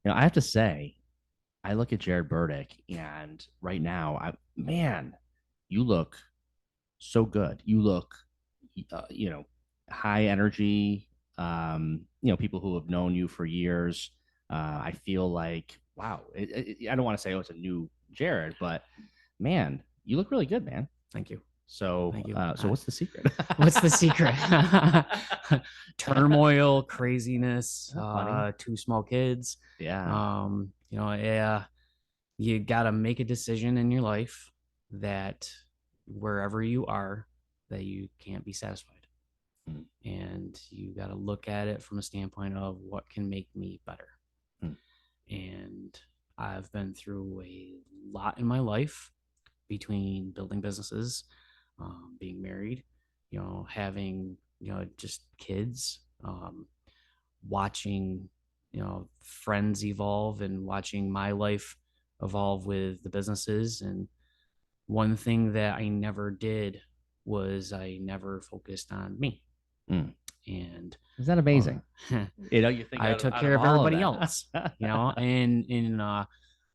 I have to say, I look at Jerrid Burdick, and right now, man, you look so good. You look, uh, you know, high energy. People who have known you for years. I feel like, wow, I don't want to say, oh, it's a new Jerrid, but man, you look really good, man. Thank you. So, Thank you. so what's the secret? What's the secret? Turmoil, craziness, Funny. two small kids. Yeah. Yeah, you got to make a decision in your life that wherever you are, that you can't be satisfied. Mm, And you got to look at it from a standpoint of what can make me better. mm. And I've been through a lot in my life between building businesses, being married, having, just kids, watching, friends evolve and watching my life evolve with the businesses. And one thing that I never did was I never focused on me. Mm. And Is that amazing? You think I took out care of of all of everybody that. else,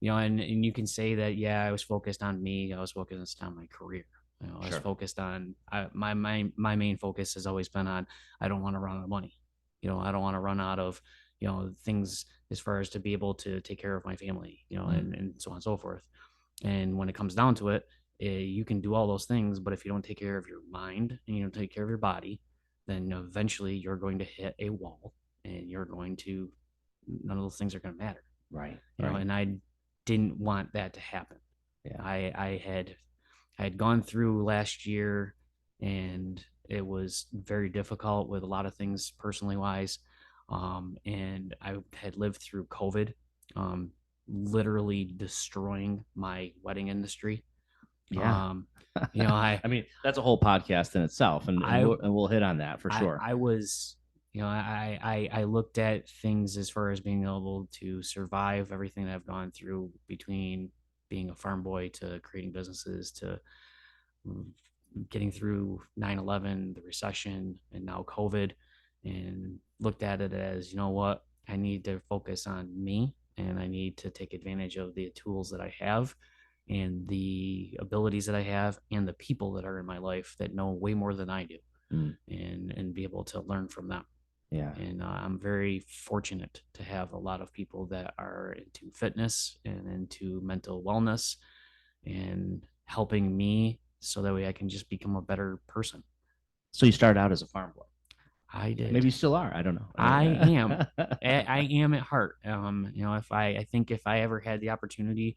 and you can say that, yeah, I was focused on me. I was focused on my career. I was Sure. focused on my main focus has always been on, I don't want to run out of money. I don't want to run out of, things as far as to be able to take care of my family, Mm. and so on and so forth. And when it comes down to it, you can do all those things, but if you don't take care of your mind and you don't take care of your body, then eventually you're going to hit a wall, and you're going to, none of those things are going to matter. Right. Right. And I didn't want that to happen. Yeah. I had gone through last year, and it was very difficult with a lot of things personally wise. And I had lived through COVID, um, literally destroying my wedding industry. Yeah. Um, you know, I I mean, that's a whole podcast in itself, and I we'll hit on that for sure. I was, I looked at things as far as being able to survive everything that I've gone through, between being a farm boy to creating businesses to getting through 9/11, the recession, and now COVID, and looked at it as, what, I need to focus on me, and I need to take advantage of the tools that I have and the abilities that I have and the people that are in my life that know way more than I do, Mm. and be able to learn from them. Yeah. And I'm very fortunate to have a lot of people that are into fitness and into mental wellness and helping me, so that way I can just become a better person. So you started out as a farm boy. I did. Maybe you still are. I don't know. I am. I am at heart. If I think if I ever had the opportunity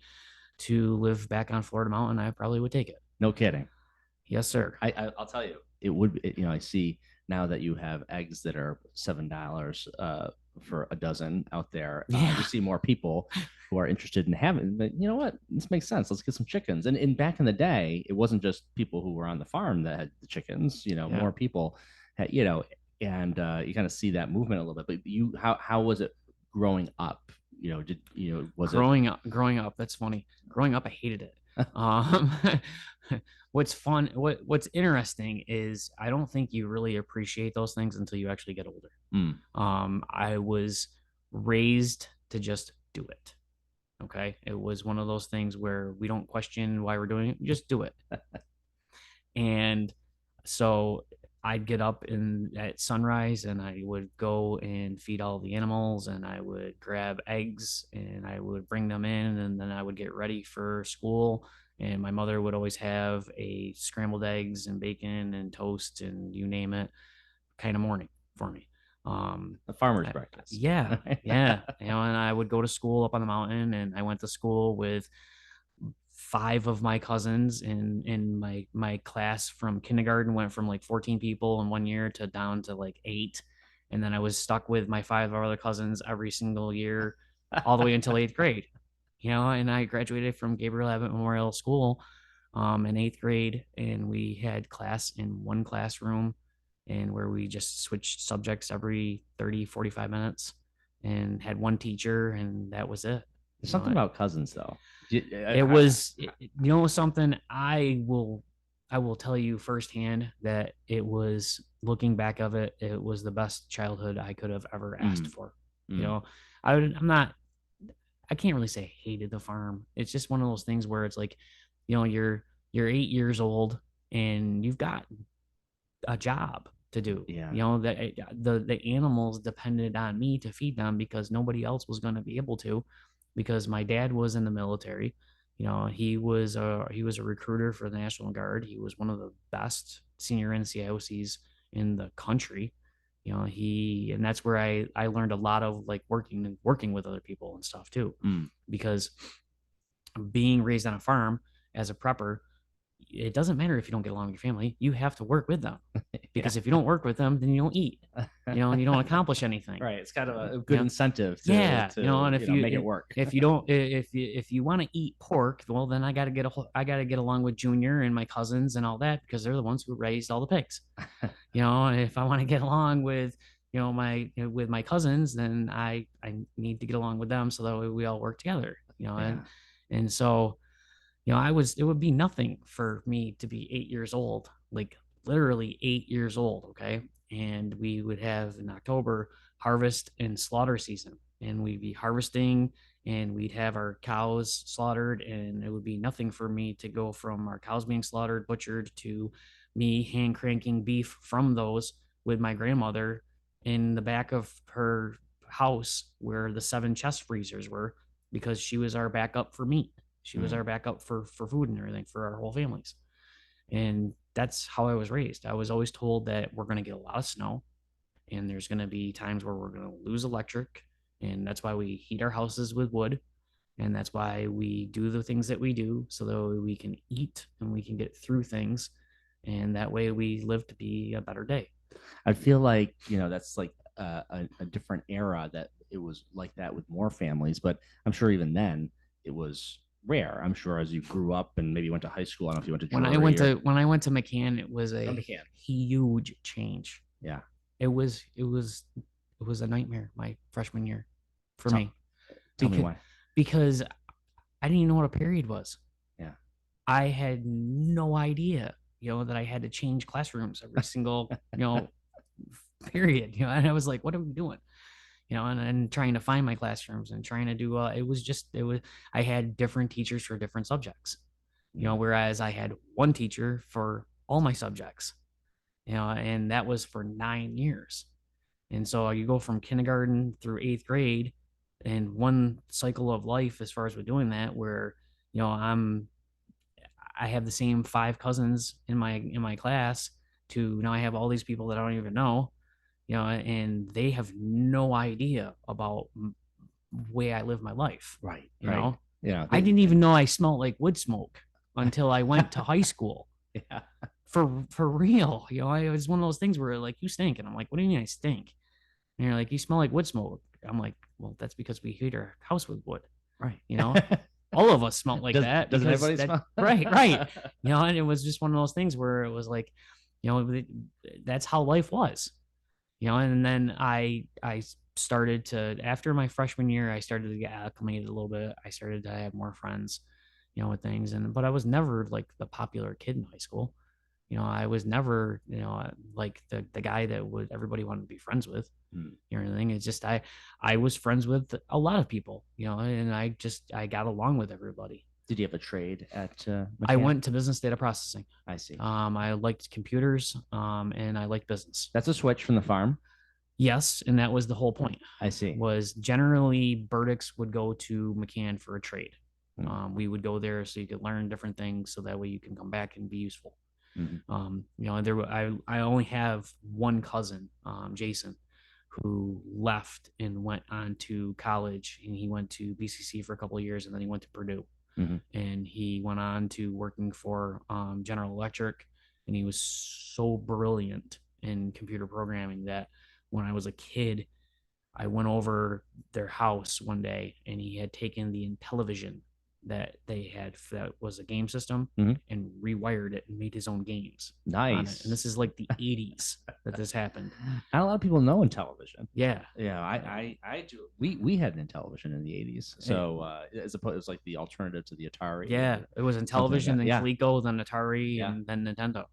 to live back on Florida Mountain, I probably would take it. No kidding. Yes, sir. I'll tell you, it would. I see now that you have eggs that are $7 for a dozen out there. Yeah. You see more people who are interested in having. But you know what? This makes sense. Let's get some chickens. And back in the day, it wasn't just people who were on the farm that had the chickens. Yeah. More people had. And you kind of see that movement a little bit. But how was it growing up? Did was it? Growing up, that's funny. Growing up, I hated it. Um, what's interesting is I don't think you really appreciate those things until you actually get older. Mm, I was raised to just do it. Okay. It was one of those things where we don't question why we're doing it, just do it. And so I'd get up at sunrise, and I would go and feed all the animals, and I would grab eggs and I would bring them in, and then I would get ready for school. And my mother would always have a scrambled eggs and bacon and toast and you name it kind of morning for me. the farmer's breakfast. Yeah, yeah. And I would go to school up on the mountain, and I went to school with five of my cousins in my class. From kindergarten, went from like 14 people in one year to down to like 8. And then I was stuck with my 5 other cousins every single year, all the way until 8th grade. And I graduated from Gabriel Abbott Memorial School in 8th grade, and we had class in one classroom, and where we just switched subjects every 30-45 minutes, and had one teacher, and that was it. There's something about cousins, though. It was, something I will tell you firsthand, that it was, looking back of it, it was the best childhood I could have ever asked for. Mm. I'm not I can't really say hated the farm. It's just one of those things where it's like, you're 8 years old and you've got a job to do. Yeah. That the animals depended on me to feed them because nobody else was going to be able to, because my dad was in the military. He was a recruiter for the National Guard. He was one of the best senior NCIOCs in the country. And that's where I learned a lot of like working with other people and stuff too, Mm. because being raised on a farm as a prepper, it doesn't matter if you don't get along with your family. You have to work with them, Yeah. because if you don't work with them, then you don't eat, and you don't accomplish anything. Right. It's kind of a good incentive to, Yeah. And if make it work. if you don't, if you want to eat pork, well, then I got to get along with Junior and my cousins and all that, because they're the ones who raised all the pigs. If I want to get along with, with my cousins, then I need to get along with them so that way we all work together. Yeah. And so, it would be nothing for me to be 8 years old, like literally 8 years old. Okay. And we would have in October harvest and slaughter season, and we'd be harvesting and we'd have our cows slaughtered. And it would be nothing for me to go from our cows being slaughtered, butchered, to me hand cranking beef from those with my grandmother in the back of her house where the 7 chest freezers were, because she was our backup for meat. She was our backup for food and everything for our whole families. And that's how I was raised. I was always told that we're going to get a lot of snow, and there's going to be times where we're going to lose electric. And that's why we heat our houses with wood. And that's why we do the things that we do, so that we can eat and we can get through things. And that way we live to be a better day. I feel like, that's like a different era that it was like that with more families, but I'm sure even then it was rare. I'm sure as you grew up and maybe went to high school. I don't know if you went to when I went to McCann, it was a huge change. Yeah. It was a nightmare my freshman year for me. Tell me why. Because I didn't even know what a period was. Yeah. I had no idea, that I had to change classrooms every single, period. And I was like, what are we doing? And trying to find my classrooms and trying to do, I had different teachers for different subjects, whereas I had one teacher for all my subjects, and that was for 9 years. And so you go from kindergarten through 8th grade in one cycle of life, as far as we're doing that, where, I have the same 5 cousins in my class, to now I have all these people that I don't even know, and they have no idea about the way I live my life. Right. Yeah. I didn't even know I smelled like wood smoke until I went to high school. Yeah. For real. It was one of those things where like, you stink. And I'm like, what do you mean I stink? And you're like, you smell like wood smoke. I'm like, well, that's because we heat our house with wood. Right. All of us smelled like that. Doesn't everybody smell? Right. And it was just one of those things where it was like, that's how life was. And then I started to, after my freshman year, I started to get acclimated a little bit. I started to have more friends, with things. But I was never like the popular kid in high school. I was never, like the guy that everybody wanted to be friends with. Anything. It's just, I was friends with a lot of people, and I got along with everybody. Did you have a trade at McCann? I went to business data processing. I see. I liked computers, and I liked business. That's a switch from the farm. Yes, and that was the whole point. I see. Was generally Burdicks would go to McCann for a trade. We would go there so you could learn different things, so that way you can come back and be useful. I only have one cousin, Jason, who left and went on to college, and he went to BCC for a couple of years, and then he went to Purdue. And he went on to working for General Electric, and he was so brilliant in computer programming that when I was a kid, I went over their house one day, and he had taken the Intellivision that they had, that was a game system, and rewired it and made his own games. Nice. And this is like the 80s that this happened. Not a lot of people know Intellivision. Yeah. I do. We had an Intellivision in the 80s. So as opposed, it was like the alternative to the Atari. Yeah. It was Intellivision, then Coleco, then Atari, and then Nintendo.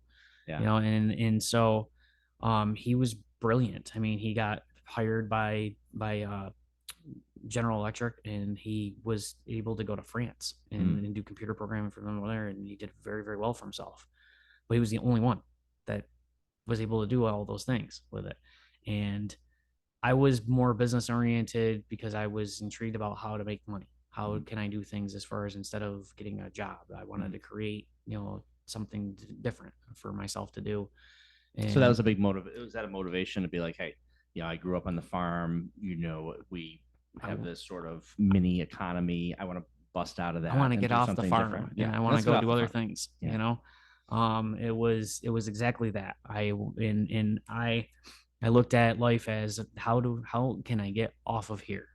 Yeah. And so he was brilliant. I mean, he got hired by General Electric, and he was able to go to France and do computer programming for them over there, and he did very, very well for himself. But he was the only one that was able to do all those things with it. And I was more business oriented because I was intrigued about how to make money. How can I do things as far as instead of getting a job? I wanted to create, something different for myself to do. So that And was a big motive. Was that a motivation to be like, hey, I grew up on the farm. We have this sort of mini economy. I want to bust out of that I want to and get do off the something farm different. and Yeah, I want to let's get go off do the other farm. things, Yeah. it was exactly that. I looked at life as how can I get off of here?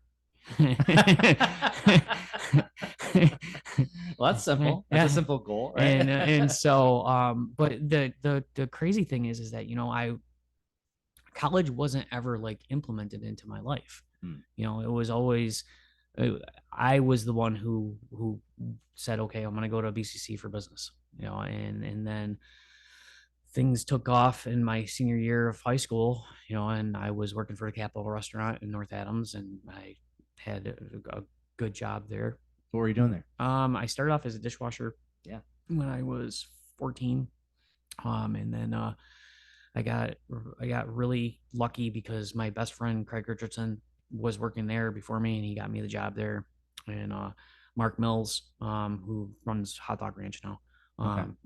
Well, that's simple. That's a Yeah. simple goal, right? And so but the crazy thing is that I college wasn't ever like implemented into my life. It was always I was the one who said, okay, I'm gonna go to BCC for business, and then things took off in my senior year of high school, and I was working for a Capital restaurant in North Adams, and I had a good job there. What were you doing there? I started off as a dishwasher. Yeah. When I was 14, and then I got I got really lucky because my best friend Craig Richardson was working there before me, and he got me the job there. And Mark Mills, who runs Hot Dog Ranch now,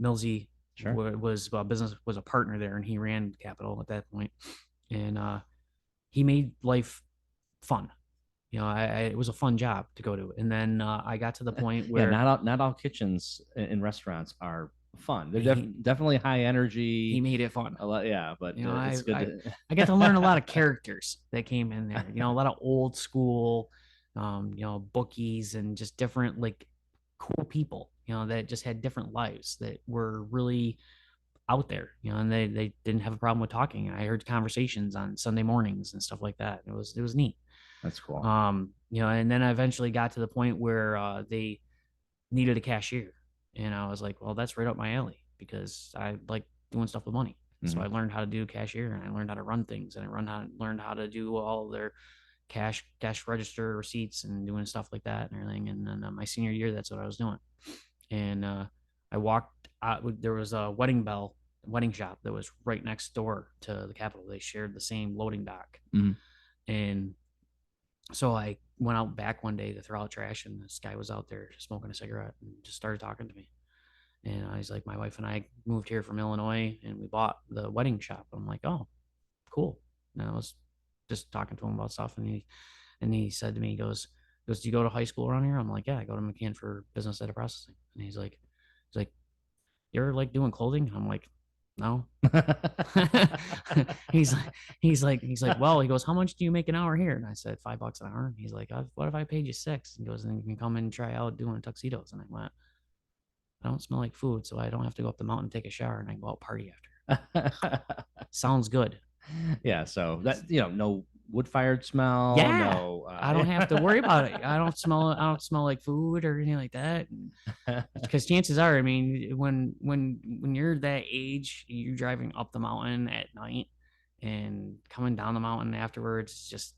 Millsy Sure. was a partner there, and he ran Capital at that point, and he made life fun. It was a fun job to go to, and then I got to the point Yeah, where not all kitchens in restaurants are fun. They're definitely high energy. he made it fun. A lot, yeah, but it's good. I got to learn a lot of characters that came in there. A lot of old school, bookies and just different like cool people. That just had different lives that were really out there. And they didn't have a problem with talking. I heard conversations on Sunday mornings and stuff like that. It was neat. That's cool. And then I eventually got to the point where they needed a cashier. And I was like, well, that's right up my alley because I like doing stuff with money. So I learned how to do cashier, and I learned how to run things, and I learned how to do all their cash register receipts and doing stuff like that and everything. And then my senior year, that's what I was doing. And I walked out. There was a wedding shop that was right next door to the Capitol. They shared the same loading dock. And so I went out back one day to throw out trash, and this guy was out there smoking a cigarette and just started talking to me. And I was like, my wife and I moved here from Illinois, and we bought the wedding shop. I'm like, oh, cool. And I was just talking to him about stuff, and he said to me, he goes, do you go to high school around here? I'm like, yeah, I go to McCann for business data processing. And he's like, you ever like doing clothing? I'm like, no. he's like, well, he goes, how much do you make an hour here? And I said, $5 an hour. And he's like, what if I paid you $6? And he goes, then you can come in and try out doing tuxedos. And I went, I don't smell like food, so I don't have to go up the mountain and take a shower, and I go out party after. Sounds good. Yeah. So that, no wood fired smell. Yeah. No, I don't have to worry about it. I don't smell like food or anything like that. Because chances are, I mean, when you're that age, you're driving up the mountain at night and coming down the mountain afterwards, it's just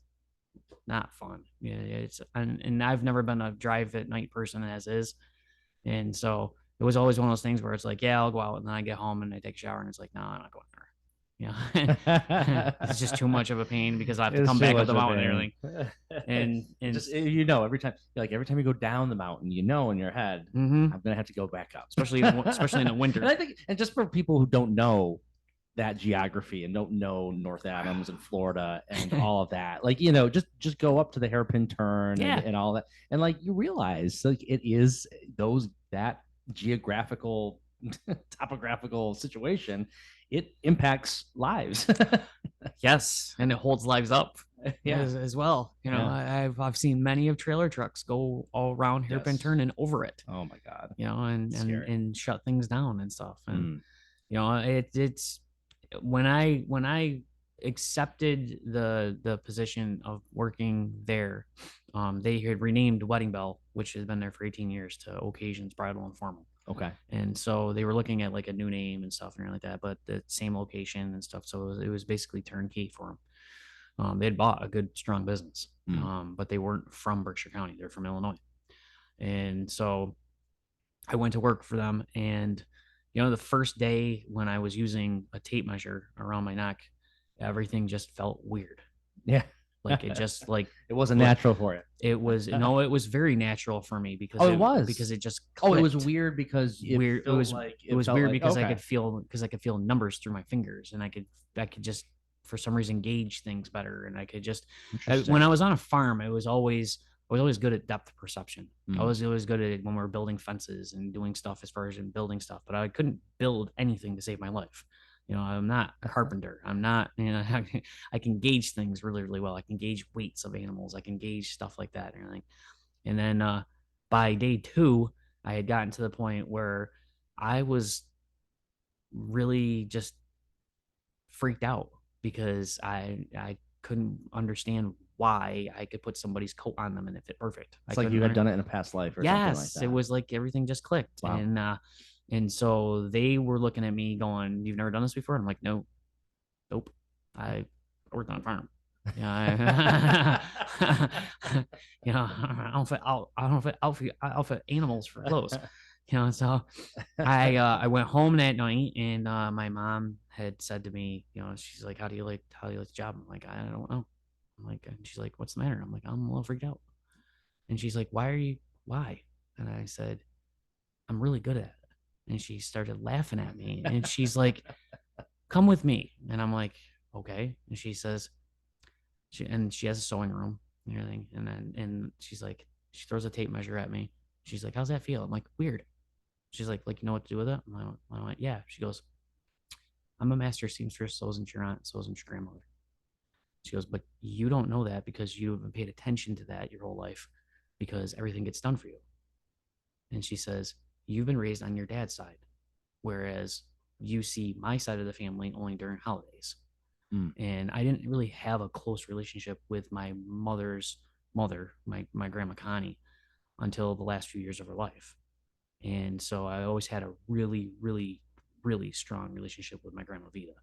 not fun. Yeah, and I've never been a drive at night person as is. And so it was always one of those things where it's like, yeah, I'll go out, and then I get home and I take a shower, and it's like, no, I'm not going there. It's just too much of a pain because I have to come back up the mountain and everything. And just every time you go down the mountain, in your head, I'm gonna have to go back up, especially in the winter. And I think, and just for people who don't know that geography and don't know North Adams and Florida and all of that, just go up to the hairpin turn and all that, and you realize it is that geographical topographical situation. It impacts lives. Yes, and it holds lives up as well. I've seen many of trailer trucks go all around hairpin turn and over it. Oh my god. And shut things down and stuff. And it's when I accepted the position of working there, they had renamed Wedding Bell, which has been there for 18 years, to Occasions Bridal and Formal. Okay. And so they were looking at a new name and stuff and everything like that, but the same location and stuff. So it was basically turnkey for them. They had bought a good, strong business, Mm. but they weren't from Berkshire County. They're from Illinois. And so I went to work for them. And, the first day when I was using a tape measure around my neck, everything just felt weird. Yeah. Like it just It wasn't like natural for you. it was no, it was very natural for me Oh, it was. it just Oh, it was clicked. weird because Weird. It was felt weird like because okay. I could feel numbers through my fingers, and I could just for some reason gauge things better, and I could just when Interesting. I was on a farm, I was always good at depth perception. I Mm. was always good at when we were building fences and doing stuff as far as in building stuff, but I couldn't build anything to save my life. I'm not a carpenter. I'm not, I can gauge things really, really well. I can gauge weights of animals. I can gauge stuff like that and everything. And then by day two, I had gotten to the point where I was really just freaked out because I couldn't understand why I could put somebody's coat on them and it fit perfect. I It's like you couldn't had under- done it in a past life or something like Yes, it that. was like everything just clicked. Wow. And so they were looking at me going, "You've never done this before?" I'm like, "No, nope. I worked on a farm." Yeah, I don't fit outfit animals for clothes. So I went home that night and my mom had said to me, she's like, how do you like the job? I'm like, I don't know. I'm like, and she's like, what's the matter? I'm like, I'm a little freaked out. And she's like, why? And I said, I'm really good at it. And she started laughing at me and she's like, come with me. And I'm like, okay. And she says, she has a sewing room and everything. And she's like, she throws a tape measure at me. She's like, how's that feel? I'm like, weird. She's like, you know what to do with it? I went, yeah. She goes, I'm a master seamstress, so isn't your aunt, so isn't your grandmother. She goes, but you don't know that because you haven't paid attention to that your whole life because everything gets done for you. And she says, you've been raised on your dad's side, whereas you see my side of the family only during holidays. Mm. And I didn't really have a close relationship with my mother's mother, my grandma Connie, until the last few years of her life. And so I always had a really, really, really strong relationship with my grandma Vita,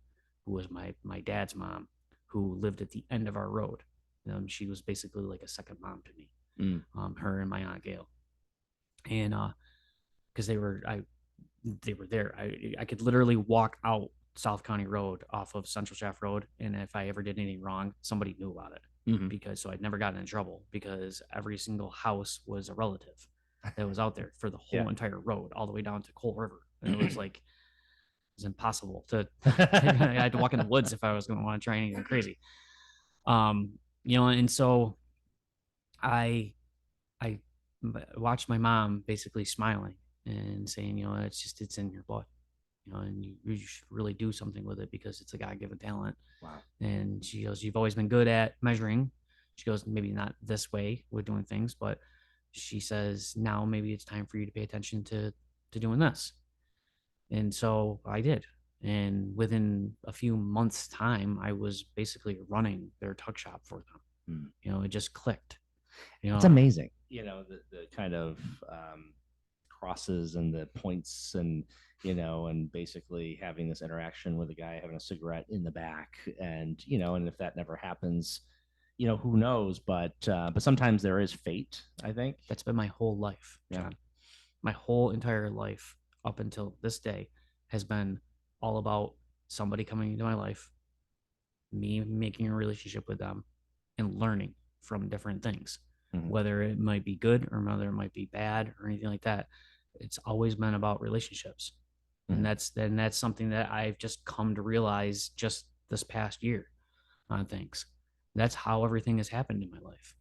who was my dad's mom, who lived at the end of our road. She was basically like a second mom to me. Mm. Her and my aunt Gail, and because they were there. I could literally walk out South County Road off of Central Shaft Road, and if I ever did anything wrong, somebody knew about it. Mm-hmm. Because so I'd never gotten in trouble because every single house was a relative that was out there for the whole entire road, all the way down to Coal River. And it was like it was impossible to. I had to walk in the woods if I was going to want to try anything crazy. And so I I watched my mom basically smiling and saying, it's in your blood, and you should really do something with it because it's a God-given talent. Wow. And she goes, you've always been good at measuring. She goes, maybe not this way with doing things, but she says, now maybe it's time for you to pay attention to doing this. And so I did. And within a few months' time, I was basically running their tuck shop for them. Mm. It just clicked. It's amazing. The kind of crosses and the points and basically having this interaction with a guy having a cigarette in the back and if that never happens, who knows, but sometimes there is fate, I think. That's been my whole life, John. Yeah. My whole entire life up until this day has been all about somebody coming into my life, me making a relationship with them, and learning from different things, whether it might be good or whether it might be bad or anything like that. It's always been about relationships. And that's something that I've just come to realize just this past year on things. That's how everything has happened in my life.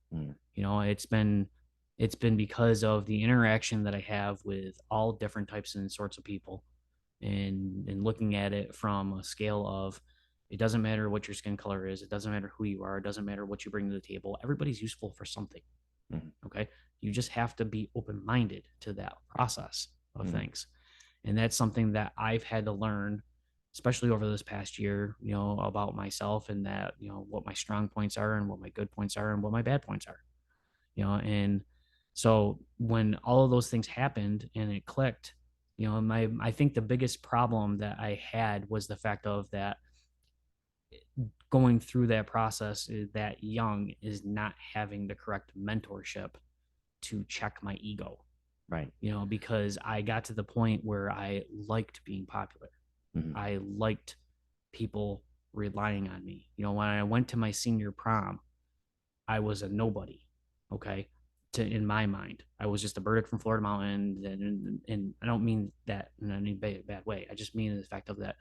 It's been because of the interaction that I have with all different types and sorts of people, and looking at it from a scale of, it doesn't matter what your skin color is, it doesn't matter who you are, it doesn't matter what you bring to the table. Everybody's useful for something. Okay, you just have to be open-minded to that process of things. And that's something that I've had to learn, especially over this past year, about myself, and that, what my strong points are and what my good points are and what my bad points are, and so when all of those things happened and it clicked, I think the biggest problem that I had was the fact of that going through that process that young is not having the correct mentorship to check my ego, Right. because I got to the point where I liked being popular. Mm-hmm. I liked people relying on me. When I went to my senior prom, I was a nobody. Okay. In my mind, I was just a Burdick from Florida Mountain. And I don't mean that in any bad way. I just mean the fact of that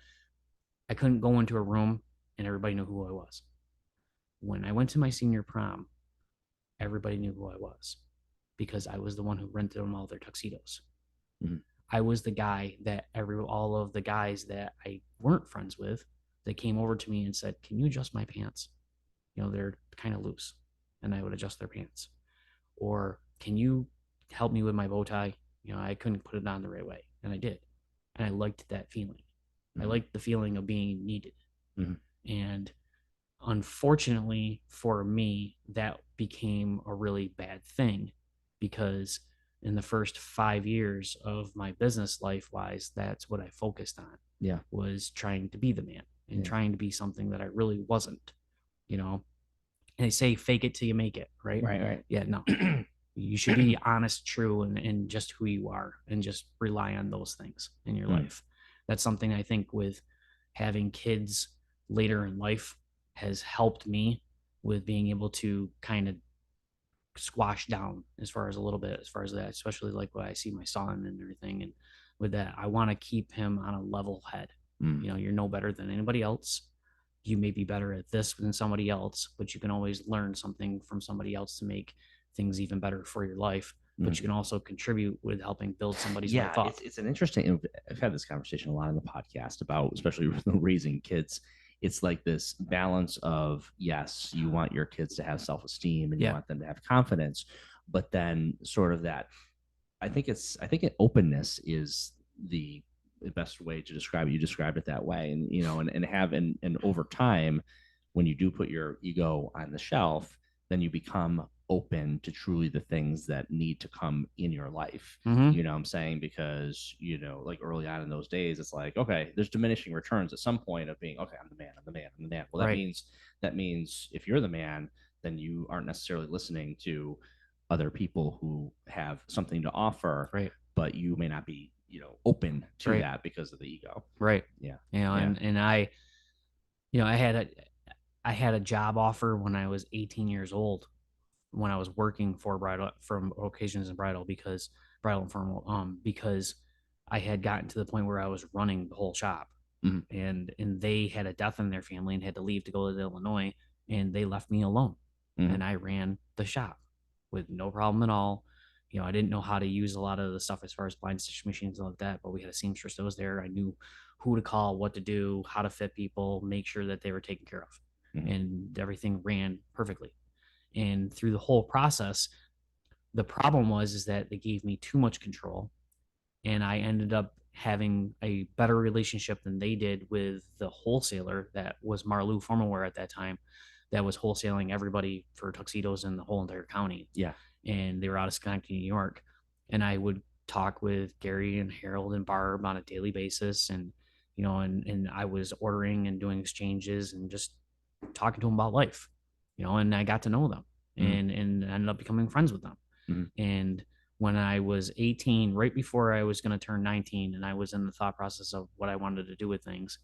I couldn't go into a room and everybody knew who I was. When I went to my senior prom, everybody knew who I was because I was the one who rented them all their tuxedos. Mm-hmm. I was the guy that all of the guys that I weren't friends with, that came over to me and said, "Can you adjust my pants? They're kind of loose." And I would adjust their pants. Or, "Can you help me with my bow tie? I couldn't put it on the right way." And I did. And I liked that feeling. I liked the feeling of being needed. And unfortunately for me, that became a really bad thing because in the first 5 years of my business life wise, that's what I focused on. Yeah. Was trying to be the man and trying to be something that I really wasn't, and they say fake it till you make it, right? Right. Yeah, no. You should be honest, true, and just who you are, and just rely on those things in your life. That's something I think with having kids later in life has helped me with being able to kind of squash down as far as a little bit, as far as that, especially like what I see my son and everything. And with that, I want to keep him on a level head. You're no better than anybody else. You may be better at this than somebody else, but you can always learn something from somebody else to make things even better for your life. But you can also contribute with helping build somebody's life up. It's an interesting. I've had this conversation a lot on the podcast about, especially raising kids. It's like this balance of, yes, you want your kids to have self-esteem and you want them to have confidence, but then sort of that. I think openness is the best way to describe it. You described it that way, and over time, when you do put your ego on the shelf, then you become open to truly the things that need to come in your life. You know what I'm saying? Because, like early on in those days, it's like, okay, there's diminishing returns at some point of being, okay, I'm the man. Well, that means if you're the man, then you aren't necessarily listening to other people who have something to offer, right? But you may not be, open to that because of the ego. Right. Yeah. And I had a job offer when I was 18 years old, when I was working for from Occasions and Bridal and Formal, because I had gotten to the point where I was running the whole shop. And they had a death in their family and had to leave to go to Illinois, and they left me alone. And I ran the shop with no problem at all. I didn't know how to use a lot of the stuff as far as blind stitch machines and like that, but we had a seamstress that was there. I knew who to call, what to do, how to fit people, make sure that they were taken care of. And everything ran perfectly. And through the whole process, the problem was that they gave me too much control, and I ended up having a better relationship than they did with the wholesaler that was Marlou Formalwear at that time, that was wholesaling everybody for tuxedos in the whole entire county. Yeah. And they were out of Schenectady, New York. And I would talk with Gary and Harold and Barb on a daily basis. And, and I was ordering and doing exchanges and just talking to them about life, and I got to know them and ended up becoming friends with them. And when I was 18, right before I was going to turn 19, and I was in the thought process of what I wanted to do with things,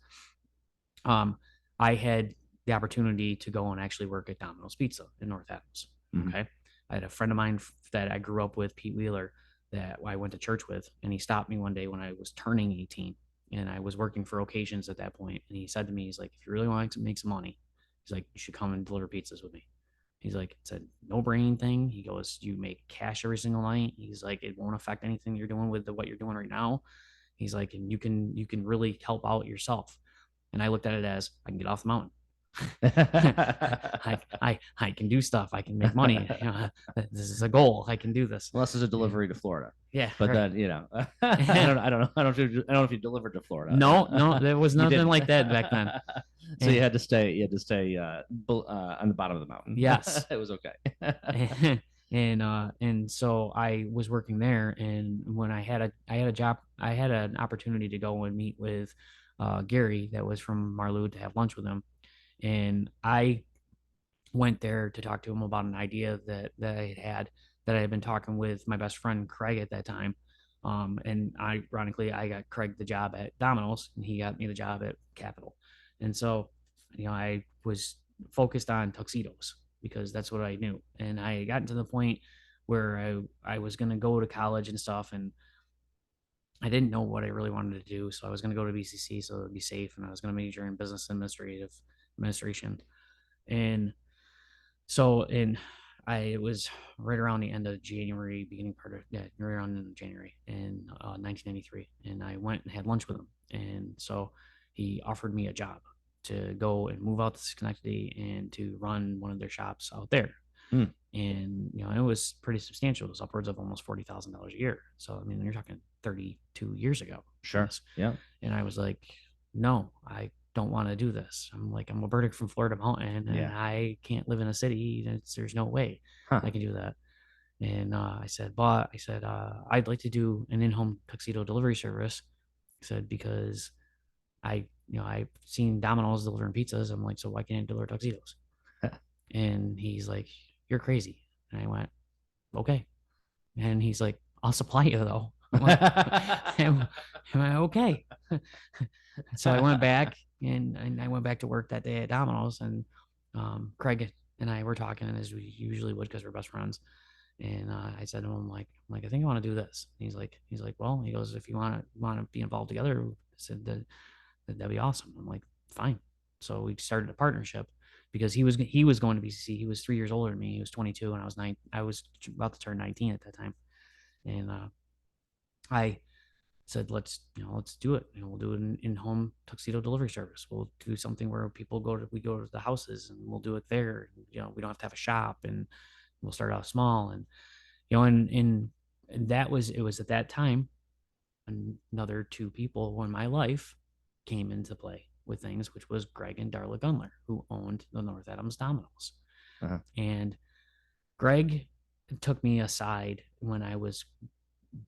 I had the opportunity to go and actually work at Domino's Pizza in North Adams. Okay. I had a friend of mine that I grew up with, Pete Wheeler, that I went to church with, and he stopped me one day when I was turning 18, and I was working for Occasions at that point. And he said to me, he's like, "If you really want to make some money," he's like, "you should come and deliver pizzas with me." He's like, "It's a no-brain thing." He goes, "You make cash every single night." He's like, "It won't affect anything you're doing with what you're doing right now." He's like, "And you can really help out yourself." And I looked at it as, I can get off the mountain. I can do stuff. I can make money. This is a goal. I can do this. Unless there's a delivery to Florida. Yeah. But then, I don't know if you delivered to Florida. No, there was nothing like that back then. So you had to stay on the bottom of the mountain. Yes. It was okay. And so I was working there, and when I had a job, I had an opportunity to go and meet with Gary that was from Marlou to have lunch with him. And I went there to talk to him about an idea that I had that I had been talking with my best friend Craig at that time. And ironically, I got Craig the job at Domino's, and he got me the job at Capital. And so, I was focused on tuxedos because that's what I knew. And I had gotten to the point where I was going to go to college and stuff, and I didn't know what I really wanted to do. So I was going to go to BCC so it would be safe, and I was going to major in business administration. And so in I it was right around the end of January, beginning part of yeah, right around the end of January in 1993, and I went and had lunch with him, and so he offered me a job to go and move out to Schenectady and to run one of their shops out there. Hmm. And it was pretty substantial. It was upwards of almost $40,000 a year. So I mean, you're talking 32 years ago. Sure. This, Yeah. and I was like, no, I don't want to do this. I'm a Burdick from Florida Mountain, and Yeah. I can't live in a city. There's no way Huh. I can do that. And I said, I'd like to do an in-home tuxedo delivery service. I said, because I've seen Domino's delivering pizzas. I'm like, so why can't I deliver tuxedos? And he's like, you're crazy. And I went, okay. And he's like, I'll supply you though. I'm like, am I okay? So I went back and I went back to work that day at Domino's, and Craig and I were talking as we usually would because we're best friends. And I said to him, I think I want to do this. And he's like, well, he goes, if you want to be involved together, I said that'd be awesome. I'm like, fine. So we started a partnership because he was going to BCC. He was 3 years older than me. He was 22, and I was nine. I was about to turn 19 at that time, and I said, let's do it. We'll do an in-home tuxedo delivery service. We'll do something where we go to the houses, and we'll do it there. We don't have to have a shop, and we'll start out small. And and that was it was at that time another two people in my life came into play with things, which was Greg and Darla Gunler, who owned the North Adams Dominoes. Uh-huh. And Greg took me aside when I was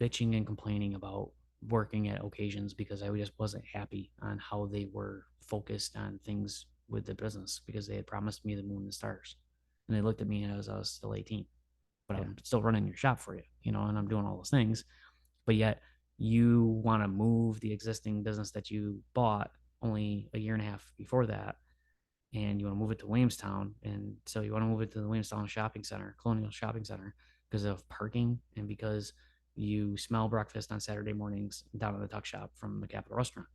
bitching and complaining about working at occasions because I just wasn't happy on how they were focused on things with the business because they had promised me the moon and stars. And they looked at me as I was still 18, but I'm still running your shop for you, and I'm doing all those things. But yet you want to move the existing business that you bought only a year and a half before that, and you want to move it to Williamstown. And so you want to move it to the Williamstown Shopping Center, Colonial Shopping Center, because of parking and because you smell breakfast on Saturday mornings down at the tuck shop from the Capital Restaurant.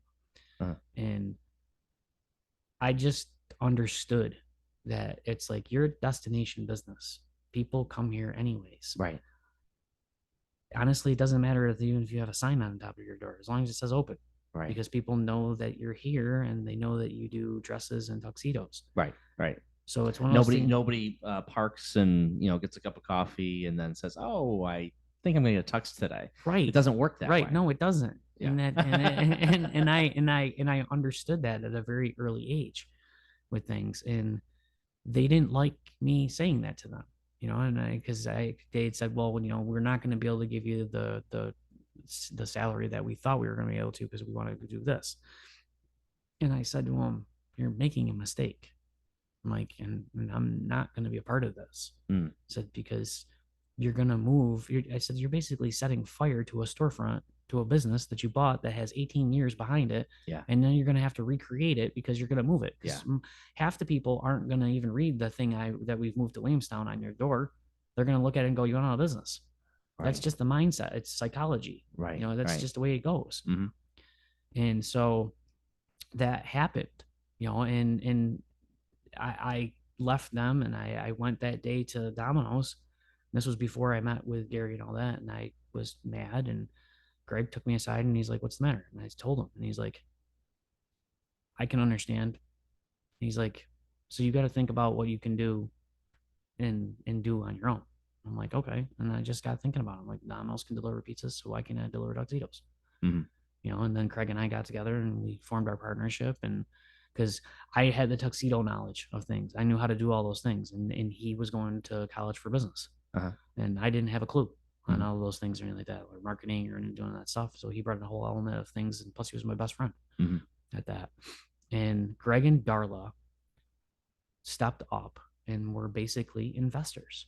Uh-huh. And I just understood that it's like you're a destination business. People come here anyways. Right. Honestly, it doesn't matter even if you have a sign on the top of your door, as long as it says open. Right. Because people know that you're here and they know that you do dresses and tuxedos. Right. Right. So it's one of those things. Nobody parks and gets a cup of coffee and then says, "Oh, I think I'm going to get a tux today." Right. It doesn't work that right. way. No, it doesn't. Yeah. And I understood that at a very early age with things, and they didn't like me saying that to them, and they had said, well, we're not going to be able to give you the salary that we thought we were going to be able to because we wanted to do this. And I said to them, you're making a mistake. I'm like, and I'm not going to be a part of this. Mm. I said, because you're going to move. I said, you're basically setting fire to a storefront, to a business that you bought that has 18 years behind it. Yeah. And then you're going to have to recreate it because you're going to move it. Yeah. Half the people aren't going to even read the thing that we've moved to Williamstown on your door. They're going to look at it and go, you want out of business. Right. That's just the mindset. It's psychology. Right. That's just the way it goes. Mm-hmm. And so that happened, and I left them and I went that day to Domino's. This was before I met with Gary and all that. And I was mad, and Greg took me aside and he's like, what's the matter? And I told him, and he's like, I can understand. He's like, so you got to think about what you can do and do on your own. I'm like, okay. And I just got thinking about it. I'm like, Domino's can deliver pizzas, so why can't I deliver tuxedos? Mm-hmm. And then Craig and I got together and we formed our partnership, and because I had the tuxedo knowledge of things, I knew how to do all those things, and he was going to college for business, and I didn't have a clue on all of those things or anything like that, or marketing or doing that stuff. So he brought in a whole element of things, and plus he was my best friend at that. And Greg and Darla stepped up and were basically investors,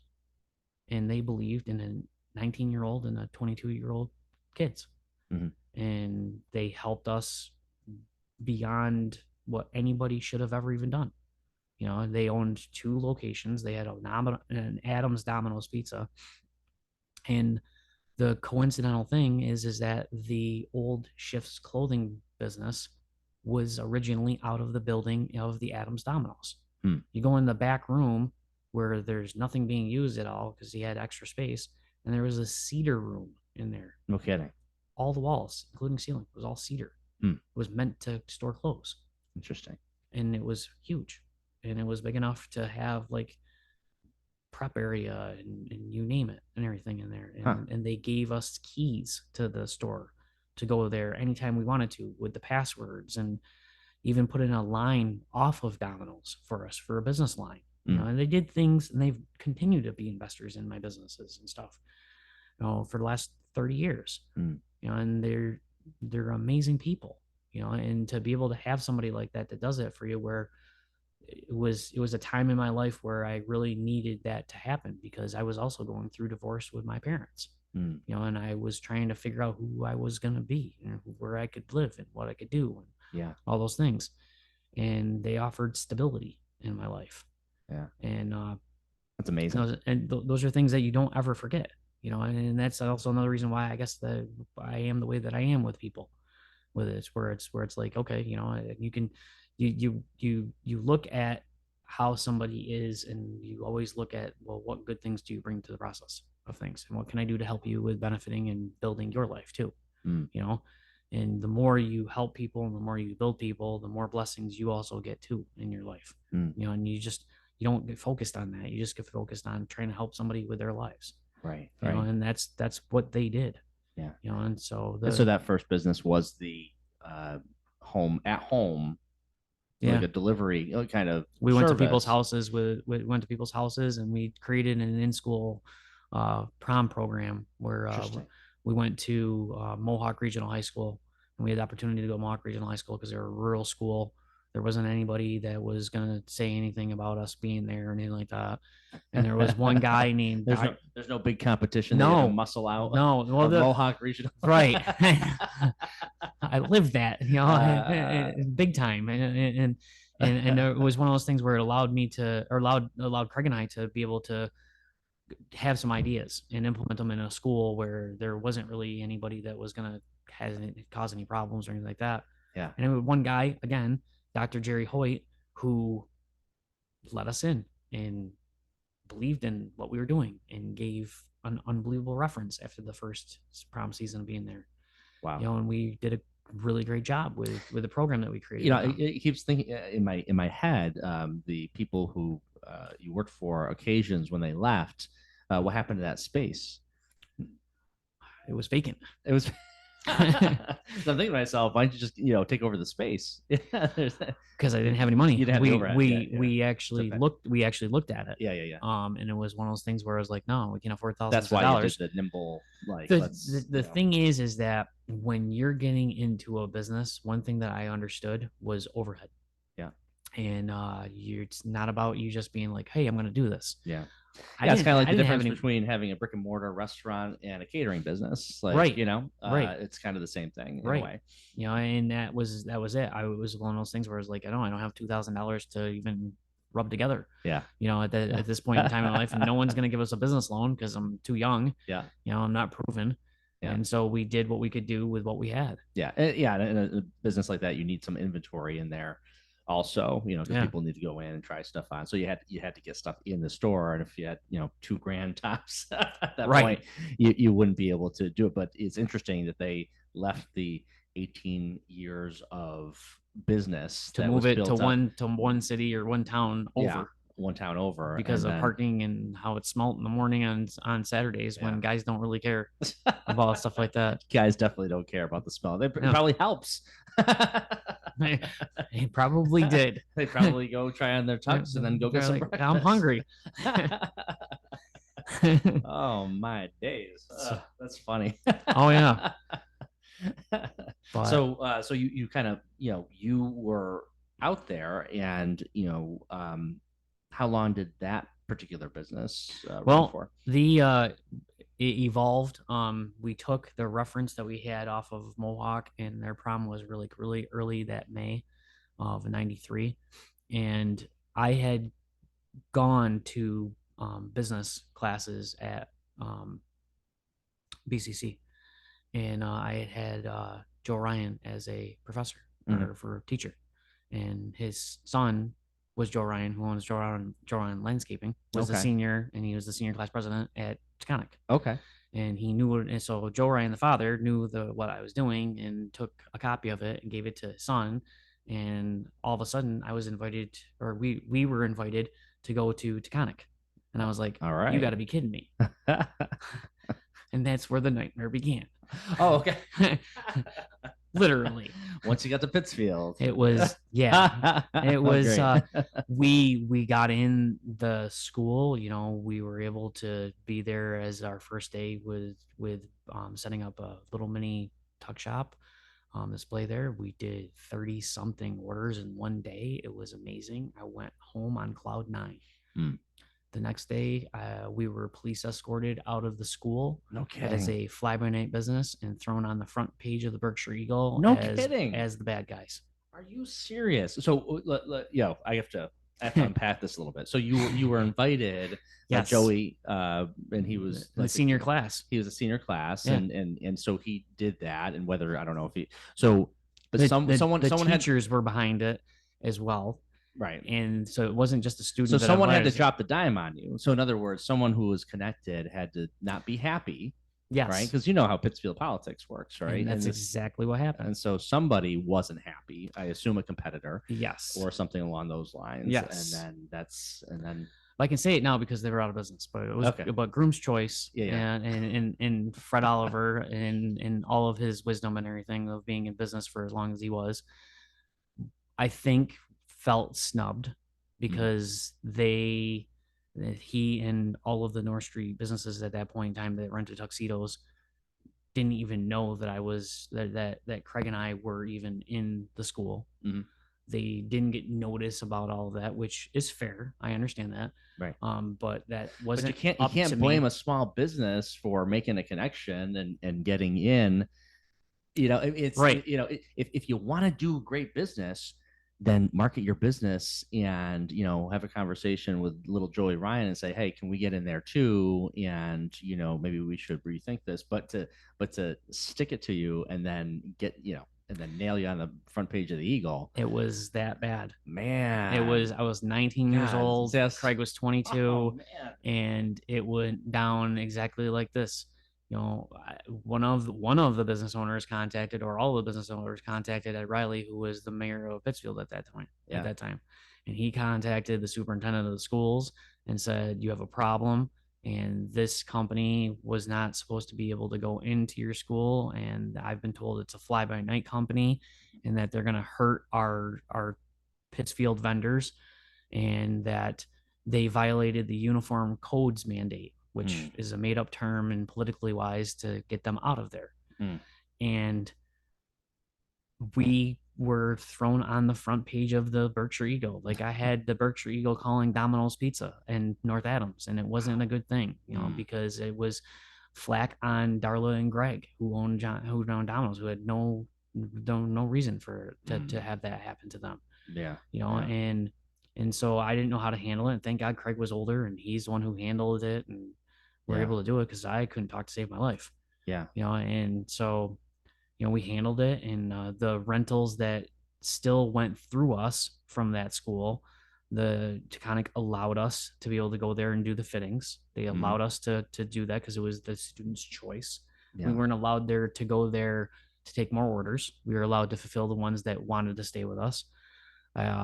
and they believed in a 19-year-old and a 22-year-old kids, Mm-hmm. and they helped us beyond what anybody should have ever even done. You know, they owned two locations. They had an Adams Domino's Pizza, and the coincidental thing is that the old Shifts clothing business was originally out of the building of the Adams Domino's. Hmm. You go in the back room where there's nothing being used at all because he had extra space, and there was a cedar room in there. No kidding. All the walls, including ceiling, was all cedar. Hmm. It was meant to store clothes. Interesting. And it was huge, and it was big enough to have like prep area and you name it and everything in there. And they gave us keys to the store to go there anytime we wanted to with the passwords, and even put in a line off of Domino's for us for a business line. You know, and they did things, and they've continued to be investors in my businesses and stuff, you know, for the last 30 years. You know, and they're amazing people, you know, and to be able to have somebody like that that does it for you, where it was a time in my life where I really needed that to happen, because I was also going through divorce with my parents. You know, and I was trying to figure out who I was going to be and where I could live and what I could do and all those things. And they offered stability in my life. And that's amazing. Those are things that you don't ever forget, you know, and that's also another reason why I guess that I am the way that I am with people, with it. It's like, okay, you know, you can, you look at how somebody is, and you always look at, well, what good things do you bring to the process of things, and what can I do to help you with benefiting and building your life too. You know, and the more you help people and the more you build people, the more blessings you also get too in your life. You know, and you don't get focused on that. You just get focused on trying to help somebody with their lives. Right. You know, and that's what they did. Yeah. You know, and so so that first business was the home, like a delivery kind of. We went to people's houses went to people's houses, and we created an in-school prom program where we went to Mohawk Regional High School, and we had the opportunity to go to Mohawk Regional High School because they're a rural school. There wasn't anybody that was going to say anything about us being there or anything like that. And there was one guy named there's no big competition. No, muscle out. No, well, Mohawk Regional. Right. I lived that, you know, big time, and it was one of those things where it allowed me to, or allowed Craig and I to be able to have some ideas and implement them in a school where there wasn't really anybody that was going to cause any problems or anything like that. Yeah. And it was one guy, again, Dr. Jerry Hoyt, who let us in and believed in what we were doing and gave an unbelievable reference after the first prom season being there. Wow. You know, and we did a really great job with the program that we created. You know, it keeps thinking in my head, the people who you worked for, occasions when they left, what happened to that space? It was vacant. It was. So I'm thinking to myself, why don't you just take over the space? Because I didn't have any money. We actually looked at it. Yeah. And it was one of those things where I was like, no, we can't afford thousands That's of why dollars. you did the nimble, like, the thing is that when you're getting into a business, one thing that I understood was overhead. Yeah. And it's not about you just being like, hey, I'm going to do this. Yeah. It's kind of like the difference between having a brick and mortar restaurant and a catering business. Like, right. It's kind of the same thing in a way. You know, and that was it. I was one of those things where I was like, I don't have $2,000 to even rub together. Yeah. You know, at this point in time in my life, and no one's going to give us a business loan because I'm too young. Yeah. You know, I'm not proven. Yeah. And so we did what we could do with what we had. Yeah. Yeah. In a business like that, you need some inventory in there. Also, because people need to go in and try stuff on. So you had to get stuff in the store, and if you had $2,000 tops at that point, you wouldn't be able to do it. But it's interesting that they left the 18 years of business to move it to one city or one town over. Yeah, one town over because of parking and how it smelt in the morning on Saturdays when guys don't really care about stuff like that. Guys definitely don't care about the smell. It probably helps. He probably did. They probably go try on their tux and then go get some breakfast. I'm hungry. Oh my days. That's funny. Oh yeah. So you kind of you were out there, and how long did that particular business run Well, for? the it evolved. We took the reference that we had off of Mohawk, and their prom was really early that May of '93, and I had gone to business classes at BCC, and I had Joe Ryan as a professor Mm-hmm. or for teacher, and his son was Joe Ryan, who owns Joe Ryan Landscaping, was the Okay. senior, and he was the senior class president at Taconic. Okay. And he knew it, and so Joe Ryan, the father, knew what I was doing and took a copy of it and gave it to his son. And all of a sudden, I was invited, or we were invited to go to Taconic, and I was like, All "You got right. to be kidding me!" And that's where the nightmare began. Oh, okay. Literally. Once you got to Pittsfield. It was, yeah. It was Great. we got in the school, we were able to be there as our first day with setting up a little mini tuck shop display there. We did 30 something orders in one day. It was amazing. I went home on cloud nine. Mm. The next day, we were police escorted out of the school No as kidding. a fly by night business and thrown on the front page of the Berkshire Eagle No as kidding. as the bad guys. Are you serious? So, I have to unpack this a little bit. So you were invited, Yes. Joey, and he was the like senior class. He was a senior class, Yeah. and so he did that. And whether I don't know if he so, but The someone teachers were behind it as well, right. and so it wasn't just a student. So that someone had to invited us. drop the dime on you. So in other words, someone who was connected had to not be happy, Yes. right? Because you know how Pittsfield politics works, right? And that's exactly what happened. And so somebody wasn't happy. I assume a competitor, Yes. or something along those lines. Yes. And then I can say it now because they were out of business, but it was Okay. but Groom's Choice, Yeah. and Fred Oliver and all of his wisdom and everything of being in business for as long as he was, I think felt snubbed because he and all of the North Street businesses at that point in time that rented tuxedos didn't even know that I was that Craig and I were even in the school. Mhm. They didn't get notice about all of that, which is fair. I understand that. Right. But that But wasn't you can't blame a small business for making a connection and getting in. It's Right. If you want to do great business, then market your business and have a conversation with little Joey Ryan and say, hey, can we get in there too? And maybe we should rethink this. But to stick it to you and then and then nail you on the front page of the Eagle. It was that bad. Man. I was 19 years old. Yes. Craig was 22. Oh, and it went down exactly like this. One of the business owners contacted, or all the business owners contacted Ed Riley, who was the mayor of Pittsfield at that time. Yeah. At that time, and he contacted the superintendent of the schools and said, "You have a problem, and this company was not supposed to be able to go into your school. And I've been told it's a fly-by-night company, and that they're going to hurt our Pittsfield vendors, and that they violated the uniform codes mandate." Which is a made up term and politically wise to get them out of there. And we were thrown on the front page of the Berkshire Eagle. Like I had the Berkshire Eagle calling Domino's Pizza and North Adams, and it wasn't a good thing, because it was flack on Darla and Greg, who owned Domino's, who had no reason to have that happen to them. Yeah. And so I didn't know how to handle it. And thank God Craig was older and he's the one who handled it, and we're able to do it because I couldn't talk to save my life. Yeah. And so, we handled it, and the rentals that still went through us from that school, the Taconic allowed us to be able to go there and do the fittings. They allowed us to do that because it was the student's choice. Yeah. We weren't allowed there to go there to take more orders. We were allowed to fulfill the ones that wanted to stay with us.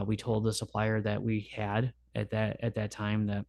We told the supplier that we had at that time that,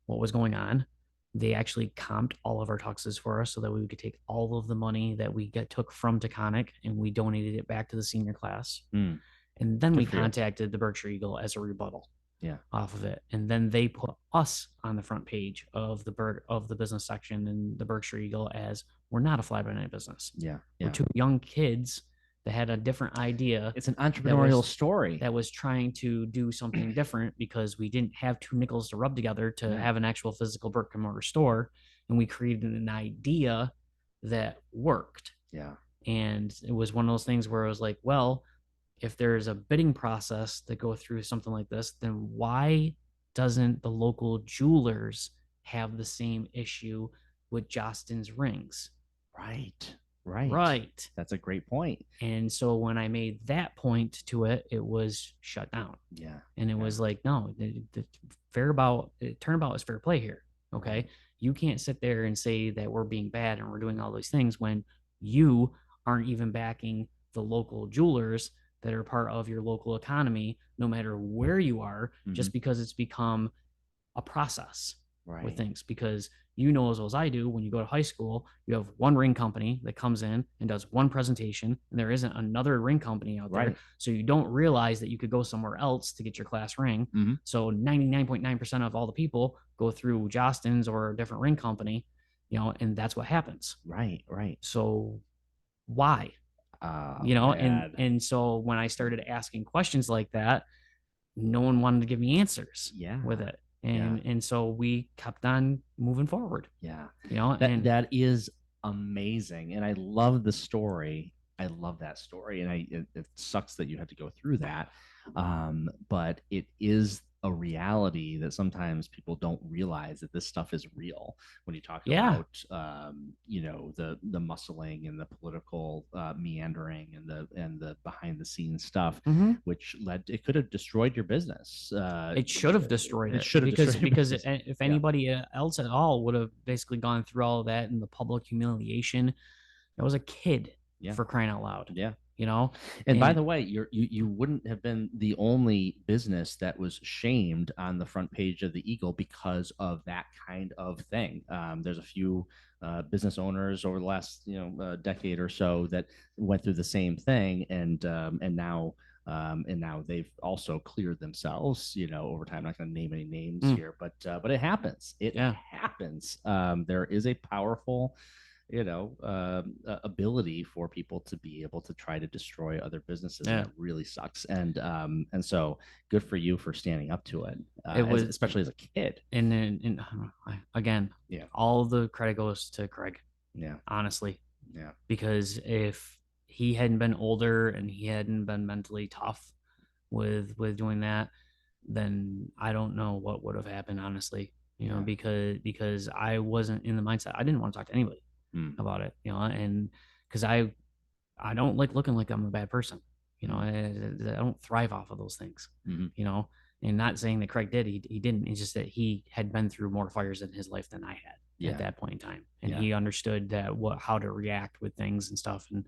what was going on. They actually comped all of our tuxes for us so that we could take all of the money that we took from Taconic and we donated it back to the senior class. And then we contacted the Berkshire Eagle as a rebuttal. Yeah. Off of it. And then they put us on the front page of the business section in the Berkshire Eagle as we're not a fly-by-night business. Yeah. We're two young kids that had a different idea, It's an that entrepreneurial was story. that was trying to do something different because we didn't have two nickels to rub together to Yeah. have an actual physical brick and mortar store. And we created an idea that worked. Yeah. And it was one of those things where it was like, well, if there's a bidding process that go through something like this, then why doesn't the local jewelers have the same issue with Jostin's rings? Right. Right. Right. That's a great point. And so when I made that point to it, it was shut down. Yeah. And it was like, no, the turnabout is fair play here. Okay. Right. You can't sit there and say that we're being bad and we're doing all these things when you aren't even backing the local jewelers that are part of your local economy, no matter where you are, just because it's become a process with things. Because you know as well as I do, when you go to high school, you have one ring company that comes in and does one presentation, and there isn't another ring company out there. So you don't realize that you could go somewhere else to get your class ring. So 99.9% of all the people go through Jostin's or a different ring company, and that's what happens. Right. Right. So why? And so when I started asking questions like that, no one wanted to give me answers with it. And so we kept on moving forward. That is amazing, and I love the story. I love that story, and it sucks that you had to go through that, but it is a reality that sometimes people don't realize that this stuff is real when you talk about the muscling and the political meandering and the behind the scenes stuff, which it could have destroyed your business. It should have destroyed it. Because if anybody else at all would have basically gone through all of that and the public humiliation, that was a kid for crying out loud. And by the way, you wouldn't have been the only business that was shamed on the front page of the Eagle because of that kind of thing. There's a few business owners over the last decade or so that went through the same thing, and now they've also cleared themselves, over time. I'm not going to name any names here, but it happens. It happens. There is a powerful ability for people to be able to try to destroy other businesses. And it really sucks. And so good for you for standing up to it. Especially as a kid. And again, all the credit goes to Craig. Honestly. Because if he hadn't been older and he hadn't been mentally tough with doing that, then I don't know what would have happened, honestly. Because I wasn't in the mindset. I didn't want to talk to anybody about it, and because I don't like looking like I'm a bad person. I don't thrive off of those things. And not saying that Craig did. He didn't. It's just that he had been through more fires in his life than I had at that point in time, and he understood how to react with things and stuff. And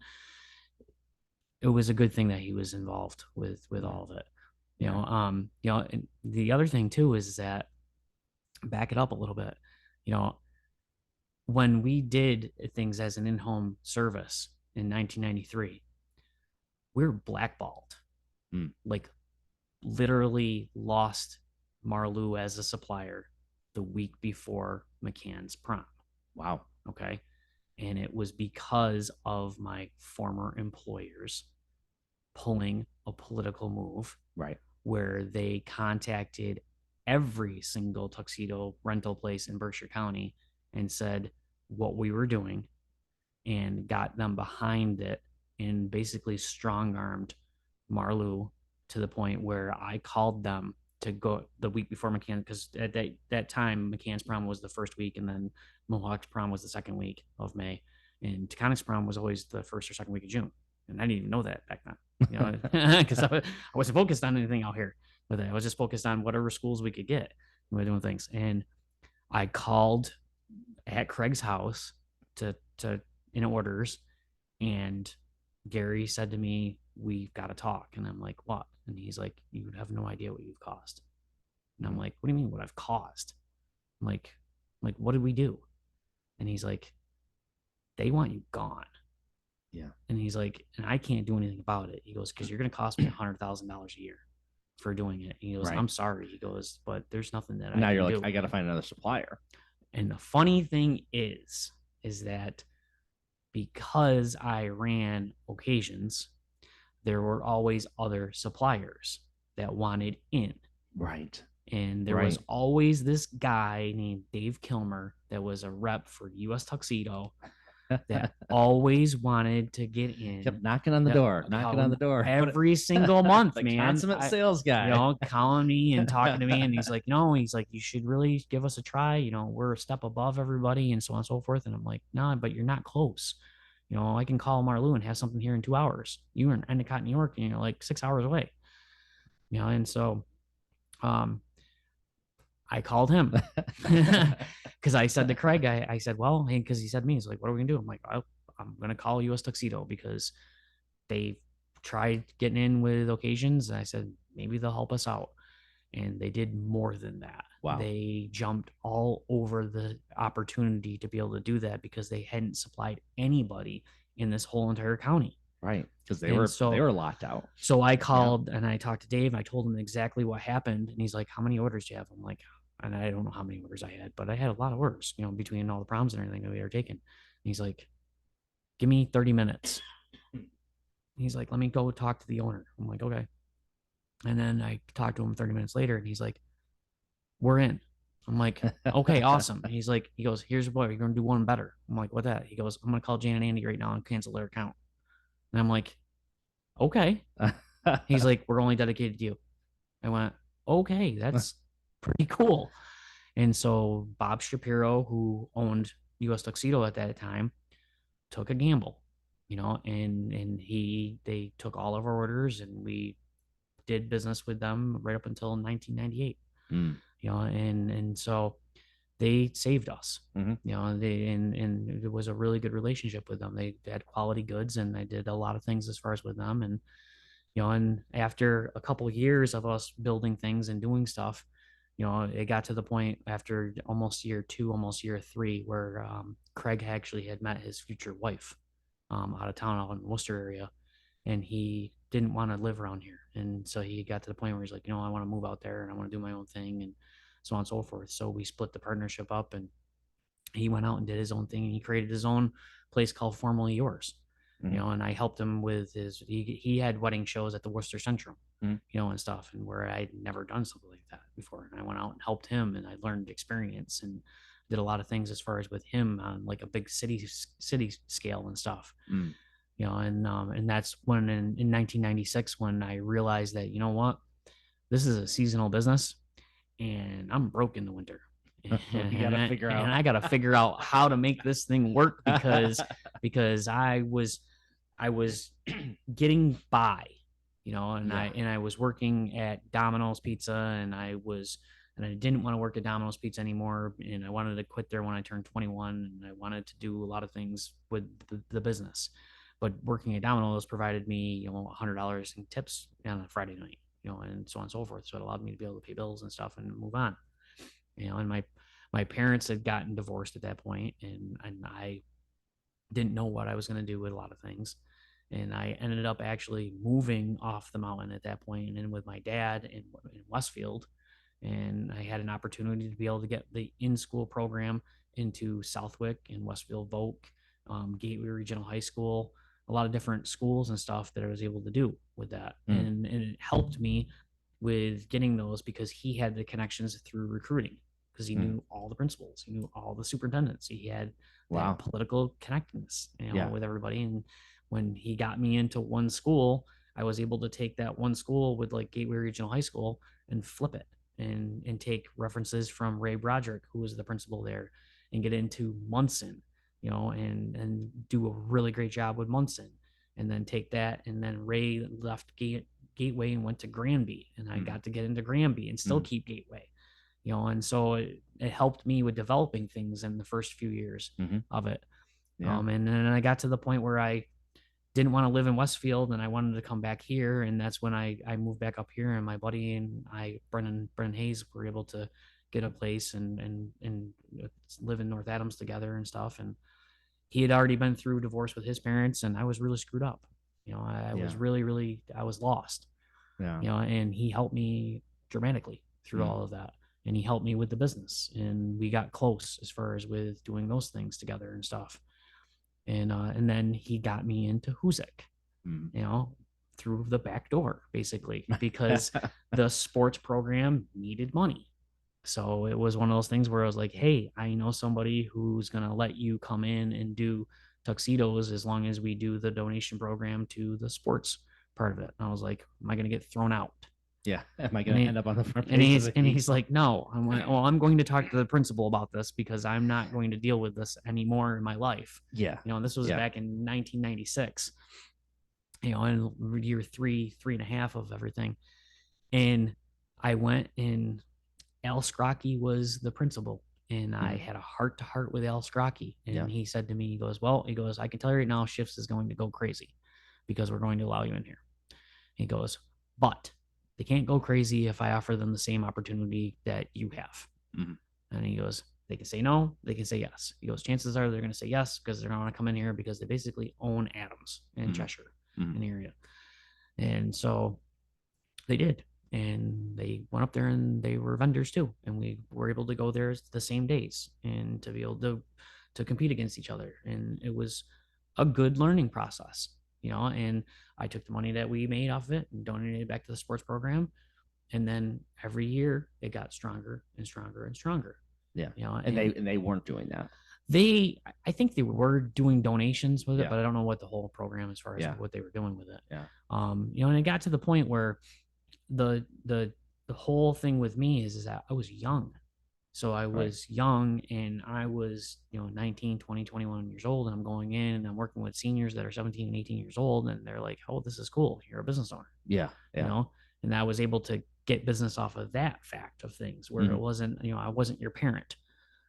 it was a good thing that he was involved with all of it. And the other thing too is that, back it up a little bit, when we did things as an in-home service in 1993, we were blackballed. Like, literally lost Marlou as a supplier the week before McCann's prom. Wow. Okay. And it was because of my former employers pulling a political move. Right. Where they contacted every single tuxedo rental place in Berkshire County and said what we were doing and got them behind it and basically strong-armed Marlou to the point where I called them to go the week before McCann, because at that time McCann's prom was the first week and then Mohawk's prom was the second week of May, and Taconic's prom was always the first or second week of June, and I didn't even know that back then, because I wasn't focused on anything out here with it. I was just focused on whatever schools we could get. We were doing things, and I called at Craig's house to in orders, and Gary said to me, "We've got to talk." And I'm like, "What?" And he's like, "You have no idea what you've caused." And I'm like, "What do you mean what I've caused?" I'm like, what did we do? And he's like, "They want you gone." Yeah. And he's like, "And I can't do anything about it." He goes, "Because you're going to cost me $100,000 a year for doing it." And he goes, "I'm sorry." He goes, "But there's nothing that now I you're can like, do." I got to find another supplier. And the funny thing is that because I ran occasions there were always other suppliers that wanted in. Right. And there was Right. always this guy named Dave Kilmer that was a rep for US Tuxedo that always wanted to get Kept in. knocking on the That door, knocking on the door. What every single month, the man. consummate sales guy. Calling me and talking to me, and he's like, no, he's like, you should really give us a try. We're a step above everybody, and so on and so forth. And I'm like, no, but you're not close. I can call Marlou and have something here in 2 hours. You were in Endicott, New York, like 6 hours away. And so um I called him because I said to Craig, I said, well, because he said to me, he's like, what are we gonna do? I'm like, I'm gonna call US Tuxedo because they tried getting in with occasions. And I said, maybe they'll help us out. And they did more than that. Wow. They jumped all over the opportunity to be able to do that because they hadn't supplied anybody in this whole entire county. Right. Because they were locked out. So I called and I talked to Dave. I told him exactly what happened. And he's like, how many orders do you have? I'm like, and I don't know how many orders I had, but I had a lot of orders, between all the proms and everything that we were taking. And he's like, give me 30 minutes. He's like, let me go talk to the owner. I'm like, okay. And then I talked to him 30 minutes later and he's like, we're in. I'm like, okay, awesome. And he goes, here's your boy. You're going to do one better. I'm like, what that? He goes, I'm going to call Jan and Andy right now and cancel their account. And I'm like, okay. He's like, we're only dedicated to you. I went, okay, that's pretty cool. And so Bob Shapiro, who owned US Tuxedo at that time, took a gamble, and they took all of our orders and we did business with them right up until 1998. Mm. And so they saved us. Mm-hmm. And it was a really good relationship with them. They had quality goods and I did a lot of things as far as with them. And and after a couple of years of us building things and doing stuff, it got to the point after almost year two, almost year three, where Craig actually had met his future wife out of town, out in the Worcester area, and he didn't want to live around here. And so he got to the point where he's like, I want to move out there and I want to do my own thing and so on and so forth. So we split the partnership up and he went out and did his own thing and he created his own place called Formerly Yours. Mm-hmm. And I helped him with he had wedding shows at the Worcester Centrum, Mm-hmm. and stuff, and where I'd never done something like that before. And I went out and helped him and I learned experience and did a lot of things as far as with him on like a big city scale and stuff. Mm. And that's when in 1996 when I realized that, what, this is a seasonal business and I'm broke in the winter. You gotta figure out. And I gotta figure out how to make this thing work because I was getting by, and I was working at Domino's Pizza and I didn't want to work at Domino's Pizza anymore. And I wanted to quit there when I turned 21 and I wanted to do a lot of things with the business. But working at Domino's provided me, $100 in tips on a Friday night, and so on and so forth. So it allowed me to be able to pay bills and stuff and move on. And my parents had gotten divorced at that point, and I didn't know what I was going to do with a lot of things. And I ended up actually moving off the mountain at that point and in with my dad in Westfield. And I had an opportunity to be able to get the in-school program into Southwick and Westfield Voc, Gateway Regional High School, a lot of different schools and stuff that I was able to do with that. And it helped me with getting those because he had the connections through recruiting because he knew all the principals, he knew all the superintendents, he had that political connectedness, with everybody. And when he got me into one school, I was able to take that one school with like Gateway Regional High School and flip it and take references from Ray Broderick, who was the principal there, and get into Munson, and do a really great job with Munson. And then take that, and then Ray left Gateway and went to Granby, and I got to get into Granby and still keep Gateway, and so it helped me with developing things in the first few years of it. And then I got to the point where I didn't want to live in Westfield and I wanted to come back here. And that's when I moved back up here, and my buddy and Brennan Hayes, were able to get a place and live in North Adams together and stuff. And he had already been through divorce with his parents, and I was really screwed up. I was really, I was lost. And he helped me dramatically through all of that. And he helped me with the business, and we got close as far as with doing those things together and stuff. And then he got me into Huzik, through the back door, basically, because the sports program needed money. So it was one of those things where I was like, hey, I know somebody who's going to let you come in and do tuxedos as long as we do the donation program to the sports part of it. And I was like, am I going to get thrown out? Yeah. Am I And going to he, end up on the front and page of he's the and heat? he's like, no. I'm like, well, I'm going to talk to the principal about this because I'm not going to deal with this anymore in my life. Yeah. And this was Yeah. back in 1996. In year three and a half of everything. And I went, and Al Scrocky was the principal. And I had a heart to heart with Al Scrocky. And he said to me, he goes, I can tell you right now, Shifts is going to go crazy because we're going to allow you in here. He goes, but they can't go crazy if I offer them the same opportunity that you have. And he goes, they can say no, they can say yes. He goes, chances are they're going to say yes because they're going to want to come in here because they basically own Adams in Cheshire, in the area. And so they did. And they went up there and they were vendors too. And we were able to go there the same days and to be able to compete against each other. And it was a good learning process, and I took the money that we made off of it and donated it back to the sports program. And then every year it got stronger and stronger and stronger. Yeah. And they weren't doing that. I think they were doing donations with it, Yeah. but I don't know what the whole program as far as what they were doing with it. Yeah. And it got to the point where the whole thing with me is that I was young. So I was young, and I was, 19, 20, 21 years old, and I'm going in and I'm working with seniors that are 17 and 18 years old. And they're like, oh, this is cool. You're a business owner. Yeah. And I was able to get business off of that fact of things where it wasn't, I wasn't your parent,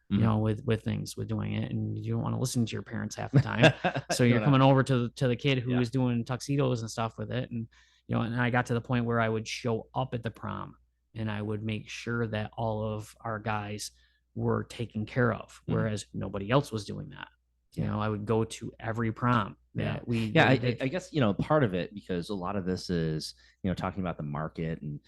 with things, with doing it. And you don't want to listen to your parents half the time. So you're coming over to the kid who is doing tuxedos and stuff with it. And, and I got to the point where I would show up at the prom and I would make sure that all of our guys were taken care of, whereas nobody else was doing that. I would go to every prom that I guess, part of it, because a lot of this is, talking about the market and,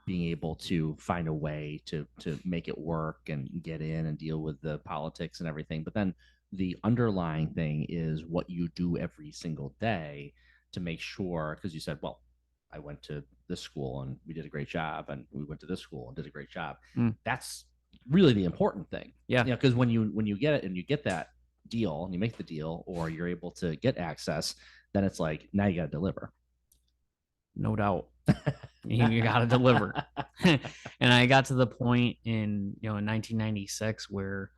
being able to find a way to make it work and get in and deal with the politics and everything. But then the underlying thing is what you do every single day to make sure, because you said, well, I went to this school and we did a great job, and we went to this school and did a great job. That's really the important thing. Because when you get it and you get that deal and you make the deal, or you're able to get access, then it's like, now you got to deliver. No doubt. You got to deliver. And I got to the point in 1996 where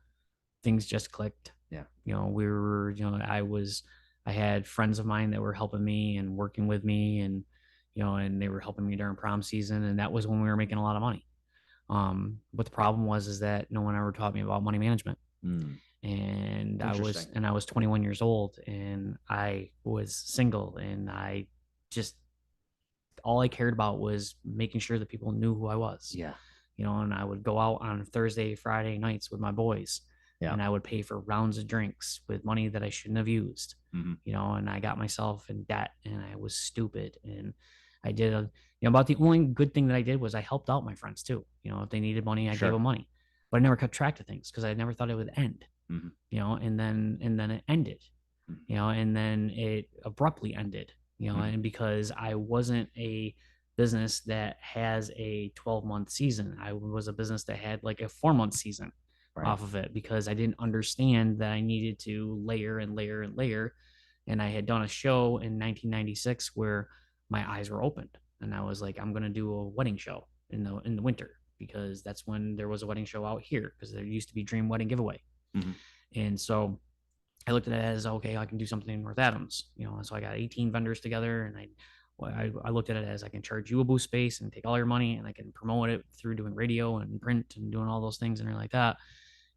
things just clicked. We were, I had friends of mine that were helping me and working with me, and and they were helping me during prom season, and that was when we were making a lot of money. But the problem is that no one ever taught me about money management. And I was 21 years old, and I was single, and I just, all I cared about was making sure that people knew who I was. And I would go out on Thursday, Friday nights with my boys. And I would pay for rounds of drinks with money that I shouldn't have used. And I got myself in debt, and I was stupid. And I did about the only good thing that I did was I helped out my friends too. If they needed money, I gave them money, but I never kept track of things because I never thought it would end. And then it ended. And then it abruptly ended. And because I wasn't a business that has a 12-month season, I was a business that had like a 4-month season off of it, because I didn't understand that I needed to layer and layer and layer. And I had done a show in 1996 where my eyes were opened, and I was like, I'm going to do a wedding show in the winter, because that's when there was a wedding show out here, because there used to be Dream Wedding Giveaway. And so I looked at it as, okay, I can do something in North Adams, and so I got 18 vendors together, and I looked at it as, I can charge you a booth space and take all your money, and I can promote it through doing radio and print and doing all those things and everything like that.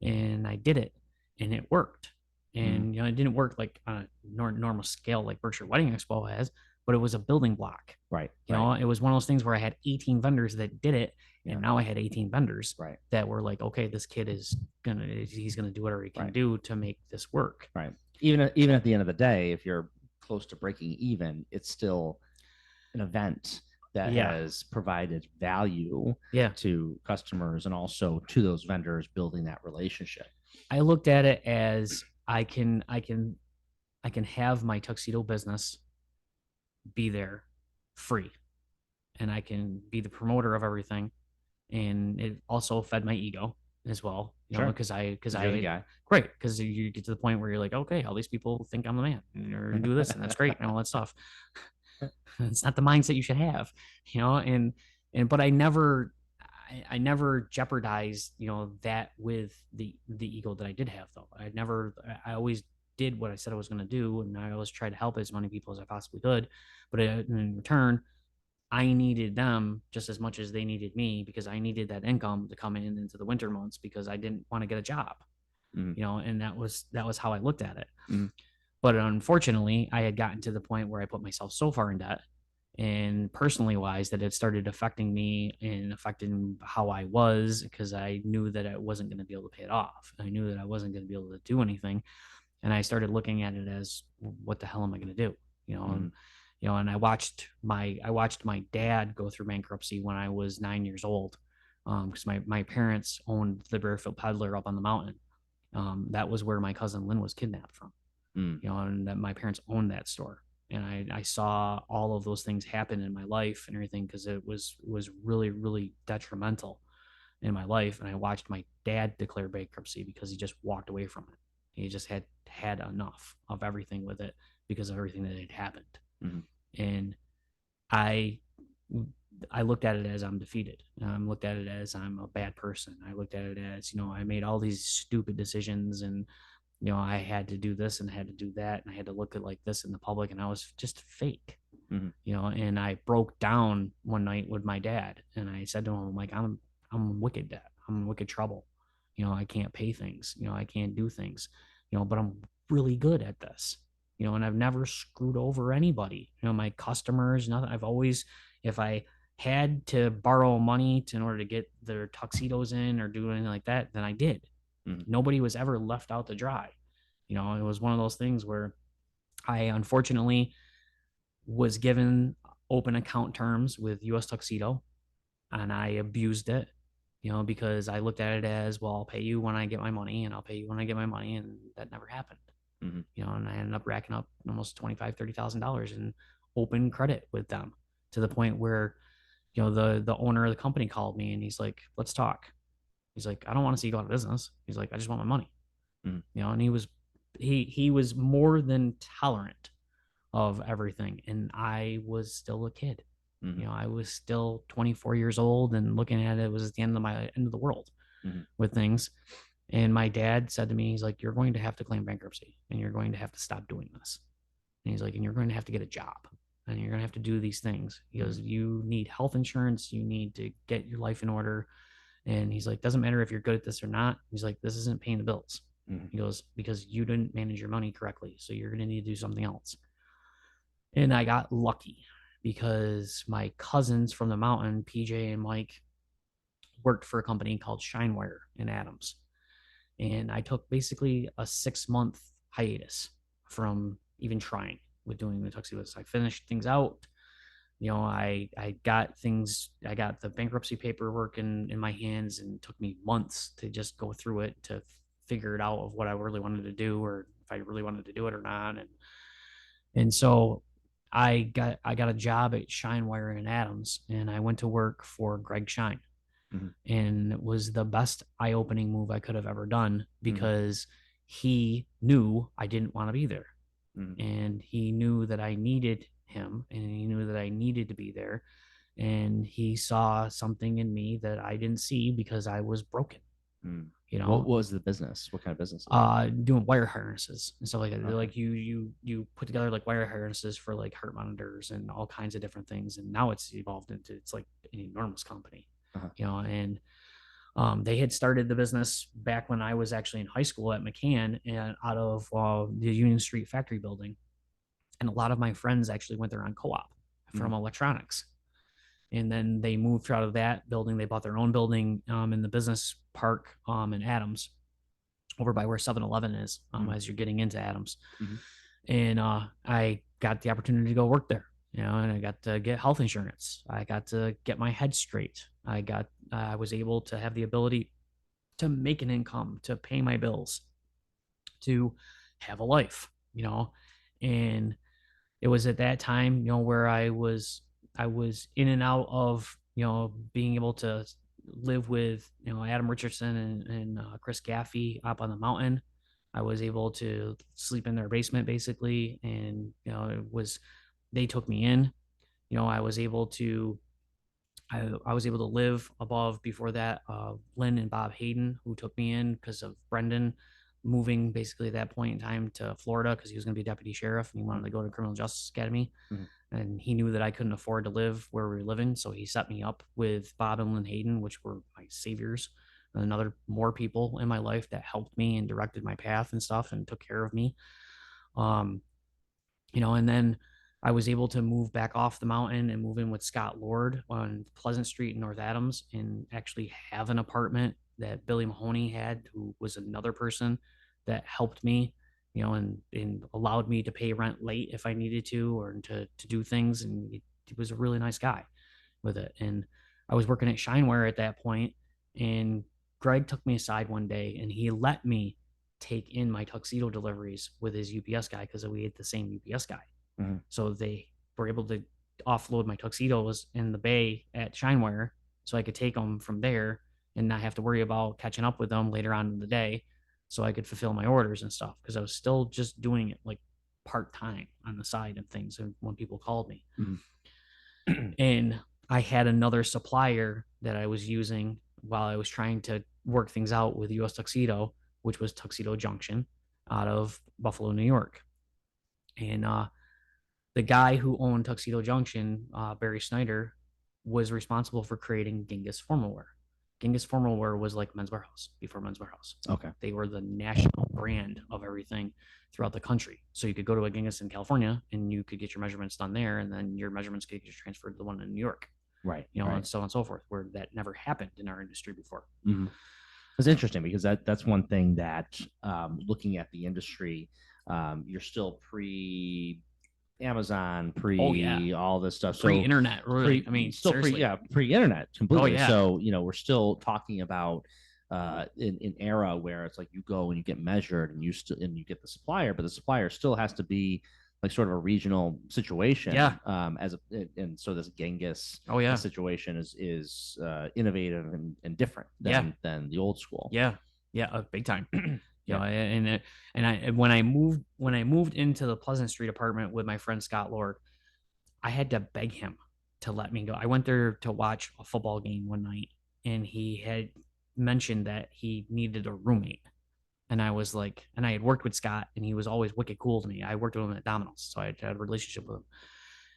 And I did it, and it worked. And it didn't work like on a normal scale like Berkshire Wedding Expo has, but it was a building block. It was one of those things where I had 18 vendors that did it, and now I had 18 vendors that were like, okay, this kid he's gonna do whatever he can do to make this work. Even at the end of the day, if you're close to breaking even, it's still an event that has provided value to customers, and also to those vendors, building that relationship. I looked at it as, I can have my tuxedo business be there free, and I can be the promoter of everything. And it also fed my ego as well, Sure. because Because you're the I guy. great, because you get to the point where you're like, okay, all these people think I'm the man, and you're gonna do this, and that's great, and all that stuff. It's not the mindset you should have, and but I never jeopardized, that with the ego that I did have, though. I always did what I said I was going to do, and I always tried to help as many people as I possibly could. But in return, I needed them just as much as they needed me, because I needed that income to come in into the winter months, because I didn't want to get a job, Mm, and that was how I looked at it. mm, But unfortunately, I had gotten to the point where I put myself so far in debt and personally wise that it started affecting me and affecting how I was, because I knew that I wasn't going to be able to pay it off. I knew that I wasn't going to be able to do anything. And I started looking at it as, what the hell am I going to do? And mm, and I watched my dad go through bankruptcy when I was 9 years old, because my parents owned the Bearfield Peddler up on the mountain. That was where my cousin Lynn was kidnapped from, mm, and that my parents owned that store. And I saw all of those things happen in my life and everything, because it was really, really detrimental in my life. And I watched my dad declare bankruptcy because he just walked away from it. He just had enough of everything with it because of everything that had happened. mm, And I I looked at it as I'm defeated. I looked at it as I'm a bad person. I looked at it as, I made all these stupid decisions, and I had to do this and I had to do that, and I had to look at like this in the public, and I was just fake, mm, and I broke down one night with my dad, and I said to him, like, I'm wicked dad. I'm in wicked trouble. I can't pay things, I can't do things, but I'm really good at this, and I've never screwed over anybody, my customers, nothing. I've always, if I had to borrow money in order to get their tuxedos in or do anything like that, then I did. mm, Nobody was ever left out to dry. It was one of those things where I unfortunately was given open account terms with US Tuxedo, and I abused it, because I looked at it as, well, I'll pay you when I get my money, and I'll pay you when I get my money. And that never happened, mm, and I ended up racking up almost $25,000-$30,000 in open credit with them, to the point where, the owner of the company called me and he's like, let's talk. He's like, I don't want to see you go out of business. He's like, I just want my money. mm, And he was more than tolerant of everything, and I was still a kid. mm, I was still 24 years old, and looking at it was at the end of the world mm, with things. And my dad said to me, he's like, you're going to have to claim bankruptcy, and you're going to have to stop doing this. And he's like, and you're going to have to get a job, and you're going to have to do these things. He mm, goes, you need health insurance, you need to get your life in order. And he's like, doesn't matter if you're good at this or not. He's like, this isn't paying the bills. mm, He goes, because you didn't manage your money correctly, so you're going to need to do something else. And I got lucky, because my cousins from the mountain, PJ and Mike, worked for a company called Shinewire in Adams. And I took basically a 6 month hiatus from even trying with doing the tuxedos. I finished things out. I got things, I got the bankruptcy paperwork in my hands, and it took me months to just go through it to figure it out of what I really wanted to do, or if I really wanted to do it or not. And so I got a job at Shinewire in Adams, and I went to work for Greg Shine. mm, And it was the best eye-opening move I could have ever done, mm, because he knew I didn't want to be there. mm, And he knew that I needed him, and he knew that I needed to be there. And he saw something in me that I didn't see, because I was broken, mm. you What know, was the business? What kind of business is it? doing wire harnesses and stuff like that. They're Okay. like, you put together like wire harnesses for like heart monitors and all kinds of different things. And now it's evolved into, it's like an enormous company, Uh-huh. and they had started the business back when I was actually in high school at McCann, and out of the Union Street factory building. And a lot of my friends actually went there on co-op from Mm, electronics. And then they moved out of that building. They bought their own building in the business park in Adams, over by where 7-Eleven is, mm, as you're getting into Adams. mm, And I got the opportunity to go work there, and I got to get health insurance. I got to get my head straight. I was able to have the ability to make an income, to pay my bills, to have a life, and it was at that time, where I was in and out of, being able to live with, Adam Richardson and Chris Gaffey up on the mountain. I was able to sleep in their basement basically, and they took me in. I was able to I was able to live above before that. Lynn and Bob Hayden, who took me in because of Brendan moving basically at that point in time to Florida because he was going to be deputy sheriff and he wanted to go to criminal justice academy. Mm-hmm. And he knew that I couldn't afford to live where we were living. So he set me up with Bob and Lynn Hayden, which were my saviors. And more people in my life that helped me and directed my path and stuff and took care of me. Um, and then I was able to move back off the mountain and move in with Scott Lord on Pleasant Street in North Adams and actually have an apartment that Billy Mahoney had, who was another person that helped me, and allowed me to pay rent late if I needed to, or to do things. And he was a really nice guy with it. And I was working at Shineware at that point, and Greg took me aside one day and he let me take in my tuxedo deliveries with his UPS guy because we had the same UPS guy. Mm-hmm. So they were able to offload my tuxedos in the bay at Shineware so I could take them from there and not have to worry about catching up with them later on in the day so I could fulfill my orders and stuff because I was still just doing it like part-time on the side and things when people called me. Mm-hmm. And I had another supplier that I was using while I was trying to work things out with US Tuxedo, which was Tuxedo Junction out of Buffalo, New York. And the guy who owned Tuxedo Junction, Barry Snyder, was responsible for creating Genghis Formal Wear. Genghis Formal Wear was like Men's Wearhouse before Men's Wearhouse. Okay. They were the national brand of everything throughout the country. So you could go to a Genghis in California and you could get your measurements done there, and then your measurements could get transferred to the one in New York. Right. Right. And so on and so forth, where that never happened in our industry before. Mm-hmm. It's interesting because that's one thing that looking at the industry, you're still pre Amazon, all this stuff. So pre-internet, really. I mean, still seriously. Pre-internet completely. Oh, yeah. So, we're still talking about in era where it's like you go and you get measured and you get the supplier, but the supplier still has to be like sort of a regional situation. Yeah. And so this Genghis situation is innovative and different than the old school. Yeah. Yeah. Big time. When I moved into the Pleasant Street apartment with my friend Scott Lord, I had to beg him to let me go. I went there to watch a football game one night, and he had mentioned that he needed a roommate. And I was like, and I had worked with Scott, and he was always wicked cool to me. I worked with him at Domino's, so I had a relationship with him.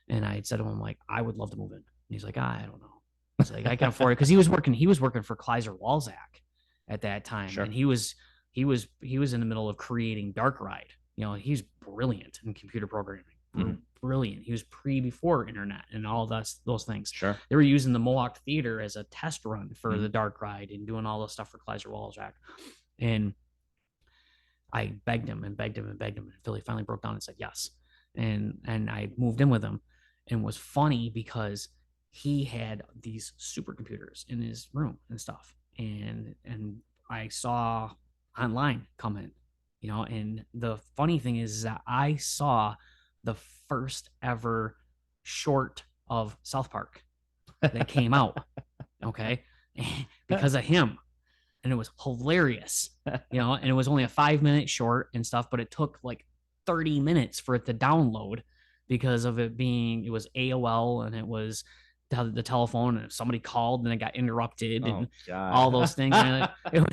And I had said to him, like, I would love to move in. And he's like, I don't know. He's like, I can afford it because he was working for Kleiser Walzak at that time, sure. And he was in the middle of creating Dark Ride. He's brilliant in computer programming. Mm-hmm. Brilliant. He was before internet and all those things. Sure. They were using the Mohawk Theater as a test run for the Dark Ride and doing all this stuff for Kleiser Walzak. And I begged him and begged him and begged him, and Philly finally broke down and said yes. And I moved in with him, and it was funny because he had these supercomputers in his room and stuff, and I saw online come in, and the funny thing is that I saw the first ever short of South Park that came out, okay, because of him. And it was hilarious, and it was only a 5-minute short and stuff, but it took like 30 minutes for it to download because of it was AOL and it was the telephone, and if somebody called and it got interrupted and all those things. And it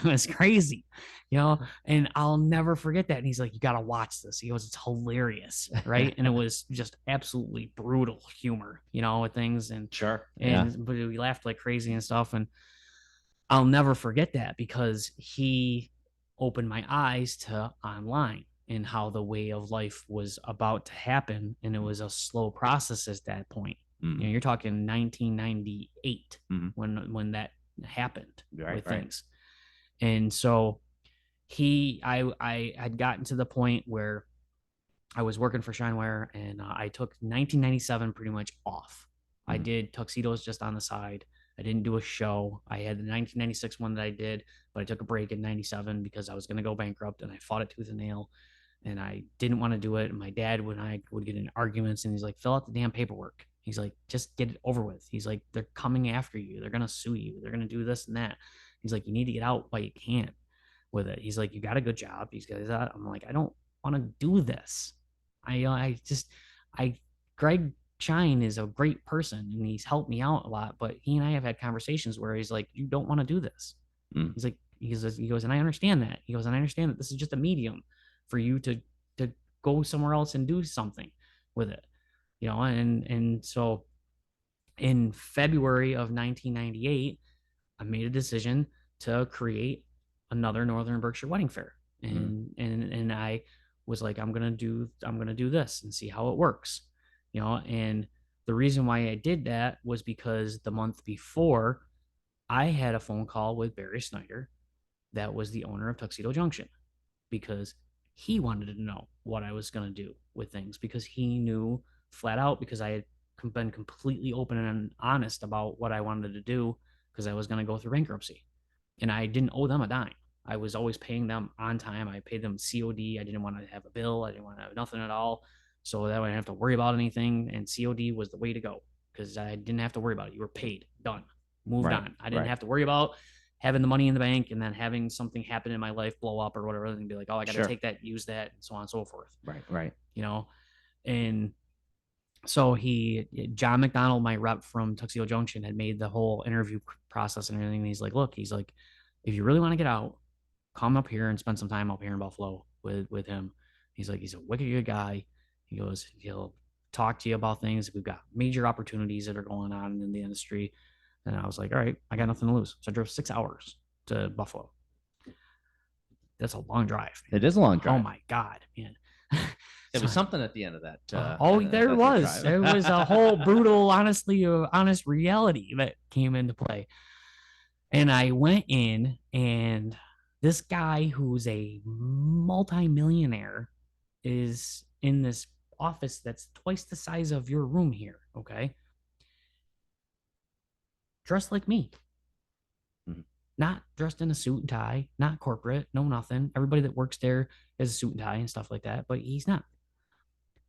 was crazy, and I'll never forget that. And he's like, you got to watch this. He goes, it's hilarious. Right. And it was just absolutely brutal humor, with things. And sure. But we laughed like crazy and stuff. And I'll never forget that because he opened my eyes to online and how the way of life was about to happen. And it was a slow process at that point. Mm-hmm. You're talking 1998 when that happened with things. And so I had gotten to the point where I was working for Shineware, and I took 1997 pretty much off. Mm-hmm. I did tuxedos just on the side. I didn't do a show. I had the 1996 one that I did, but I took a break in 97 because I was going to go bankrupt, and I fought it tooth and nail. and I didn't want to do it. And my dad, when I would get in arguments, and he's like, fill out the damn paperwork. He's like, just get it over with. He's like, they're coming after you. They're going to sue you. They're going to do this and that. He's like, you need to get out while you can with it. He's like, you got a good job. He's got that. I'm like, I don't want to do this. I, Greg Shine is a great person and he's helped me out a lot, but he and I have had conversations where he's like, you don't want to do this. Mm. He's like, he goes, and I understand that. He goes, and I understand that this is just a medium for you to go somewhere else and do something with it, and so in February of 1998, I made a decision to create another Northern Berkshire Wedding Fair, Mm. and I was like, I'm gonna do this and see how it works, and the reason why I did that was because the month before I had a phone call with Barry Snyder, that was the owner of Tuxedo Junction, because he wanted to know what I was going to do with things, because he knew flat out, because I had been completely open and honest about what I wanted to do, because I was going to go through bankruptcy and I didn't owe them a dime. I was always paying them on time. I paid them COD. I didn't want to have a bill. I didn't want to have nothing at all. So that way I didn't have to worry about anything. And COD was the way to go, because I didn't have to worry about it. You were paid, done, moved Right. on. I didn't Right. have to worry about having the money in the bank and then having something happen in my life, blow up or whatever, and be like, oh, I got to Sure. take that, use that, and so on and so forth. Right. Right. You know, and so John McDonald, my rep from Tuxedo Junction, had made the whole interview process and everything. And he's like, look, he's like, if you really want to get out, come up here and spend some time up here in Buffalo with him. He's like, he's a wicked good guy. He goes, he'll talk to you about things. We've got major opportunities that are going on in the industry. And I was like, all right, I got nothing to lose. So I drove 6 hours to Buffalo. That's a long drive. It is a long Oh drive. my God, man. There was something at the end of that. There was. There was a whole brutal, honestly, honest reality that came into play. And I went in, and this guy who's a multimillionaire is in this office that's twice the size of your room here. Okay. Dressed like me. Mm-hmm. Not dressed in a suit and tie, not corporate, no nothing. Everybody that works there is a suit and tie and stuff like that, but he's not.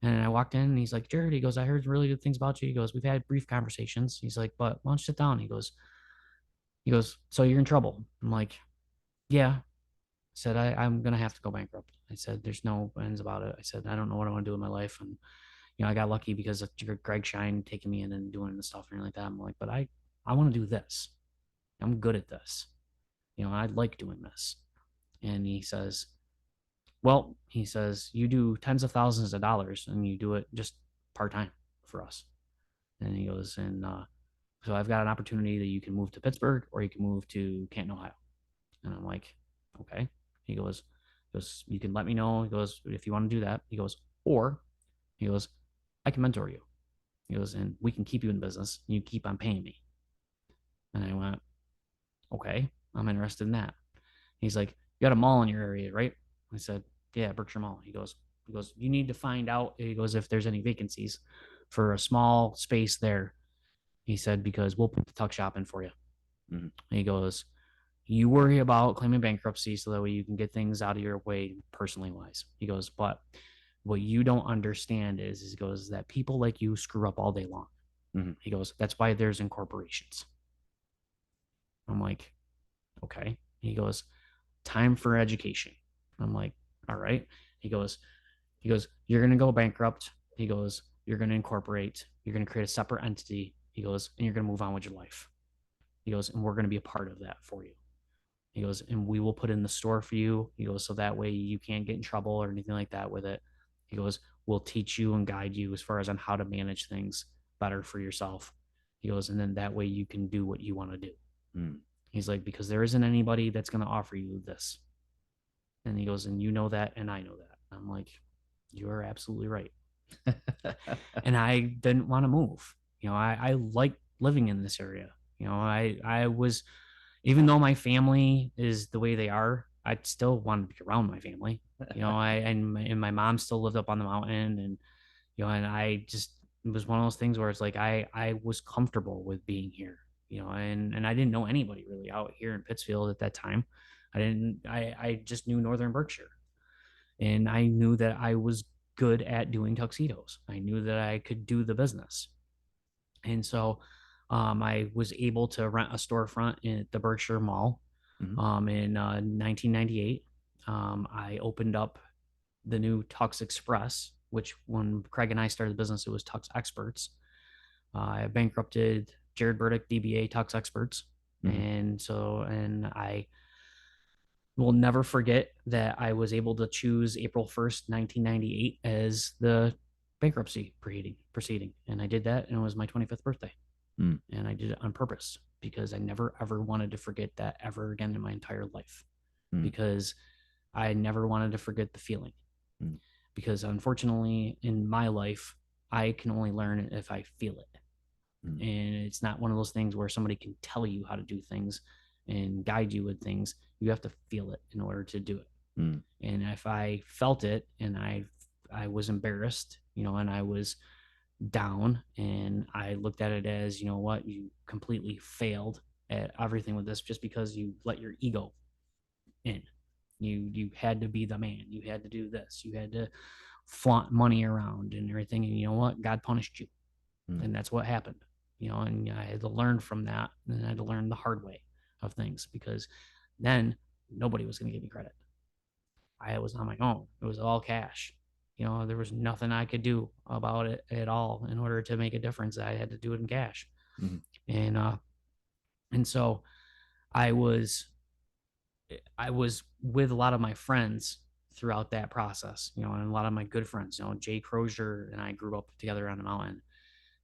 And I walked in and he's like, Jerrid, he goes, I heard really good things about you. He goes, we've had brief conversations. He's like, but why don't you sit down? He goes, so you're in trouble. I'm like, yeah. I said, I'm going to have to go bankrupt. I said, there's no ends about it. I said, I don't know what I want to do with my life. And, I got lucky because of Greg Shine taking me in and doing the stuff and like that. I'm like, but I want to do this. I'm good at this. I like doing this. And he says, well, he says, you do tens of thousands of dollars and you do it just part-time for us. And he goes, and so I've got an opportunity that you can move to Pittsburgh or you can move to Canton, Ohio. And I'm like, okay. He goes, you can let me know. He goes, if you want to do that. He goes, or he goes, I can mentor you. He goes, and we can keep you in business. And you keep on paying me. And I went, okay, I'm interested in that. He's like, you got a mall in your area, right? I said, yeah, Berkshire Mall. He goes, you need to find out. He goes, if there's any vacancies for a small space there. He said, because we'll put the tuck shop in for you. Mm-hmm. He goes, you worry about claiming bankruptcy so that way you can get things out of your way personally wise. He goes, but what you don't understand is he goes, that people like you screw up all day long. Mm-hmm. He goes, that's why there's incorporations. I'm like, okay. He goes, time for education. I'm like, all right. He goes, you're going to go bankrupt. He goes, you're going to incorporate. You're going to create a separate entity. He goes, and you're going to move on with your life. He goes, and we're going to be a part of that for you. He goes, and we will put in the store for you. He goes, so that way you can't get in trouble or anything like that with it. He goes, we'll teach you and guide you as far as on how to manage things better for yourself. He goes, and then that way you can do what you want to do. Mm. He's like, because there isn't anybody that's going to offer you this. And he goes, and you know that, and I know that. I'm like, you are absolutely right. And I didn't want to move. I like living in this area. I was, even though my family is the way they are, I still wanted to be around my family. And my mom still lived up on the mountain, and and I just, it was one of those things where it's like I was comfortable with being here. And I didn't know anybody really out here in Pittsfield at that time. I just knew Northern Berkshire. And I knew that I was good at doing tuxedos. I knew that I could do the business. And so I was able to rent a storefront in the Berkshire Mall Mm-hmm. in 1998. I opened up the new Tux Express, which when Craig and I started the business, it was Tux Experts. I bankrupted Jerrid Burdick, DBA Tux Experts. Mm-hmm. And I will never forget that I was able to choose April 1st, 1998 as the bankruptcy proceeding. And I did that, and it was my 25th birthday. Mm-hmm. And I did it on purpose because I never ever wanted to forget that ever again in my entire life. Because I never wanted to forget the feeling. Mm-hmm. Because unfortunately, in my life, I can only learn if I feel it. Mm-hmm. And it's not one of those things where somebody can tell you how to do things and guide you with things. You have to feel it in order to do it. Mm-hmm. And if I felt it and I was embarrassed, and I was down, and I looked at it as, what, you completely failed at everything with this just because you let your ego in. You had to be the man. You had to do this. You had to flaunt money around and everything. And you know what? God punished you. Mm-hmm. And that's what happened. And I had to learn from that. And I had to learn the hard way of things, because then nobody was going to give me credit. I was on my own. It was all cash. There was nothing I could do about it at all in order to make a difference. I had to do it in cash. Mm-hmm. And so I was I was with a lot of my friends throughout that process, and a lot of my good friends, Jay Crozier and I grew up together on the mountain,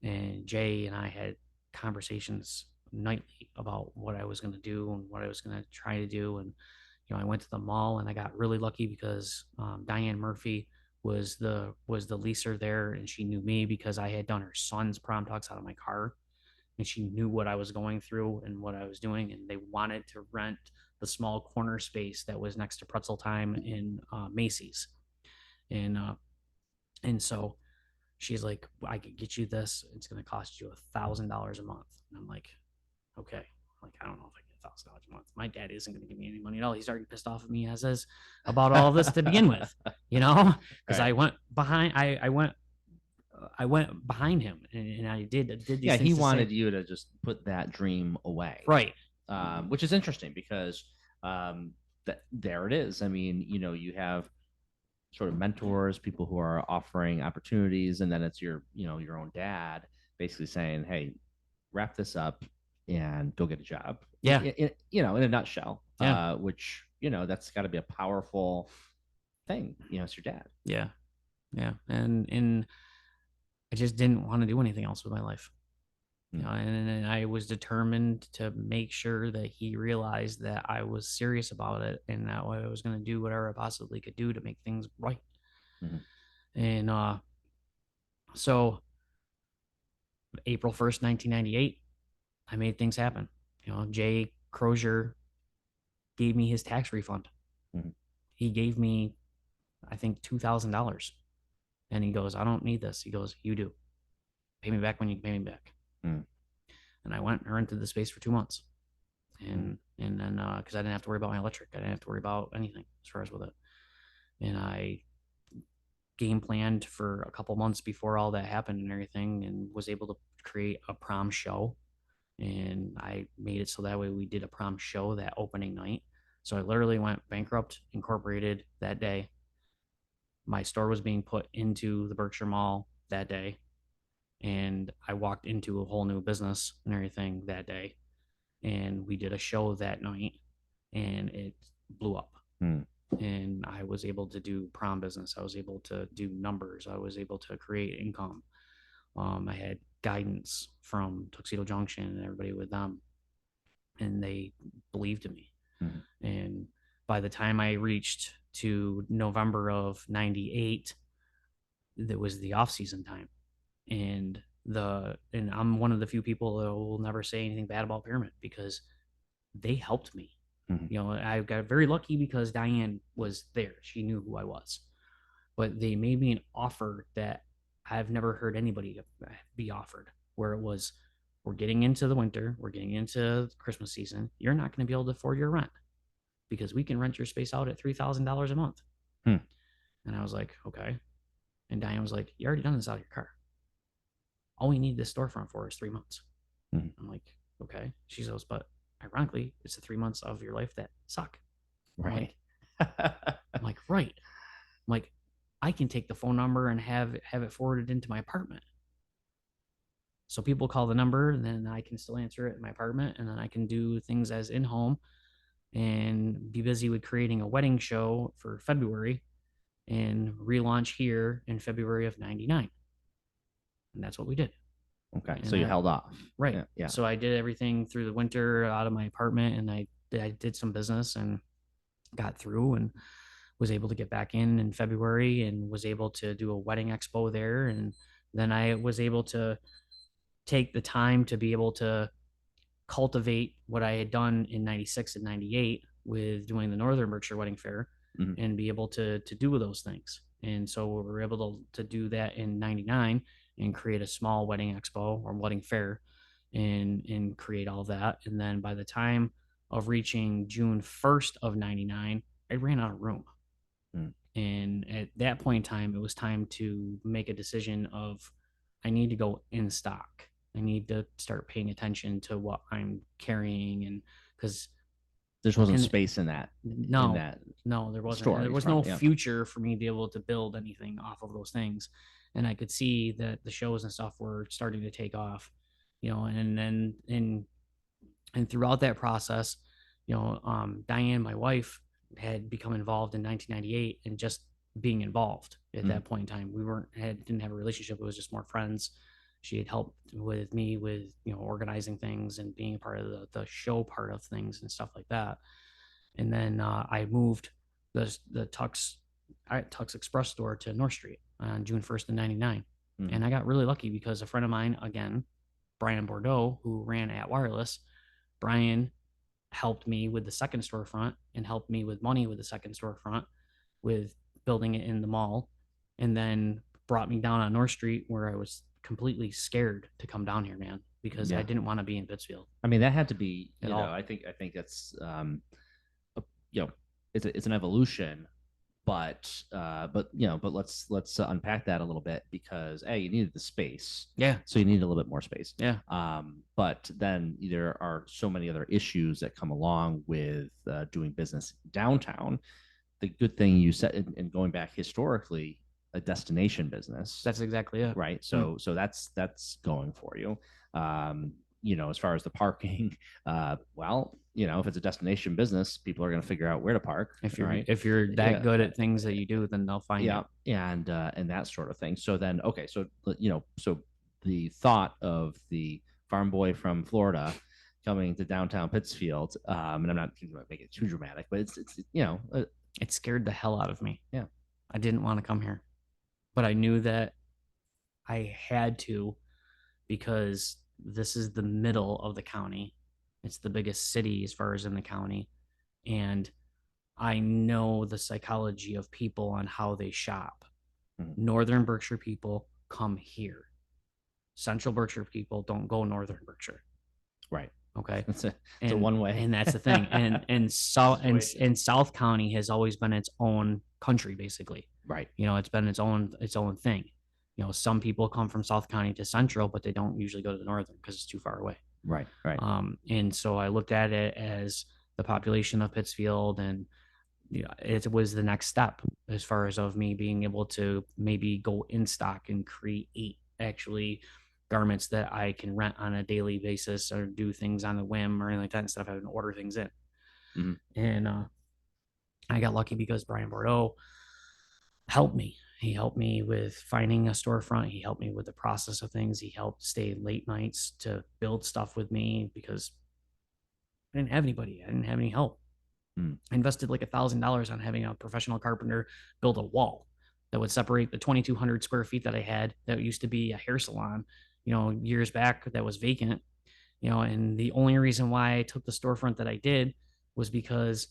and Jay and I had conversations nightly about what I was going to do and what I was going to try to do. And, I went to the mall, and I got really lucky because Diane Murphy was the leaser there, and she knew me because I had done her son's prom tux out of my car, and she knew what I was going through and what I was doing, and they wanted to rent the small corner space that was next to Pretzel Time in Macy's, and uh, and so she's like, I could get you this. It's going to cost you $1,000 a month. And I'm like, okay. Like, I don't know if I get $1,000 a month. My dad isn't going to give me any money at all. He's already pissed off at me as is about all this to begin with, because Right. I went behind him, and I did these Yeah, things he to say, wanted you to just put that dream away, right. which is interesting because that there it is. I mean, you have sort of mentors, people who are offering opportunities, and then it's your own dad basically saying, "Hey, wrap this up and go get a job." Yeah. In a nutshell, Yeah. which that's got to be a powerful thing. It's your dad. Yeah. Yeah. And I just didn't want to do anything else with my life. And I was determined to make sure that he realized that I was serious about it, and that I was going to do whatever I possibly could do to make things right. Mm-hmm. And so April 1st, 1998, I made things happen. Jay Crozier gave me his tax refund. Mm-hmm. He gave me, I think, $2,000. And he goes, I don't need this. He goes, you do. Pay me back when you pay me back. Mm-hmm. And I went and rented the space for 2 months. And then because I didn't have to worry about my electric, I didn't have to worry about anything as far as with it. And I game planned for a couple months before all that happened and everything, and was able to create a prom show. And I made it so that way we did a prom show that opening night. So I literally went bankrupt, incorporated that day. My store was being put into the Berkshire Mall that day, and I walked into a whole new business and everything that day. And we did a show that night, and it blew up. Mm-hmm. And I was able to do prom business. I was able to do numbers. I was able to create income. I had guidance from Tuxedo Junction and everybody with them, and they believed in me. Mm-hmm. And by the time I reached to November of '98, that was the off season time, and I'm one of the few people that will never say anything bad about Pyramid, because they helped me. Mm-hmm. I got very lucky because Diane was there. She knew who I was. But they made me an offer that I've never heard anybody be offered, where it was, we're getting into the winter, we're getting into Christmas season. You're not going to be able to afford your rent because we can rent your space out at $3,000 a month. Hmm. And I was like, okay. And Diane was like, you already done this out of your car. All we need this storefront for is 3 months. Mhm. I'm like, okay. She goes, but ironically, it's the 3 months of your life that suck. I'm Right. like, I'm like, right. I'm like, I can take the phone number and have it forwarded into my apartment. So people call the number, and then I can still answer it in my apartment, and then I can do things as in home and be busy with creating a wedding show for February and relaunch here in February of '99. And that's what we did. Okay. So And you I, held off. right. Yeah. Yeah. So I did everything through the winter out of my apartment, and I did some business and got through and was able to get back in February and was able to do a wedding expo there. And then I was able to take the time to be able to cultivate what I had done in 96 and 98 with doing the Northern Berkshire Wedding Fair Mhm. and be able to do those things. And so we were able to do that in 99 and create a small wedding expo or wedding fair and create all of that. And then by the time of reaching June 1st of 99, I ran out of room. Mm. And at that point in time, it was time to make a decision of I need to go in stock. I need to start paying attention to what I'm carrying. And because There wasn't working, space in that in no, that no, there wasn't. And there story was front. no Yeah. future for me to be able to build anything off of those things. And I could see that the shows and stuff were starting to take off, and then, and throughout that process, Diane, my wife, had become involved in 1998 and just being involved at Mhm. that point in time. We didn't have a relationship. It was just more friends. She had helped with me with, organizing things and being a part of the show part of things and stuff like that. And then I moved the Tux Express store to North Street on June 1st of 99. Mhm. And I got really lucky because a friend of mine, again, Brian Bordeaux, who ran at Wireless, Brian helped me with the second storefront and helped me with money with the second storefront with building it in the mall, and then brought me down on North Street where I was completely scared to come down here, man, because I Yeah. didn't want to be in Pittsfield I mean, that had to be, at all. I think that's, a, it's an evolution, but let's unpack that a little bit because you needed the space, Yeah. so you need a little bit more space. Yeah. But then there are so many other issues that come along with doing business downtown. The good thing you said, and going back historically, a destination business, That's exactly it. right? So that's going for you. Um, as far as the parking, well, if it's a destination business, people are going to figure out where to park, If you're right? if you're that Yeah, good at things that you do, then they'll find yeah, you. and that sort of thing. So then, okay, so the thought of the farm boy from Florida coming to downtown Pittsfield, and I'm not going to make it too dramatic, but it's It scared the hell out of me. yeah. I didn't want to come here, but I knew that I had to because this is the middle of the county. It's the biggest city as far as in the county. And I know the psychology of people on how they shop. Mhm. Northern Berkshire people come here. Central Berkshire people don't go Northern Berkshire. Right. Okay. It's a one way. And that's the thing. And South County has always been its own country, basically. Right. It's been its own thing. Some people come from South County to Central, but they don't usually go to the Northern because it's too far away. Right. Right. And so I looked at it as the population of Pittsfield, and it was the next step as far as of me being able to maybe go in stock and create actually garments that I can rent on a daily basis or do things on a whim or anything like that instead of having to order things in. Mm-hmm. And I got lucky because Brian Bordeaux helped me. He helped me with finding a storefront. He helped me with the process of things. He helped stay late nights to build stuff with me because I didn't have anybody. I didn't have any help. I invested like $1,000 on having a professional carpenter build a wall that would separate the 2,200 square feet that I had that used to be a hair salon, years back that was vacant, and the only reason why I took the storefront that I did was because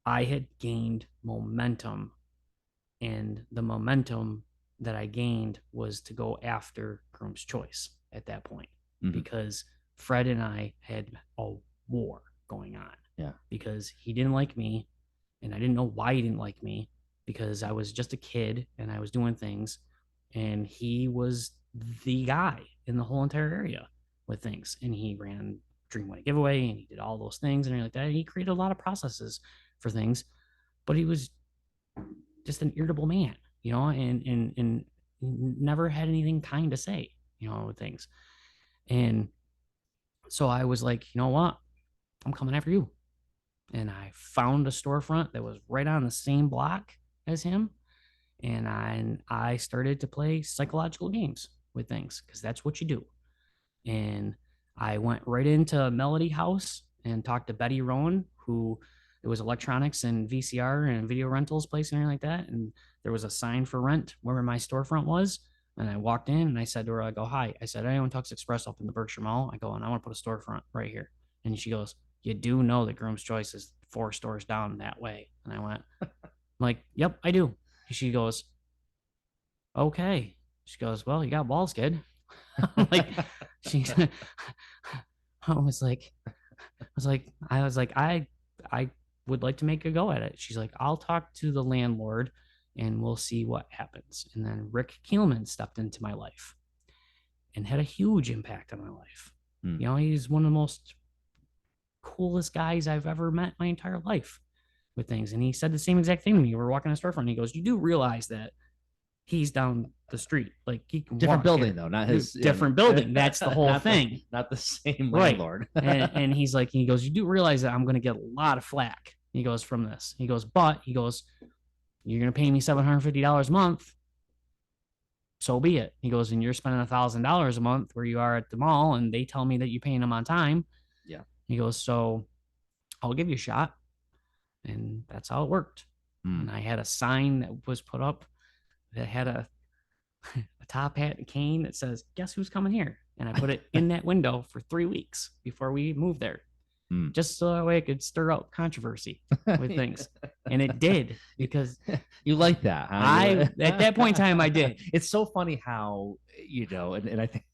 I had gained momentum, and the momentum that I gained was to go after Groom's Choice at that point because Fred and I had a war going on. Yeah. Because he didn't like me and I didn't know why he didn't like me. because I was just a kid and I was doing things, and he was the guy in the whole entire area with things. And he ran Dream Wedding giveaway and he did all those things and everything like that. And he created a lot of processes for things, but he was just an irritable man, and never had anything kind to say, with things. And so I was like, you know what? I'm coming after you. And I found a storefront that was right on the same block as him. And I started to play psychological games with things because that's what you do. And I went right into Melody House and talked to Betty Rowan, who it was electronics and VCR and video rentals place and everything like that. And there was a sign for rent where my storefront was. And I walked in and I said to her, I go, hi. I said, I own Tux Express up in the Berkshire Mall. I go, and I want to put a storefront right here. And she goes, you do know that Groom's Choice is 4 stores down that way. And I went, I'm like, yep, I do. And she goes, okay. She goes, well, you got balls, kid. Like, she, I was like, I would like to make a go at it. She's like, I'll talk to the landlord and we'll see what happens. And then Rick Kielman stepped into my life and had a huge impact on my life. He's one of the most coolest guys I've ever met my entire life with things. And he said the same exact thing to me. We were walking in a storefront. And he goes, you do realize that he's down the street. Like, he can different walk building here. Though, not his different building. That's the whole thing. Not the same Right. landlord. and he's like, he goes, you do realize that I'm going to get a lot of flack. He goes, from this. He goes, but he goes, you're going to pay me $750 a month. So be it. He goes, and you're spending $1,000 a month where you are at the mall, and they tell me that you're paying them on time. Yeah. He goes, so I'll give you a shot. And that's how it worked. And I had a sign that was put up that had a top hat and cane that says, guess who's coming here? And I put it in that window for 3 weeks before we moved there. Just so that way I could stir up controversy with things. And it did, because you like that, huh? At that point in time, I did. It's so funny how, and I think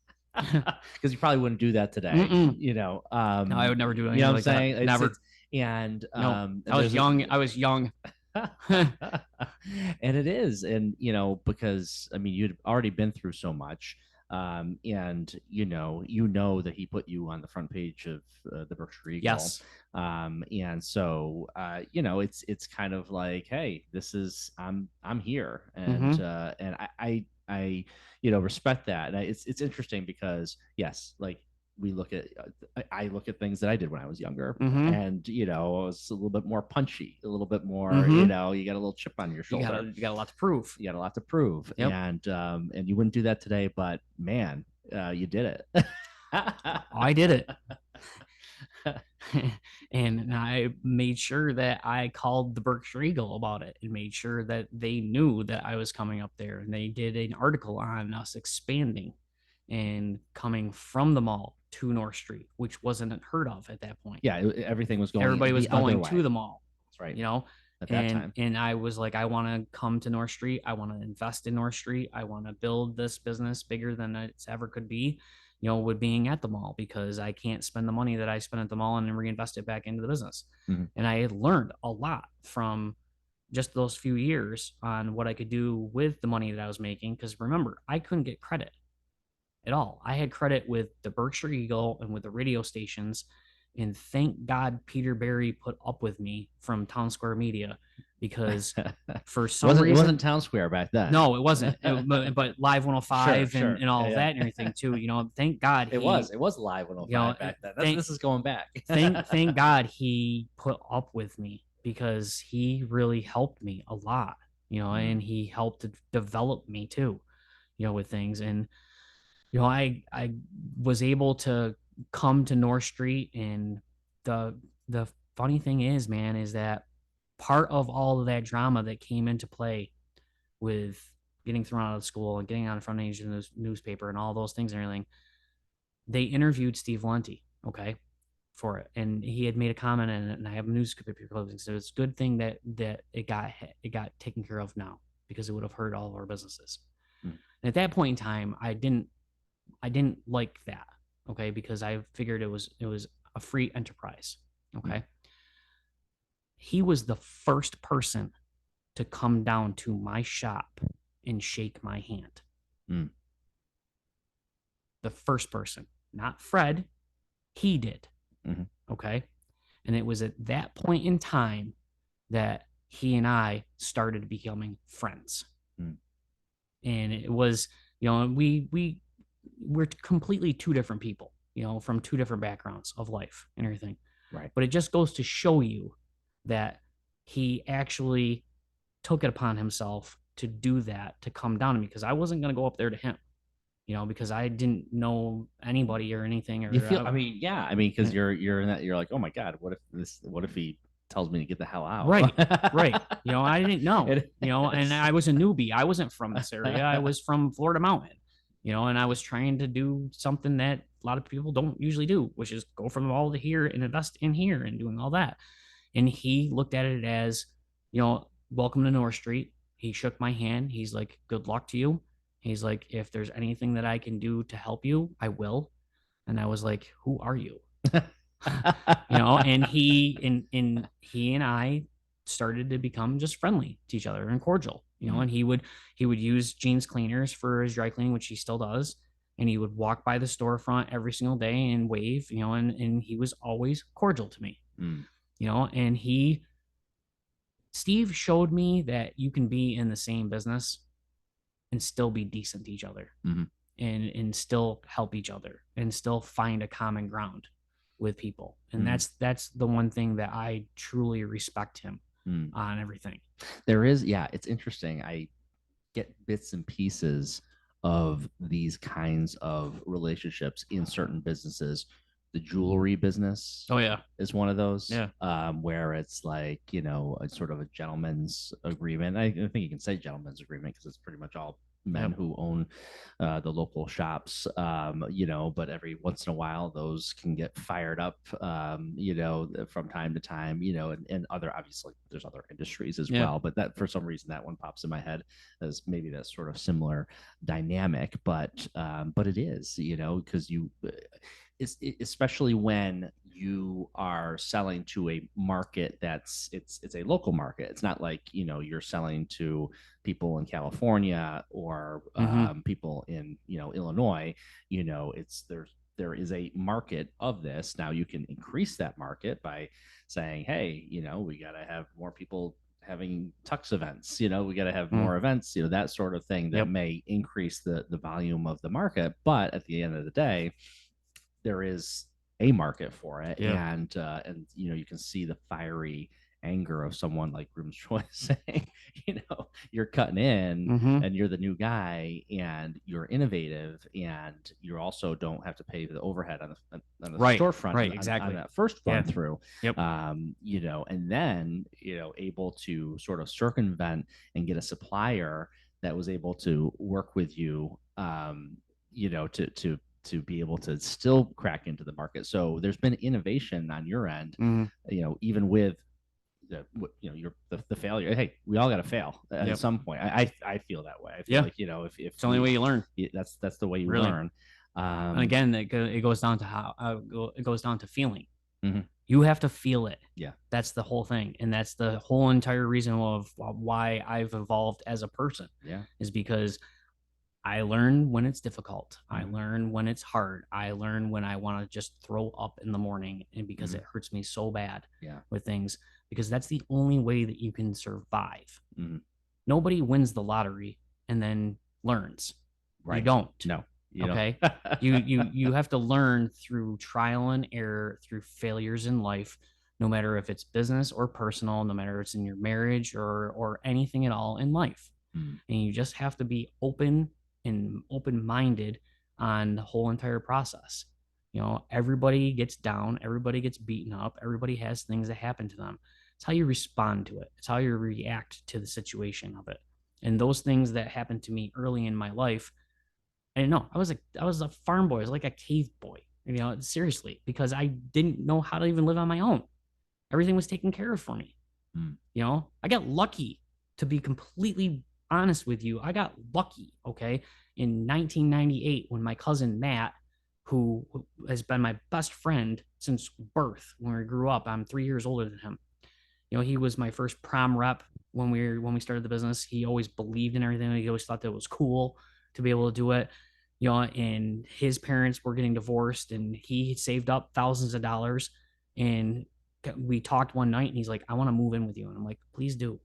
because you probably wouldn't do that today. No, I would never do anything. You know what I'm saying? That. Never. And I was young. I was young. And it is, and because I mean, you'd already been through so much, and that he put you on the front page of the Berkshire Eagle. Yes. And so it's kind of like, hey, this is I'm here, and and I respect that. And it's interesting because, yes, like, we look at I look at things that I did when I was younger, and I was a little bit more punchy, a little bit more, you got a little chip on your shoulder. You got a lot to prove. You got a lot to prove. Yep. And you wouldn't do that today, but man, you did it. I did it. And I made sure that I called the Berkshire Eagle about it and made sure that they knew that I was coming up there. And they did an article on us expanding and coming from the mall to North Street, which wasn't heard of at that point. Yeah, everything was going. Everybody was going to the mall. That's right. At that time. And I was like, I want to come to North Street. I want to invest in North Street. I want to build this business bigger than it's ever could be, with being at the mall, because I can't spend the money that I spent at the mall and then reinvest it back into the business. And I had learned a lot from just those few years on what I could do with the money that I was making. Because remember, I couldn't get credit at all. I had credit with the Berkshire Eagle and with the radio stations. And thank God Peter Berry put up with me from Town Square Media, because for some reason... It wasn't Town Square back then. No, it wasn't. But Live 105 and all that and everything too. Thank God it was Live 105 back then. This is going back. thank God he put up with me, because he really helped me a lot, and he helped to develop me too, with things. And, I was able to come to North Street. And the funny thing is, man, is that part of all of that drama that came into play with getting thrown out of school and getting on the front page of the newspaper and all those things and everything, they interviewed Steve Valenti, for it. And he had made a comment in it, and I have newspaper clippings. So it's a good thing that it got taken care of now, because it would have hurt all of our businesses. And at that point in time, I didn't like that. Because I figured it was a free enterprise. He was the first person to come down to my shop and shake my hand. Mm. The first person, not Fred, he did. Mm-hmm. Okay. And it was at that point in time that he and I started becoming friends. Mm. And it was, we're completely two different people, from two different backgrounds of life and everything. Right. But it just goes to show you that he actually took it upon himself to do that, to come down to me, because I wasn't going to go up there to him, because I didn't know anybody or anything. You Or feel, I mean, yeah, I mean, because you're in that, you're like, oh my God, what if he tells me to get the hell out? Right, right. I didn't know, and I was a newbie. I wasn't from this area. I was from Florida Mountain, and I was trying to do something that a lot of people don't usually do, which is go from all to here and invest in here and doing all that. And he looked at it as, welcome to North Street. He shook my hand. He's like, good luck to you. He's like, if there's anything that I can do to help you, I will. And I was like, who are you? And he and I started to become just friendly to each other and cordial, and he would use jeans cleaners for his dry cleaning, which he still does. And he would walk by the storefront every single day and wave, and he was always cordial to me. Mm. And Steve showed me that you can be in the same business and still be decent to each other, mm-hmm. and still help each other and still find a common ground with people. And that's the one thing that I truly respect him on everything. There is, yeah, it's interesting. I get bits and pieces of these kinds of relationships in certain businesses. The jewelry business, oh yeah, is one of those. Yeah. Where it's like, a sort of a gentleman's agreement. I think you can say gentleman's agreement because it's pretty much all men who own the local shops. But every once in a while those can get fired up, from time to time, and other, obviously there's other industries as well, but that for some reason that one pops in my head as maybe that sort of similar dynamic. But it is, because especially when you are selling to a market that's it's a local market. It's not like you're selling to people in California or people in Illinois. There is a market of this. Now you can increase that market by saying, hey, we got to have more people having tux events, we got to have more events, that sort of thing that may increase the volume of the market. But at the end of the day, there is a market for it. And you can see the fiery anger of someone like Groom's Choice saying, you're cutting in and you're the new guy and you're innovative and you also don't have to pay the overhead on the storefront, right, exactly, on that first run through. Yep. And then able to sort of circumvent and get a supplier that was able to work with you, to be able to still crack into the market. So there's been innovation on your end, even with the failure. Hey, we all got to fail at some point. I feel that way. I feel like, if it's the only way you learn, that's the way you really learn. And again, it goes down to it goes down to feeling. Mm-hmm. You have to feel it. Yeah. That's the whole thing. And that's the whole entire reason of why I've evolved as a person. Yeah. Is because I learn when it's difficult. I learn when it's hard. I learn when I want to just throw up in the morning, and because it hurts me so bad with things, because that's the only way that you can survive. Nobody wins the lottery and then learns. Right. You don't. No. Okay. you have to learn through trial and error, through failures in life, no matter if it's business or personal, no matter if it's in your marriage or anything at all in life. And you just have to be open-minded on the whole entire process. Everybody gets down, everybody gets beaten up, everybody has things that happen to them. It's how you respond to it. It's how you react to the situation of it. And those things that happened to me early in my life, I didn't know. I was a farm boy. I was like a cave boy, seriously, because I didn't know how to even live on my own. Everything was taken care of for me. I got lucky, to be completely honest with you. I got lucky, okay, in 1998 when my cousin Matt, who has been my best friend since birth, when we grew up, I'm 3 years older than him. He was my first prom rep when we started the business. He always believed in everything. He always thought that it was cool to be able to do it. And his parents were getting divorced, and he saved up thousands of dollars. And we talked one night, and he's like, "I want to move in with you." And I'm like, "Please do,"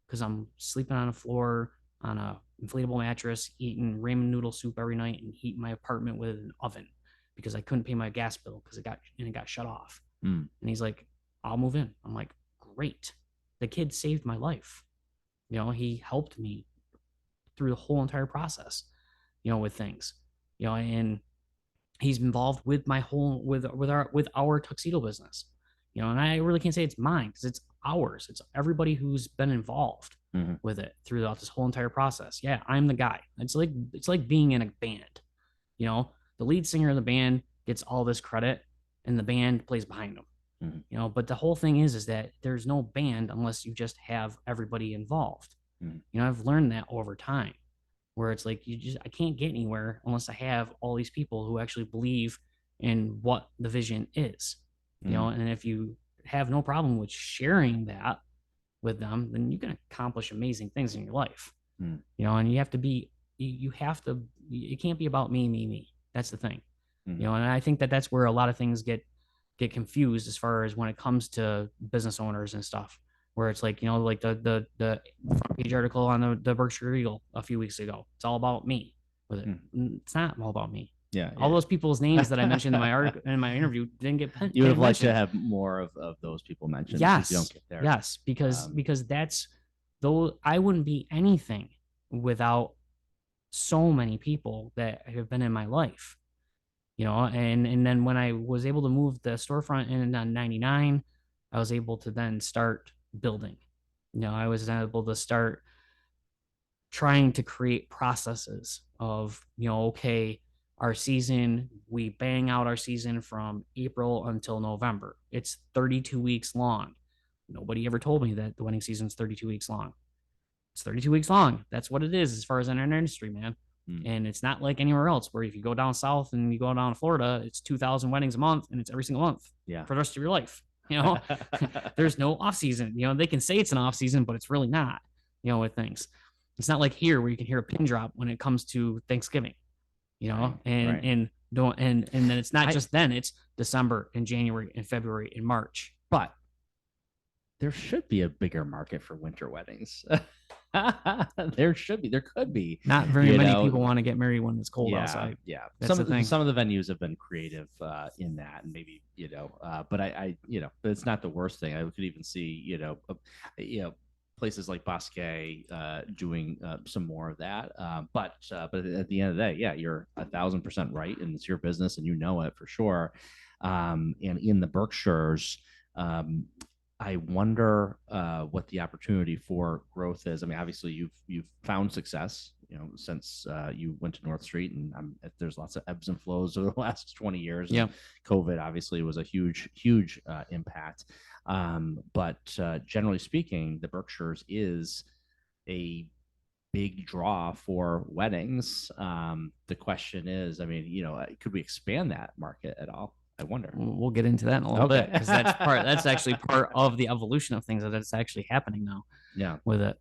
because I'm sleeping on a floor on a inflatable mattress, eating ramen noodle soup every night, and heating my apartment with an oven because I couldn't pay my gas bill because it got shut off. Mm. And he's like, "I'll move in." I'm like, "Great." The kid saved my life. He helped me through the whole entire process, with things, and he's involved with my whole with our tuxedo business, and I really can't say it's mine because it's ours. It's everybody who's been involved Mm-hmm. with it throughout this whole entire process. Yeah, I'm the guy. It's like being in a band. The lead singer of the band gets all this credit, and the band plays behind him. Mm-hmm. But the whole thing is that there's no band unless you just have everybody involved. Mm-hmm. I've learned that over time, where it's like I can't get anywhere unless I have all these people who actually believe in what the vision is. And if you have no problem with sharing that with them, then you can accomplish amazing things in your life. And you have to be, you have to, it can't be about me. That's the thing. And I think that that's where a lot of things get confused as far as when it comes to business owners and stuff, where it's like, like the front page article on the Berkshire Eagle a few weeks ago. It's all about me with it. It's not all about me. Yeah, all those people's names that I mentioned in my article in my interview didn't get you would have liked to have more of those people mentioned. Yes, you don't get there. Yes, because that's though I wouldn't be anything without so many people that have been in my life. And then when I was able to move the storefront in on 99, I was able to then start building. I was able to start trying to create processes of, okay, our season, we bang out our season from April until November. It's 32 weeks long. Nobody ever told me that the wedding season's 32 weeks long. It's 32 weeks long. That's what it is as far as in our industry, man. And it's not like anywhere else where if you go down south and you go down to Florida, it's 2,000 weddings a month and it's every single month for the rest of your life. There's no off season. They can say it's an off season, but it's really not. With things, it's not like here where you can hear a pin drop when it comes to Thanksgiving. And then it's not just then. It's December and January and February and March. But there should be a bigger market for winter weddings. There could be. Not very many people want to get married when it's cold outside. Yeah, some of the venues have been creative in that, and maybe but I but it's not the worst thing. I could even see places like Bosque doing some more of that. But at the end of the day, yeah, you're 1,000% right, and it's your business, and it for sure. And in the Berkshires. I wonder what the opportunity for growth is. I mean, obviously, you've found success, since you went to North Street, and there's lots of ebbs and flows over the last 20 years. Yeah, COVID obviously was a huge impact. But generally speaking, the Berkshires is a big draw for weddings. The question is, I mean, could we expand that market at all? I wonder. We'll get into that in a little bit because that's actually part of the evolution of things that's actually happening now. Yeah, with it,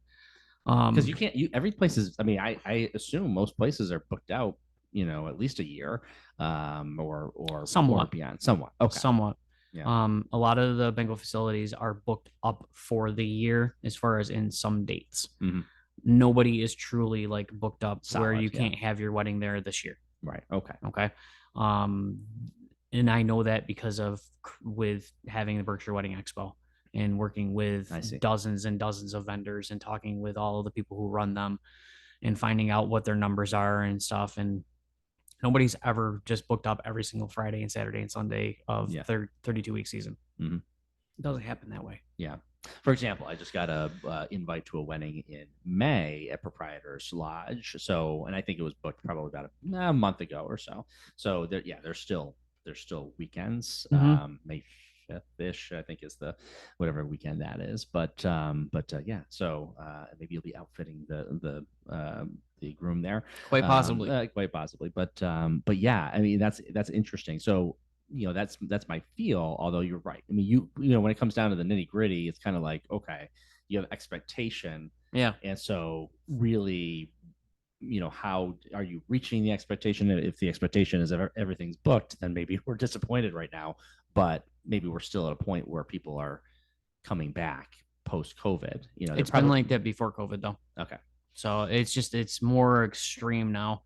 because every place is. I mean, I assume most places are booked out. At least a year, or somewhat or beyond. Somewhat. Okay. Somewhat. Yeah. A lot of the banquet facilities are booked up for the year as far as in some dates. Mm-hmm. Nobody is truly like booked up where you can't have your wedding there this year. Right. Okay. Okay. And I know that because of with having the Berkshire Wedding Expo and working with dozens and dozens of vendors and talking with all of the people who run them and finding out what their numbers are and stuff. And nobody's ever just booked up every single Friday and Saturday and Sunday of 32-week season. Mm-hmm. It doesn't happen that way. Yeah. For example, I just got a invite to a wedding in May at Proprietor's Lodge. So, and I think it was booked probably about a month ago or so. So there's still weekends. Mm-hmm. May 5th-ish, I think, is the whatever weekend that is. But yeah. So maybe you'll be outfitting the groom there. Quite possibly. Quite possibly. But yeah, I mean that's interesting. So that's my feel. Although you're right. I mean, when it comes down to the nitty gritty, it's kind of like, okay, you have expectation, Yeah. and so really, how are you reaching the expectation? If the expectation is everything's booked, then maybe we're disappointed right now. But maybe we're still at a point where people are coming back post COVID. They're It's been probably like that before COVID though. okay. So it's more extreme now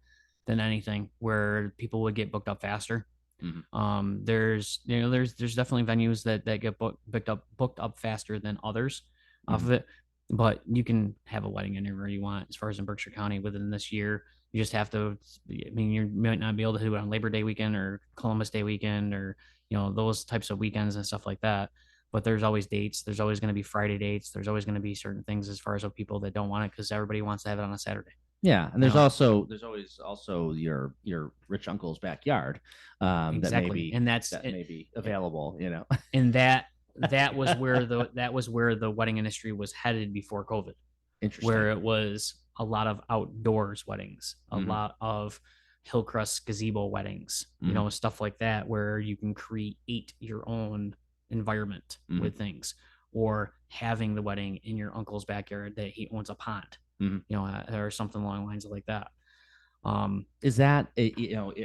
than anything where people would get booked up faster. Mm-hmm. There's definitely venues that get booked up faster than others off Mm-hmm. of it. But you can have a wedding anywhere you want as far as in Berkshire County within this year. You just have to, I mean, you might not be able to do it on Labor Day weekend or Columbus Day weekend or, those types of weekends and stuff like that. But there's always dates. There's always going to be Friday dates. There's always going to be certain things as far as people that don't want it because everybody wants to have it on a Saturday. Yeah, and You know, there's always also your rich uncle's backyard, that may exactly. be And that's that it. may be available. And that was where the wedding industry was headed before COVID, Interesting. where it was a lot of outdoors weddings, a Mm-hmm. lot of hillcrest gazebo weddings, Mm-hmm. stuff like that, where you can create your own environment Mm-hmm. with things, or having the wedding in your uncle's backyard that he owns a pond, Mm-hmm. or something along the lines of like that. Is that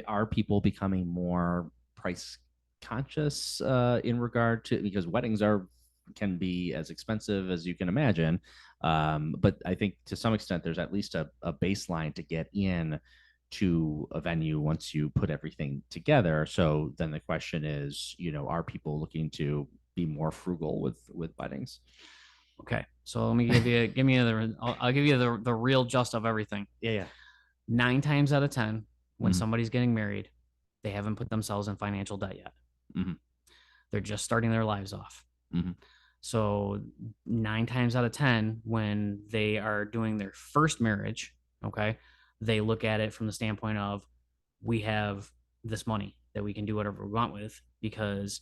are people becoming more price conscious in regard to, because weddings are can be as expensive as you can imagine, but I think to some extent there's at least a baseline to get in to a venue once you put everything together. So then the question is, are people looking to be more frugal with weddings? Okay, so let me give me I'll give you the real just of everything. Yeah, yeah. 9 times out of 10, when Mm-hmm. somebody's getting married, they haven't put themselves in financial debt yet. Mm-hmm. They're just starting their lives off. Mm-hmm. So 9 times out of 10, when they are doing their first marriage, okay, they look at it from the standpoint of, we have this money that we can do whatever we want with because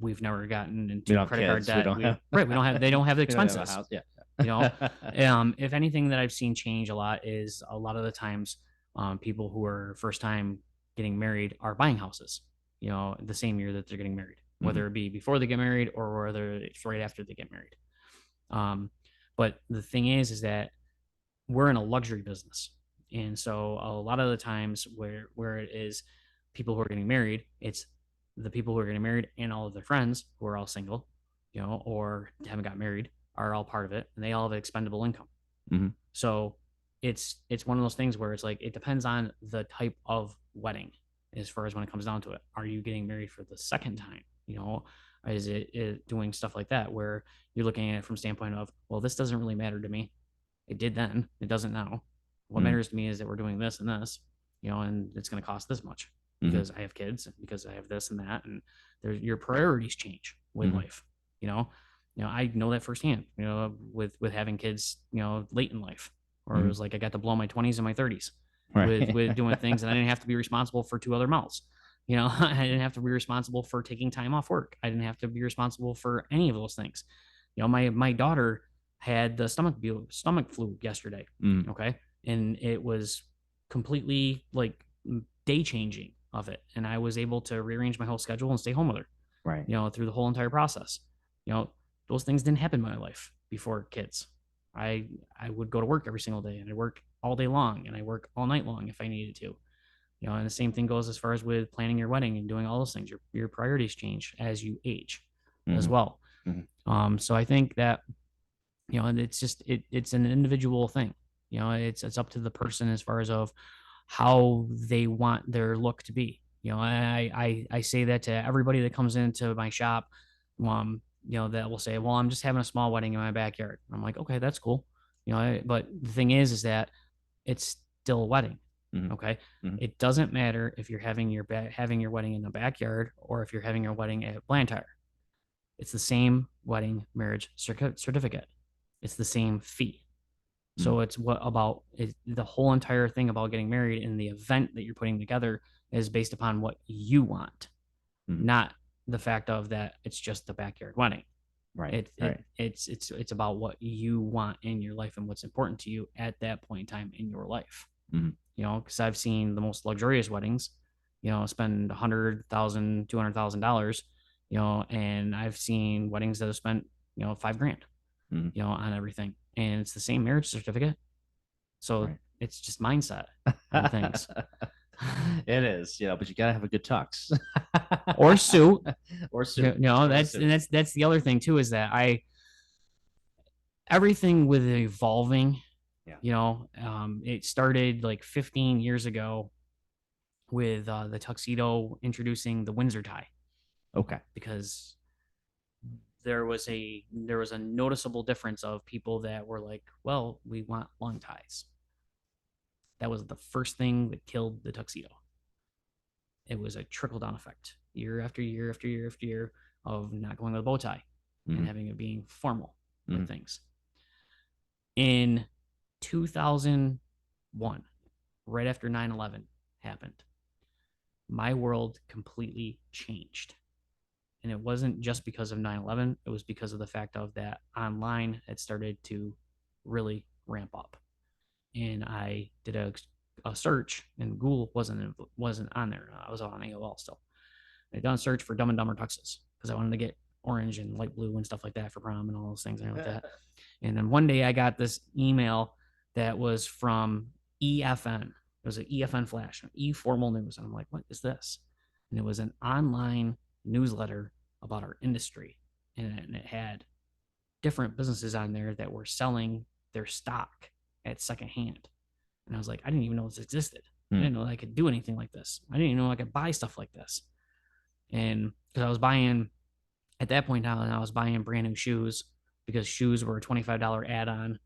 we've never gotten We into don't have credit card kids. We debt. don't have. Right. They don't have the We don't have a expenses. house. Yeah. You know, if anything that I've seen change a lot is a lot of the times, people who are first time getting married are buying houses, the same year that they're getting married, Mm-hmm. whether it be before they get married or whether it's right after they get married. Um, but the thing is that we're in a luxury business. And so a lot of the times where it is people who are getting married, it's the people who are getting married and all of their friends who are all single, or haven't got married are all part of it, and they all have expendable income. Mm-hmm. So it's one of those things where it's like it depends on the type of wedding as far as when it comes down to it. Are you getting married for the second time? Is it doing stuff like that where you're looking at it from standpoint of, well, this doesn't really matter to me. It did then. It doesn't now. What Mm-hmm. matters to me is that we're doing this and this, and it's going to cost this much Mm-hmm. because I have kids, because I have this and that, and your priorities change with Mm-hmm. life. I know that firsthand. With having kids, late in life, or it was like I got to blow my 20s and my 30s with Right. with doing things, and I didn't have to be responsible for two other mouths. I didn't have to be responsible for taking time off work. I didn't have to be responsible for any of those things. My daughter had the stomach flu yesterday. Mm. Okay, and it was completely like day changing of it, and I was able to rearrange my whole schedule and stay home with her. Right. Through the whole entire process. Those things didn't happen in my life before kids. I would go to work every single day, and I work all day long, and I work all night long if I needed to. And the same thing goes as far as with planning your wedding and doing all those things. Your priorities change as you age as Mm-hmm. well. Mm-hmm. So I think that, and it's just it's an individual thing. It's up to the person as far as of how they want their look to be. I say that to everybody that comes into my shop. That will say, well, I'm just having a small wedding in my backyard. I'm like, okay, that's cool. But the thing is that it's still a wedding. Mm-hmm. Okay. Mm-hmm. It doesn't matter if you're having your wedding in the backyard or if you're having your wedding at Blantyre. It's the same wedding marriage certificate. It's the same fee. So it's the whole entire thing about getting married and the event that you're putting together is based upon what you want, Mm-hmm. not the fact of that it's just the backyard wedding. Right. It's about what you want in your life and what's important to you at that point in time in your life. Mm-hmm. Because I've seen the most luxurious weddings, spend $100,000, $200,000, and I've seen weddings that have spent, $5 grand, Mhm. on everything. And it's the same marriage certificate. So Right. it's just mindset on things. It is, but you gotta have a good tux Or suit. or suit or a suit. That's the other thing too, is that everything with evolving, Yeah. it started like 15 years ago with the tuxedo introducing the Windsor tie, Okay. because there was a noticeable difference of people that were like, well, we want long ties. That was the first thing that killed the tuxedo. It was a trickle down effect, year after year after year after year, of not going with a bow tie and Mhm. having it being formal with Mhm. things. In 2001, right after 9/11 happened, my world completely changed. And it wasn't just because of 9/11, it was because of the fact of that online had started to really ramp up. And I did a search, and Google wasn't on there. I was on AOL still. I done a search for Dumb and Dumber tuxes because I wanted to get orange and light blue and stuff like that for prom and all those things and like that. And then one day I got this email that was from EFN. It was an EFN flash, e-formal news. And I'm like, what is this? And it was an online newsletter about our industry. And it had different businesses on there that were selling their stock at secondhand. And I was like, I didn't even know this existed. I Hmm. didn't know I could do anything like this. I didn't even know I could buy stuff like this. And because I was buying, at that point now, I was buying brand new shoes because shoes were a $25 add on.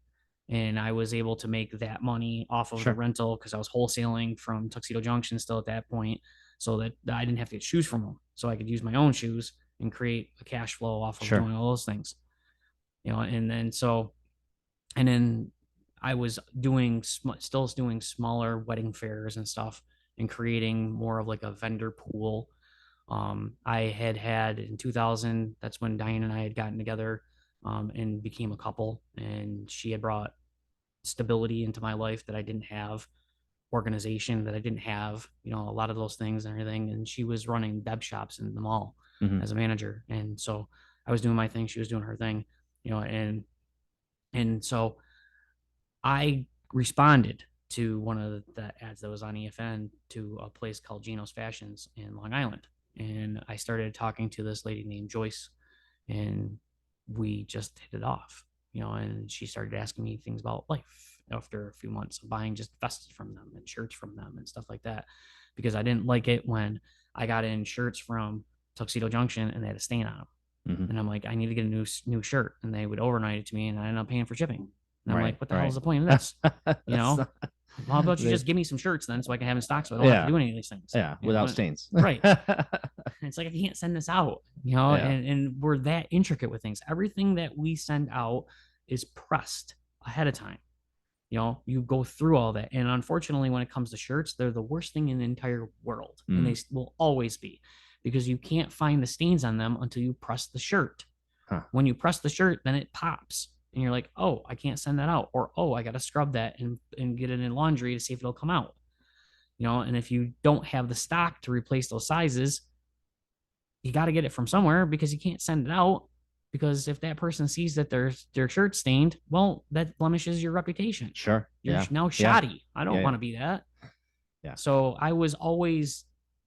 And I was able to make that money off of the Sure. rental because I was wholesaling from Tuxedo Junction still at that point, so that I didn't have to get shoes from them. So I could use my own shoes and create a cash flow off of Sure. doing all those things. And then I was still doing smaller wedding fairs and stuff, and creating more of like a vendor pool. I had in 2000, that's when Diane and I had gotten together, and became a couple, and she had brought stability into my life that I didn't have, organization that I didn't have, a lot of those things and everything. And she was running deb shops in the mall Mhm. as a manager. And so I was doing my thing, she was doing her thing, and so I responded to one of the ads that was on EFN to a place called Gino's Fashions in Long Island. And I started talking to this lady named Joyce, and we just hit it off, and she started asking me things about life after a few months of buying just vests from them and shirts from them and stuff like that, because I didn't like it when I got in shirts from Tuxedo Junction and they had a stain on them. Mhm. And I'm like, I need to get a new shirt. And they would overnight it to me, and I ended up paying for shipping. And I'm Right. like, what the hell is Right. the point of this? You That's know, not, how about you they, just give me some shirts then so I can have in stock so I don't have to yeah. do any of these things? Yeah. Without And, stains. right. And it's like, I can't send this out, Yeah. and we're that intricate with things. Everything that we send out is pressed ahead of time. You go through all that. And unfortunately, when it comes to shirts, they're the worst thing in the entire world. And they will always be, because you can't find the stains on them until you press the shirt. Huh. When you press the shirt, then it pops. And you're like, oh, I can't send that out. Or, oh, I got to scrub that and get it in laundry to see if it'll come out. And if you don't have the stock to replace those sizes, you got to get it from somewhere, because you can't send it out, because if that person sees that their shirt stained, well, that blemishes your reputation. Sure. You're Yeah. now Yeah. shoddy. I don't Yeah. want to be that. Yeah. So I was always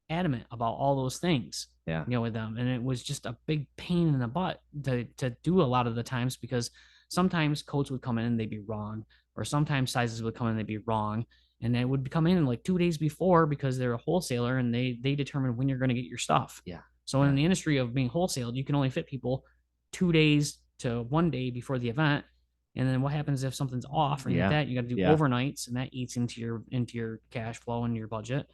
adamant about all those things, Yeah. with them. And it was just a big pain in the butt to do a lot of the times, because sometimes coats would come in and they'd be wrong, or sometimes sizes would come in and they'd be wrong. And they would come in like 2 days before, because they're a wholesaler and they determine when you're going to get your stuff. Yeah. So in the industry of being wholesaled, you can only fit people 2 days to 1 day before the event. And then what happens if something's off or anything like that? You got to do overnights, and that eats into your cash flow and your budget.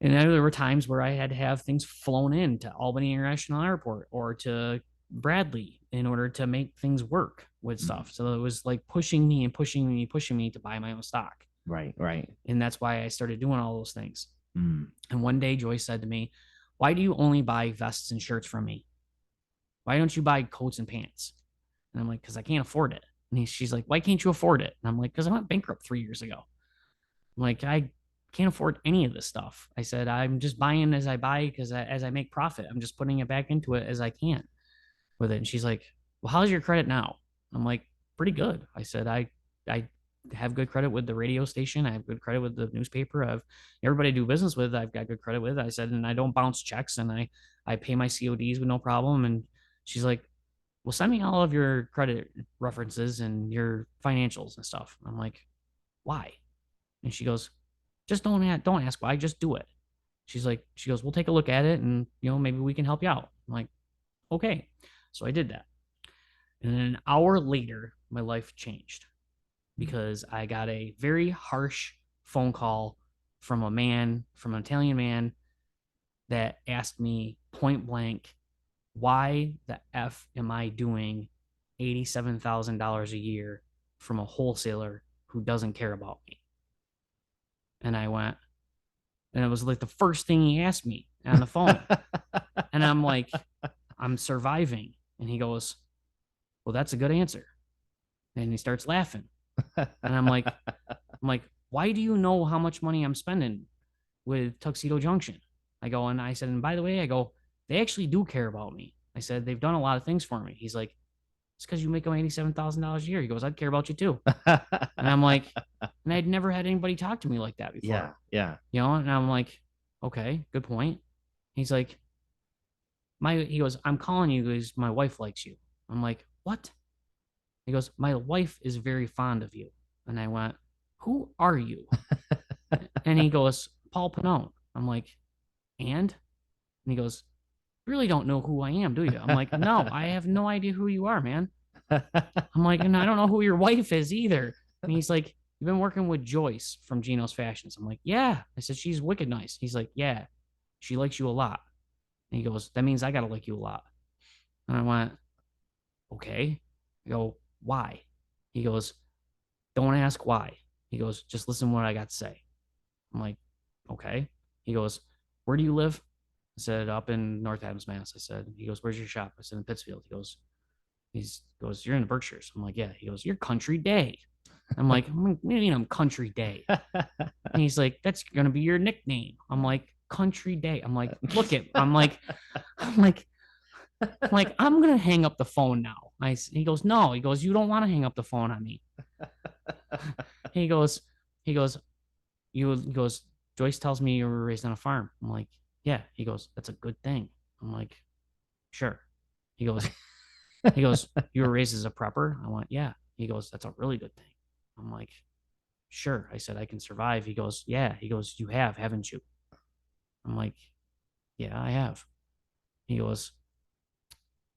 And then there were times where I had to have things flown in to Albany International Airport or to Bradley in order to make things work with stuff. So it was like pushing me and pushing me, pushing me to buy my own stock. Right. Right. And that's why I started doing all those things. Mm. And one day Joyce said to me, why do you only buy vests and shirts from me? Why don't you buy coats and pants? And I'm like, because I can't afford it. And she's like, why can't you afford it? And I'm like, because I went bankrupt 3 years ago. I'm like, can't afford any of this stuff. I said, I'm just buying as I buy because as I make profit, I'm just putting it back into it as I can with it. And she's like, well, how's your credit now? I'm like, pretty good. I said, I have good credit with the radio station. I have good credit with the newspaper. I've everybody I do business with. I've got good credit with. I said, and I don't bounce checks, and I pay my CODs with no problem. And she's like, well, send me all of your credit references and your financials and stuff. I'm like, why? And she goes, just don't ask why, just do it. She goes, we'll take a look at it, and maybe we can help you out. I'm like, okay. So I did that. And then an hour later, my life changed because I got a very harsh phone call from an Italian man that asked me point blank, why the F am I doing $87,000 a year from a wholesaler who doesn't care about me? And I went, and it was like the first thing he asked me on the phone. And I'm like, I'm surviving. And he goes, well, that's a good answer. And he starts laughing. And I'm like, why do you know how much money I'm spending with Tuxedo Junction? I go, and I said, and by the way, I go, they actually do care about me. I said, they've done a lot of things for me. He's like, it's because you make them $87,000 a year. He goes, I'd care about you too. And I'm like, and I'd never had anybody talk to me like that before. Yeah, yeah. And I'm like, okay, good point. He's like, he goes, I'm calling you because my wife likes you. I'm like, what? He goes, my wife is very fond of you. And I went, who are you? And he goes, Paul Panone. I'm like, and he goes, you really don't know who I am, do you? I'm like, no, I have no idea who you are, man. I'm like, and I don't know who your wife is either. And he's like, you've been working with Joyce from Geno's Fashions. I'm like, yeah. I said, she's wicked nice. He's like, yeah, she likes you a lot. And he goes, that means I got to like you a lot. And I went, okay. I go, why? He goes, don't ask why. He goes, just listen to what I got to say. I'm like, okay. He goes, where do you live? I said, up in North Adams, Mass. I said, he goes, where's your shop? I said, in Pittsfield. He goes, you're in the Berkshires. I'm like, yeah. He goes, you're Country Day. I'm like, what do you mean I'm Country Day? And he's like, that's gonna be your nickname. I'm like, Country Day. I'm like, I'm gonna hang up the phone now. He goes, no. He goes, you don't want to hang up the phone on me. he goes, he goes, he goes, Joyce tells me you were raised on a farm. I'm like, yeah. He goes, that's a good thing. I'm like, sure. He goes, you were raised as a prepper? I went, yeah. He goes, that's a really good thing. I'm like, sure. I said, I can survive. He goes, yeah. He goes, you have, haven't you? I'm like, yeah, I have. He goes,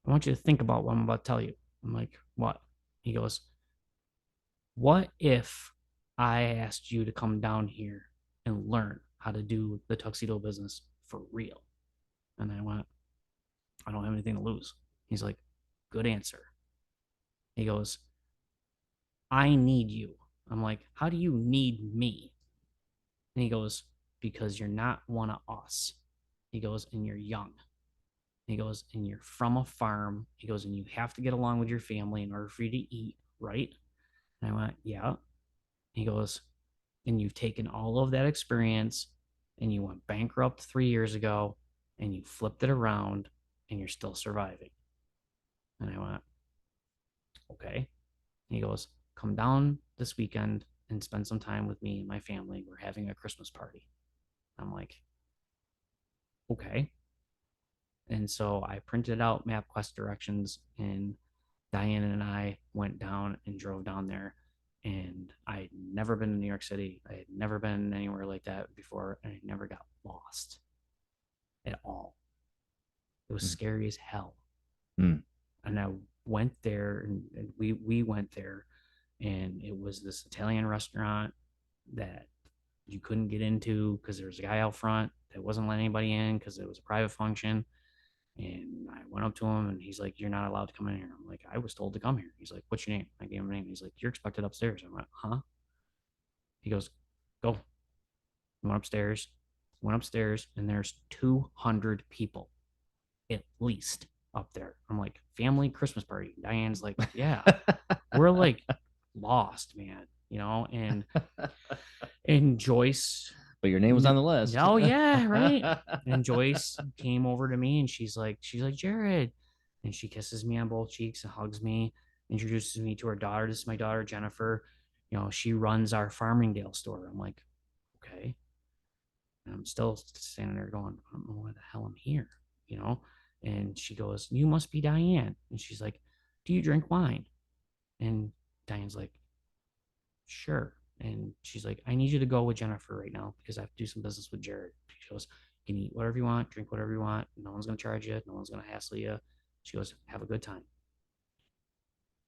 I want you to think about what I'm about to tell you. I'm like, what? He goes, what if I asked you to come down here and learn how to do the tuxedo business for real? And I went, I don't have anything to lose. He's like, good answer. He goes, I need you. I'm like, how do you need me? And he goes, because you're not one of us. He goes, and you're young. He goes, and you're from a farm. He goes, and you have to get along with your family in order for you to eat, right? And I went, yeah. He goes, and you've taken all of that experience and you went bankrupt 3 years ago and you flipped it around and you're still surviving. And I went, okay. And he goes, come down this weekend and spend some time with me and my family. We're having a Christmas party. I'm like, okay. And so I printed out MapQuest directions, and Diane and I went down and drove down there. And I'd never been to New York City. I had never been anywhere like that before, and I never got lost at all. It was scary as hell. Mm. And I went there, and we went there, and it was this Italian restaurant that you couldn't get into because there was a guy out front that wasn't letting anybody in because it was a private function. And I went up to him and he's like, you're not allowed to come in here. I'm like, I was told to come here. He's like, what's your name? I gave him a name. He's like, you're expected upstairs. I went, huh? He goes, go. Went upstairs, and there's 200 people at least up there. I'm like, family Christmas party. Diane's like, yeah, we're like lost, man, and Joyce but your name was on the list. Oh yeah, right. And Joyce came over to me and she's like, Jerrid. And she kisses me on both cheeks and hugs me, introduces me to her daughter. This is my daughter, Jennifer. She runs our Farmingdale store. I'm like, okay. And I'm still standing there going, I don't know why the hell I'm here, you know? And she goes, you must be Diane. And she's like, do you drink wine? And Diane's like, sure. And she's like, I need you to go with Jennifer right now because I have to do some business with Jerrid. She goes, you can eat whatever you want, drink whatever you want. No one's going to charge you. No one's going to hassle you. She goes, have a good time.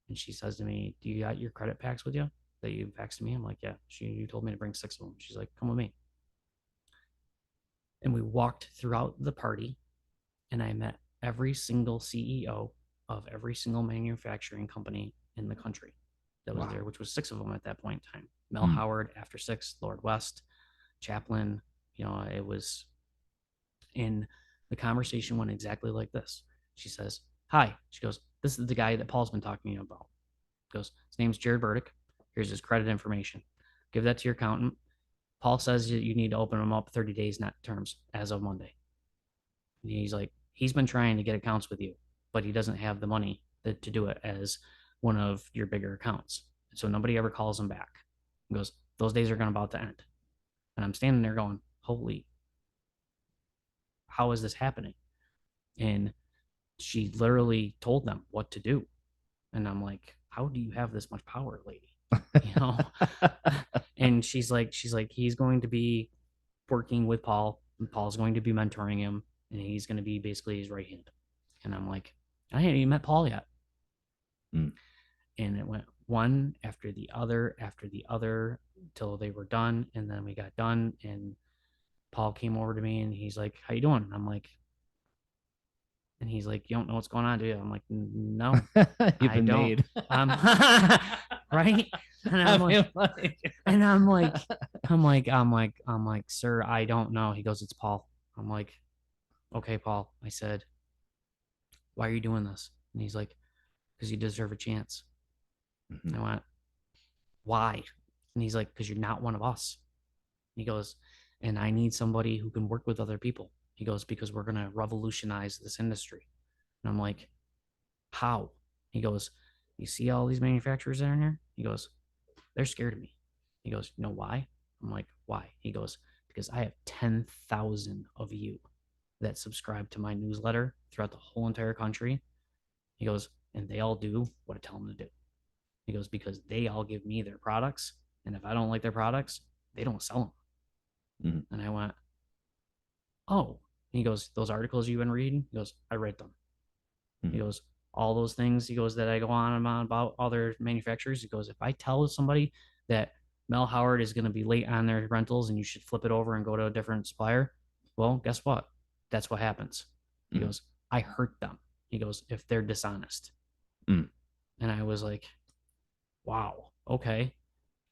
And she says to me, do you got your credit packs with you that you faxed to me? I'm like, yeah. You told me to bring 6 of them. She's like, come with me. And we walked throughout the party and I met every single CEO of every single manufacturing company in the country that was there, which was 6 of them at that point in time. Mel Howard, After 6, Lord West, Chaplin. It was in the conversation went exactly like this. She says, hi. She goes, this is the guy that Paul's been talking to you about. Goes, his name's Jerrid Burdick. Here's his credit information. Give that to your accountant. Paul says you need to open them up 30 days, not terms, as of Monday. And he's like, he's been trying to get accounts with you, but he doesn't have the money to do it as one of your bigger accounts. So nobody ever calls him back. He goes, those days are going about to end. And I'm standing there going, holy, how is this happening? And she literally told them what to do. And I'm like, how do you have this much power, lady? And she's like, he's going to be working with Paul. And Paul's going to be mentoring him, and he's going to be basically his right hand. And I'm like, I haven't even met Paul yet. And it went one after the other till they were done. And then we got done, and Paul came over to me and he's like, how you doing? And I'm like, and he's like, you don't know what's going on, do you? I'm like, no, I don't. Right. And I'm like, sir, I don't know. He goes, it's Paul. I'm like, okay, Paul. I said, why are you doing this? And he's like, because you deserve a chance. I went, why? And he's like, because you're not one of us. He goes, and I need somebody who can work with other people. He goes, because we're going to revolutionize this industry. And I'm like, how? He goes, you see all these manufacturers that are in here? He goes, they're scared of me. He goes, you know why? I'm like, why? He goes, because I have 10,000 of you that subscribe to my newsletter throughout the whole entire country. He goes, and they all do what I tell them to do. He goes, because they all give me their products. And if I don't like their products, they don't sell them. And I went, oh. He goes, those articles you've been reading? He goes, I read them. He goes, all those things, he goes, that I go on and on about other manufacturers. He goes, if I tell somebody that Mel Howard is going to be late on their rentals and you should flip it over and go to a different supplier, well, guess what? That's what happens. He goes, I hurt them. He goes, if they're dishonest. And I was like, wow, okay.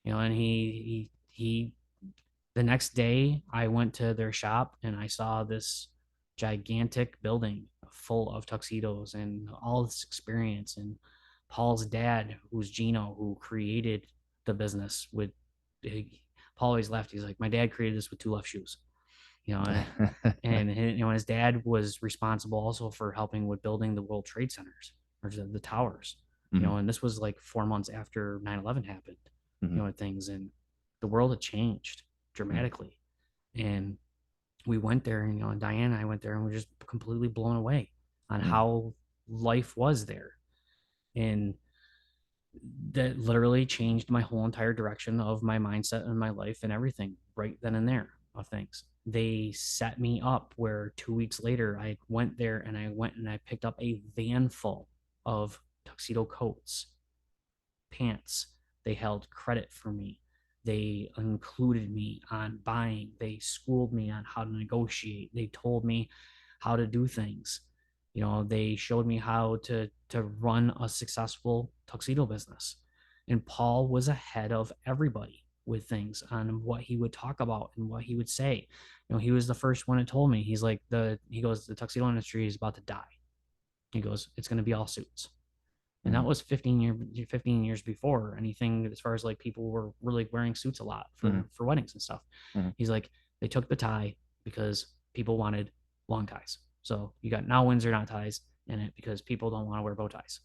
And he the next day I went to their shop and I saw this gigantic building full of tuxedos and all this experience. And Paul's dad, who's Gino, who created the business with, Paul always laughed. He's like, my dad created this with 2 left shoes, and his dad was responsible also for helping with building the World Trade Centers or the towers, and this was like 4 months after 9/11 happened, and things, and the world had changed dramatically. And we went there, and Diane and I went there, and we were just completely blown away on how life was there. And that literally changed my whole entire direction of my mindset and my life and everything right then and there of things. They set me up where 2 weeks later, I went there and I picked up a van full of tuxedo coats, pants. They held credit for me. They included me on buying. They schooled me on how to negotiate. They told me how to do things. They showed me how to run a successful tuxedo business. And Paul was ahead of everybody with things on what he would talk about and what he would say. He was the first one that told me, he's like, the tuxedo industry is about to die. He goes, it's going to be all suits. And that was 15 years before anything, as far as like people were really wearing suits a lot for weddings and stuff. He's like, They took the tie because people wanted long ties. So you got now Windsor knot ties in it because people don't want to wear bow ties.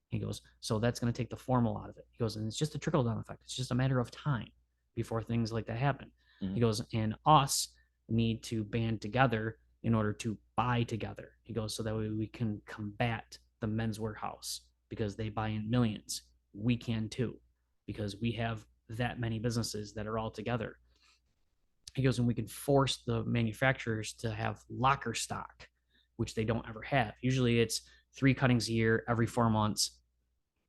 He goes, so that's going to take the formal out of it. He goes, and it's just a trickle down effect. It's just a matter of time before things like that happen. Mm-hmm. He goes, and us need to band together in order to buy together. He goes, so that way we can combat the menswear house because they buy in millions. We can too, because we have that many businesses that are all together. He goes, and we can force the manufacturers to have locker stock, which they don't ever have. Usually it's 3 cuttings a year, every 4 months.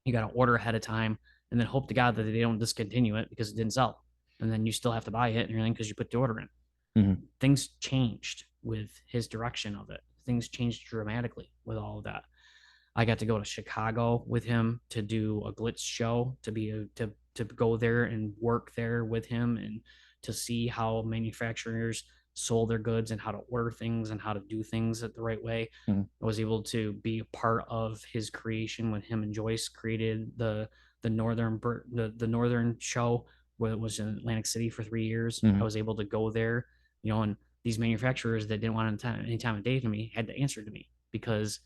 You got to order ahead of time and then hope to God that they don't discontinue it because it didn't sell. And then you still have to buy it and everything because you put the order in. Mm-hmm. Things changed with his direction of it. Things changed dramatically with all of that. I got to go to Chicago with him to do a glitz show, to go there and work there with him and to see how manufacturers sold their goods and how to order things and how to do things the right way. Mm-hmm. I was able to be a part of his creation when him and Joyce created the northern show, where it was in Atlantic City for 3 years. Mm-hmm. I was able to go there, and these manufacturers that didn't want any time of day to me had to answer to me because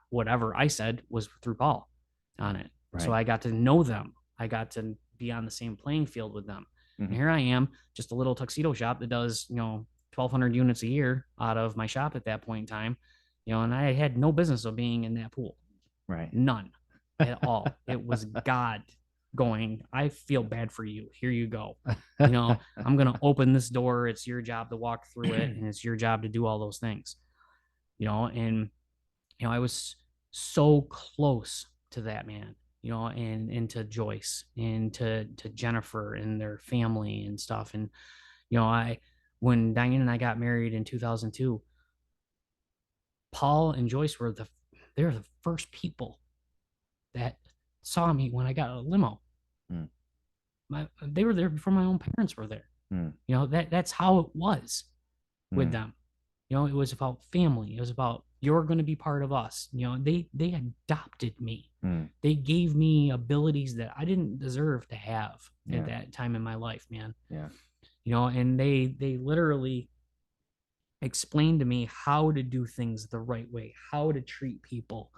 whatever I said was through Paul on it. Right. So I got to know them. I got to be on the same playing field with them. Mm-hmm. And here I am, just a little tuxedo shop that does, 1,200 units a year out of my shop at that point in time, and I had no business of being in that pool. Right. None at all. It was God going, I feel bad for you. Here you go. I'm going to open this door. It's your job to walk through it. And it's your job to do all those things, and I was so close to that man, and to Joyce and to Jennifer and their family and stuff. And, when Diane and I got married in 2002, Paul and Joyce they were the first people that saw me when I got a limo. Mm. They were there before my own parents were there. Mm. That's how it was with them. It was about family. It was about, you're going to be part of us. They adopted me. Mm. They gave me abilities that I didn't deserve to have at that time in my life, man. Yeah. And they literally explained to me how to do things the right way, how to treat people.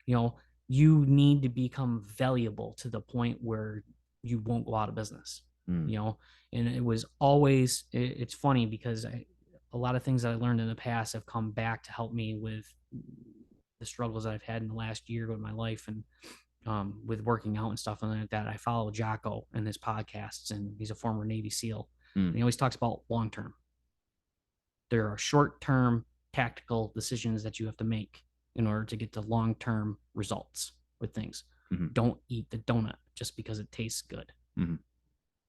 You need to become valuable to the point where you won't go out of business. Mm. And it was always, it's funny because a lot of things that I learned in the past have come back to help me with the struggles that I've had in the last year with my life and with working out and stuff like that. I follow Jocko and his podcasts, and he's a former Navy SEAL. And he always talks about long-term. There are short-term tactical decisions that you have to make in order to get to long-term results with things. Mm-hmm. Don't eat the donut just because it tastes good. Mm-hmm.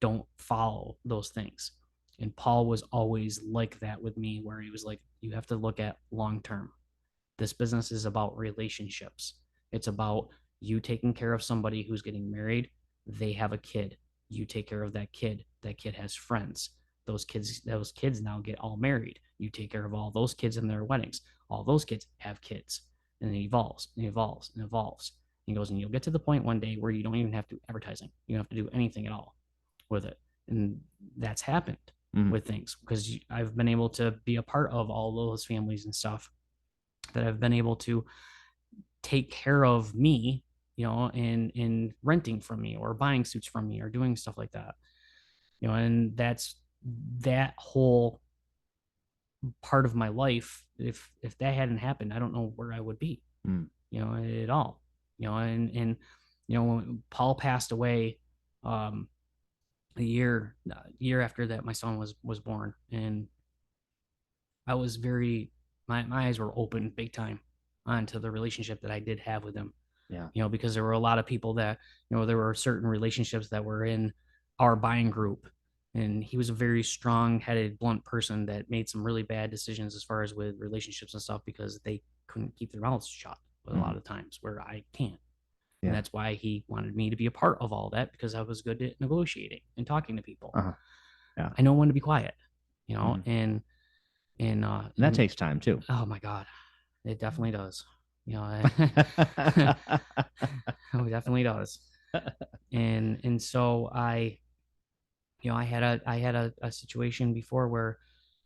Don't follow those things. And Paul was always like that with me, where he was like, you have to look at long-term. This business is about relationships. It's about you taking care of somebody who's getting married. They have a kid. You take care of that kid. That kid has friends. Those kids now get all married. You take care of all those kids in their weddings. All those kids have kids. And it evolves and evolves and evolves. And he goes, and you'll get to the point one day where you don't even have to do advertising. You don't have to do anything at all with it. And that's happened with things, because I've been able to be a part of all those families and stuff that have been able to take care of me, and renting from me or buying suits from me or doing stuff like that, and that's that whole part of my life. If that hadn't happened, I don't know where I would be, at all, and when Paul passed away, a year after that, my son was born, and I was my eyes were open big time onto the relationship that I did have with him. Yeah. Because there were a lot of people that, there were certain relationships that were in our buying group, and he was a very strong-headed, blunt person that made some really bad decisions as far as with relationships and stuff, because they couldn't keep their mouths shut a lot of times, where I can't. Yeah. And that's why he wanted me to be a part of all that, because I was good at negotiating and talking to people. Uh-huh. Yeah. I know when to be quiet, and that takes time too. Oh my God, it definitely does. Oh, it definitely does. And so I had a situation before where,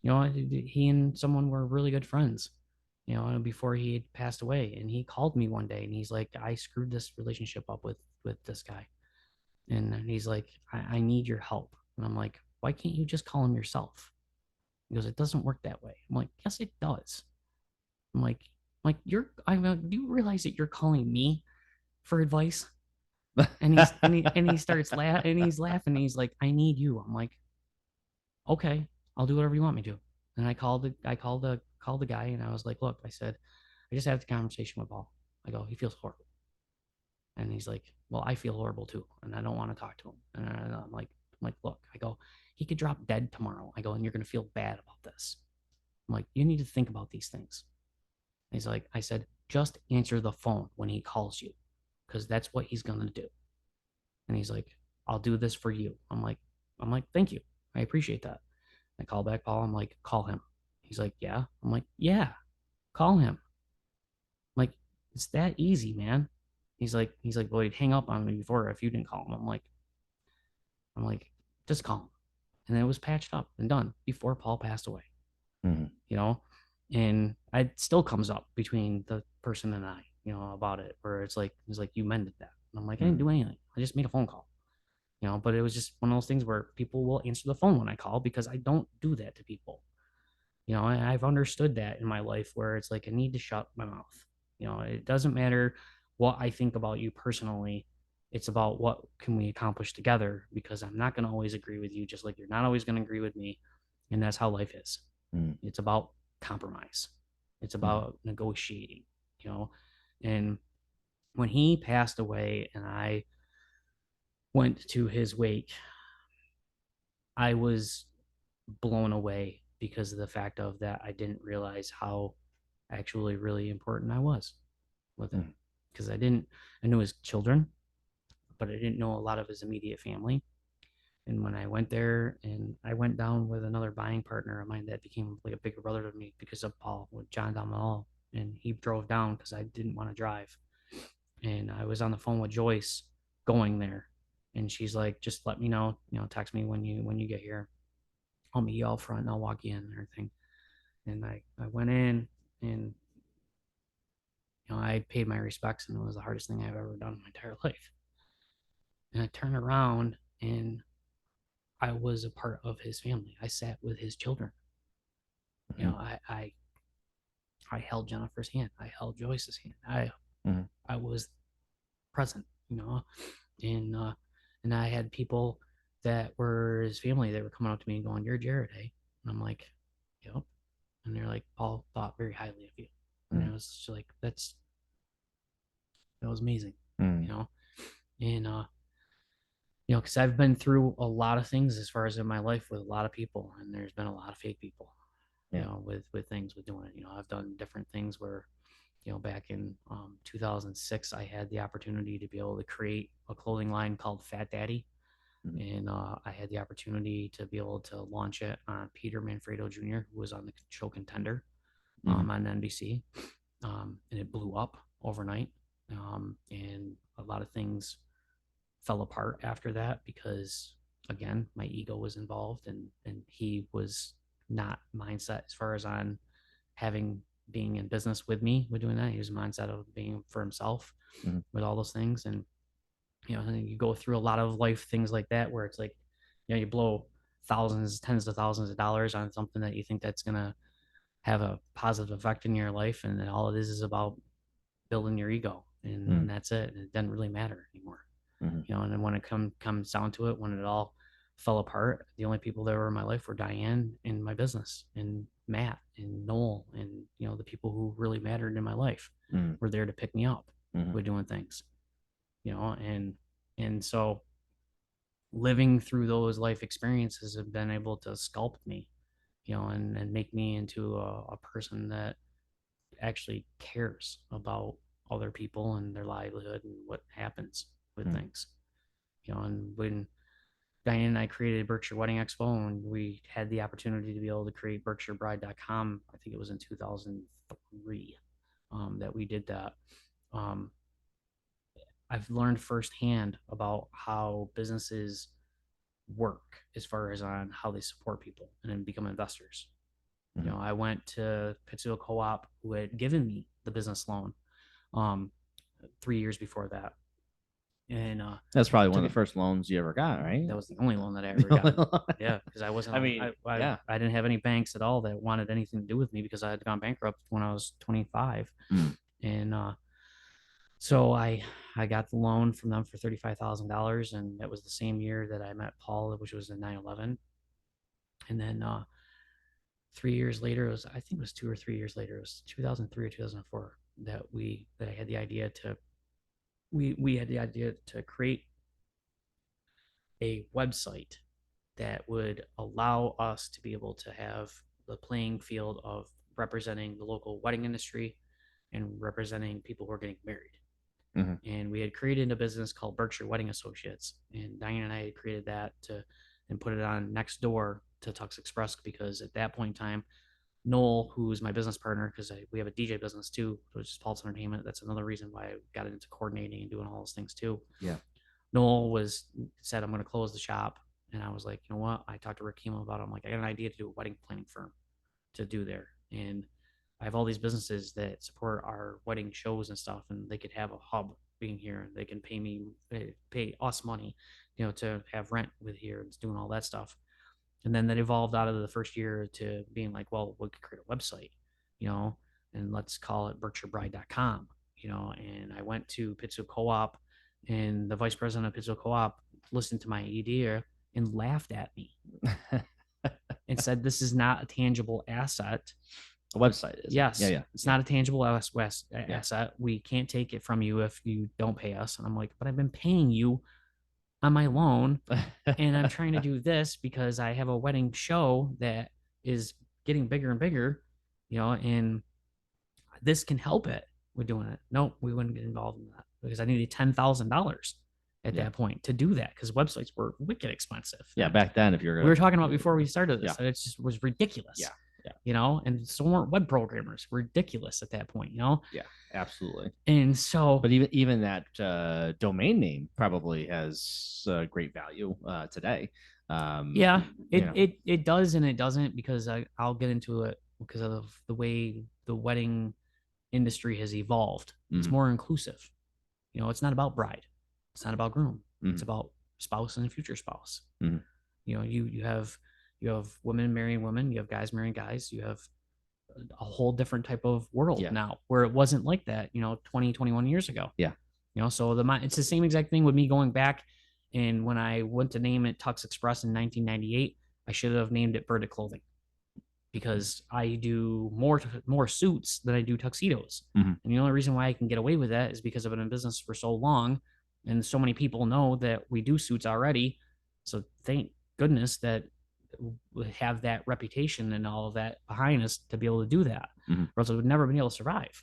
he and someone were really good friends, before he had passed away. And he called me one day and he's like, I screwed this relationship up with this guy. And he's like, I need your help. And I'm like, why can't you just call him yourself? He goes, it doesn't work that way. I'm like, yes, it does. Do you realize that you're calling me for advice? And he starts laughing and he's laughing. And he's like, I need you. I'm like, okay, I'll do whatever you want me to. And called the guy and I was like, look, I said, I just had the conversation with Paul. I go, he feels horrible. And he's like, well, I feel horrible too. And I don't want to talk to him. And I'm like, look, I go, he could drop dead tomorrow. I go, and you're going to feel bad about this. I'm like, you need to think about these things. And he's like, I said, just answer the phone when he calls you, because that's what he's going to do. And he's like, I'll do this for you. I'm like, thank you. I appreciate that. I call back Paul. I'm like, call him. He's like, yeah. I'm like, yeah, call him. I'm like, it's that easy, man. He's like, well, he'd hang up on me before if you didn't call him. I'm like, just call him. And it was patched up and done before Paul passed away, Mm-hmm. you know? And it still comes up between the person and I, about it, where it's like, you mended that. And I'm like, I didn't Mm-hmm. do anything. I just made a phone call, but it was just one of those things where people will answer the phone when I call because I don't do that to people. I've understood that in my life where it's like I need to shut my mouth. It doesn't matter what I think about you personally. It's about what can we accomplish together, because I'm not going to always agree with you, just like you're not always going to agree with me. And that's how life is. Mm-hmm. It's about compromise. It's about negotiating, you know. And when he passed away and I went to his wake, I was blown away because of the fact of that I didn't realize how actually really important I was with him, Mm-hmm. because I knew his children, but I didn't know a lot of his immediate family. And when I went there and I went down with another buying partner of mine that became like a bigger brother to me because of Paul, with John Damal, and he drove down because I didn't want to drive. And I was on the phone with Joyce going there, and she's like, just let me know, text me when you get here. I'll meet you out front and I'll walk you in and everything. And I went in and I paid my respects, and it was the hardest thing I've ever done in my entire life. And I turned around and I was a part of his family. I sat with his children. You know, Mm-hmm. I I, I held Jennifer's hand. I held Joyce's hand. I Mm-hmm. I was present. And and I had people that were his family that were coming up to me and going, "You're Jerrid, eh?" And I'm like, "Yep." And they're like, "Paul thought very highly of you." And I was just like, that was amazing, Mm-hmm. you know. And because I've been through a lot of things as far as in my life with a lot of people, and there's been a lot of fake people, Yeah. with things with doing it. I've done different things where, back in 2006, I had the opportunity to be able to create a clothing line called Fat Daddy, Mm-hmm. and I had the opportunity to be able to launch it on Peter Manfredo Jr., who was on the show Contender Mm-hmm. on NBC, and it blew up overnight, and a lot of things fell apart after that because, again, my ego was involved, and he was not mindset as far as on having being in business with me with doing that. He was mindset of being for himself Mm-hmm. with all those things. And and you go through a lot of life things like that where it's like, you blow thousands, tens of thousands of dollars on something that you think that's gonna have a positive effect in your life, and then all it is about building your ego, and that's it. And it doesn't really matter anymore. Mm-hmm. And then when it comes down to it, when it all fell apart, the only people that were in my life were Diane and my business and Matt and Noel, and the people who really mattered in my life Mm-hmm. were there to pick me up Mm-hmm. with doing things. And so living through those life experiences have been able to sculpt me, and make me into a person that actually cares about other people and their livelihood and what happens with Mm-hmm. things. And when Diane and I created Berkshire Wedding Expo, and we had the opportunity to be able to create BerkshireBride.com, I think it was in 2003, that we did that. Um, I've learned firsthand about how businesses work as far as on how they support people and then become investors. Mm-hmm. I went to Pittsfield Co-op, who had given me the business loan um 3 years before that. And That's probably one took of the it. first loans you ever got, right? That was the only loan that I ever got. Yeah, because I I wasn't. mean, yeah. I didn't have any banks at all that wanted anything to do with me because I had gone bankrupt when I was 25, Mm. and so I got the loan from them for $35,000, and that was the same year that I met Paul, which was in 9/11. And then 3 years later, I think it was 2 or 3 years later, it was 2003 or 2004 that I had the idea to we had the idea to create a website that would allow us to be able to have the playing field of representing the local wedding industry and representing people who are getting married. Mm-hmm. And we had created a business called Berkshire Wedding Associates, and Diane and I had created that to and put it on next door to Tux Express, because at that point in time, Noel, who is my business partner, because we have a DJ business too, which is Pulse Entertainment. That's another reason why I got into coordinating and doing all those things too. Yeah. Noel said, I'm going to close the shop. And I was like, you know what? I talked to Rick Kimo about it. I'm like, I got an idea to do a wedding planning firm to do there. And I have all these businesses that support our wedding shows and stuff, and they could have a hub being here, and they can pay us money, to have rent with here and doing all that stuff. And then that evolved out of the first year to being like, well, we could create a website, and let's call it berkshirebride.com, and I went to Pittsfield Co-op, and the vice president of Pittsfield Co-op listened to my idea and laughed at me and said, this is not a tangible asset. A website is. Yes. Yeah. It's not a tangible asset. We can't take it from you if you don't pay us. And I'm like, but I've been paying you on my loan, and I'm trying to do this because I have a wedding show that is getting bigger and bigger, and this can help it with doing it. No, we wouldn't get involved in that because I needed $10,000 at that point to do that, because websites were wicked expensive. Yeah, back then, if you're we were talking about before we started this, yeah. it just was ridiculous. Yeah. And so weren't web programmers. Ridiculous at that point, Yeah, absolutely. And so, but even that domain name probably has great value today. It does and it doesn't, because I'll get into it because of the way the wedding industry has evolved. It's more inclusive. It's not about bride. It's not about groom. It's about spouse and future spouse. You have women marrying women. You have guys marrying guys. You have a whole different type of world now, where it wasn't like that, 20, 21 years ago. Yeah. So it's the same exact thing with me going back. And when I went to name it Tux Express in 1998, I should have named it Burdick Clothing, because I do more suits than I do tuxedos. And the only reason why I can get away with that is because I've been in business for so long, and so many people know that we do suits already. So thank goodness that we have that reputation and all of that behind us to be able to do that. Or else I would never been able to survive,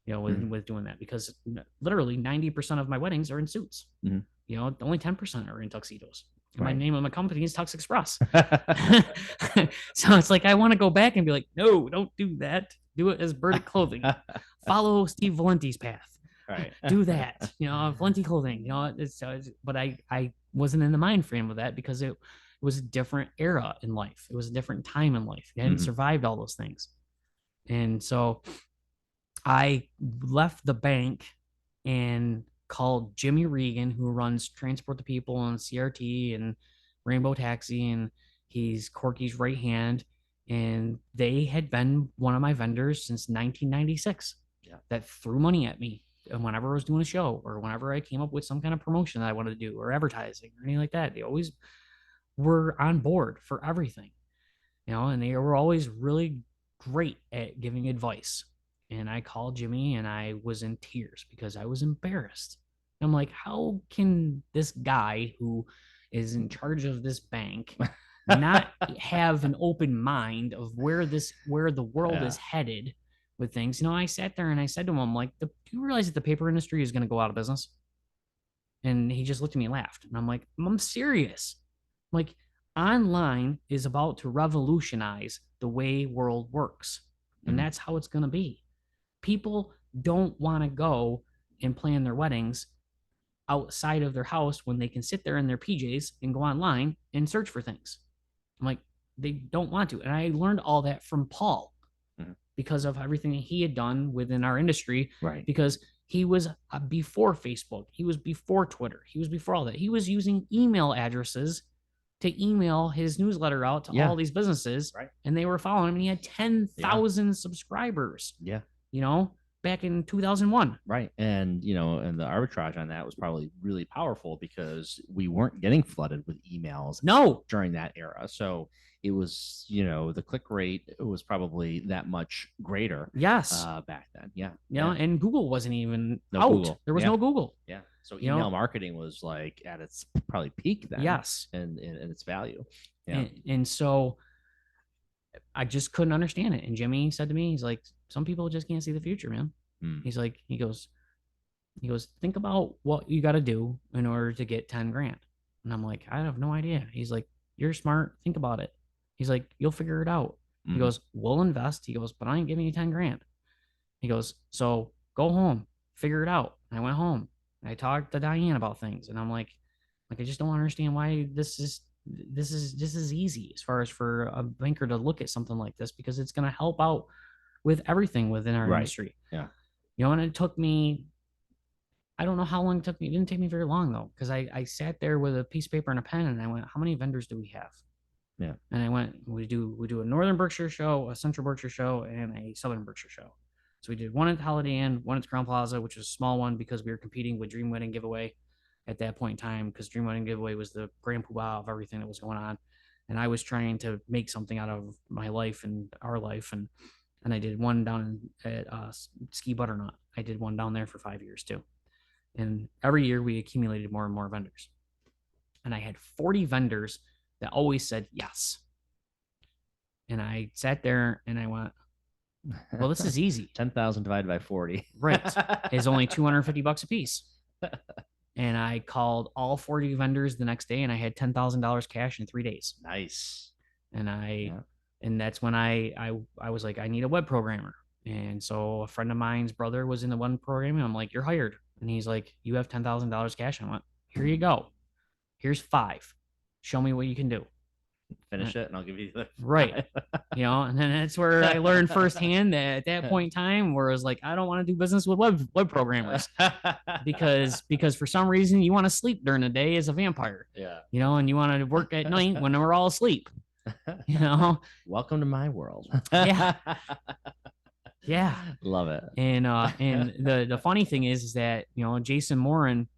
with doing that, because literally 90% of my weddings are in suits. Only 10% are in tuxedos. Right. My name of my company is Tux Express. So it's like, I want to go back and be like, no, don't do that. Do it as Burdick Clothing. Follow Steve Valenti's path. Right. Do that. Valenti Clothing. But I wasn't in the mind frame of that, because it was a different era in life. It was a different time in life. I hadn't survived all those things. And so I left the bank and called Jimmy Regan, who runs Transport the People and CRT and Rainbow Taxi, and he's Corky's right hand. And they had been one of my vendors since 1996 that threw money at me. And whenever I was doing a show, or whenever I came up with some kind of promotion that I wanted to do, or advertising or anything like that, they always were on board for everything, and they were always really great at giving advice. And I called Jimmy and I was in tears because I was embarrassed. I'm like, how can this guy who is in charge of this bank not have an open mind of where the world is headed with things? I sat there and I said to him, I'm like, do you realize that the paper industry is going to go out of business? And he just looked at me and laughed. And I'm like, I'm serious. Like, online is about to revolutionize the way world works. And that's how it's going to be. People don't want to go and plan their weddings outside of their house when they can sit there in their PJs and go online and search for things. I'm like, They don't want to. And I learned all that from Paul Mhm. because of everything that he had done within our industry, Right. because he was before Facebook, he was before Twitter, he was before all that. He was using email addresses to email his newsletter out to Yeah. all these businesses, Right. and they were following him, and he had Yeah. 10,000 subscribers, Yeah. you know, back in 2001. Right. And, and the arbitrage on that was probably really powerful because we weren't getting flooded with emails No. during that era. So it was, the click rate was probably that much greater Yes. back then. Yeah. Yeah. And Google wasn't even No out. Google. There was Yeah. no Google. Yeah. So You email know, marketing was like at its probably peak then. yes. And its value. Yeah. And so I just couldn't understand it. And Jimmy said to me, he's like, some people just can't see the future, man. He's like, he goes, think about what you got to do in order to get 10 grand. And I'm like, I have no idea. He's like, you're smart. Think about it. He's like, you'll figure it out. He goes, we'll invest. He goes, but I ain't giving you 10 grand. He goes, so go home, figure it out. And I went home and I talked to Diane about things. And I'm like, I just don't understand why this is easy as far as for a banker to look at something like this, because it's going to help out with everything within our Right. industry. Yeah. And it took me, I don't know how long it took me. It didn't take me very long though, because I sat there with a piece of paper and a pen and I went, how many vendors do we have? Yeah. And I went, we do a Northern Berkshire show, a Central Berkshire show, and a Southern Berkshire show. So we did one at Holiday Inn, one at Crown Plaza, which was a small one because we were competing with Dream Wedding Giveaway at that point in time, because Dream Wedding Giveaway was the grand poobah of everything that was going on. And I was trying to make something out of my life and our life. And I did one down at Ski Butternut. I did one down there for 5 years too. And every year we accumulated more and more vendors. And I had 40 vendors that always said yes. And I sat there and I went, well, this is easy. 10,000 divided by 40. Right. Is only $250 a piece. And I called all 40 vendors the next day and I had $10,000 cash in 3 days. Nice. And and that's when I was like, I need a web programmer. And so a friend of mine's brother was in the one program and I'm like, you're hired. And he's like, you have $10,000 cash. I went, here you go. Here's 5. Show me what you can do. Finish it and I'll give you the right. And then that's where I learned firsthand that at that point in time where I was like, I don't want to do business with web programmers because for some reason you want to sleep during the day as a vampire. Yeah. And you want to work at night when we're all asleep. Welcome to my world. Yeah. Yeah. Love it. And the funny thing is that, Jason Morin,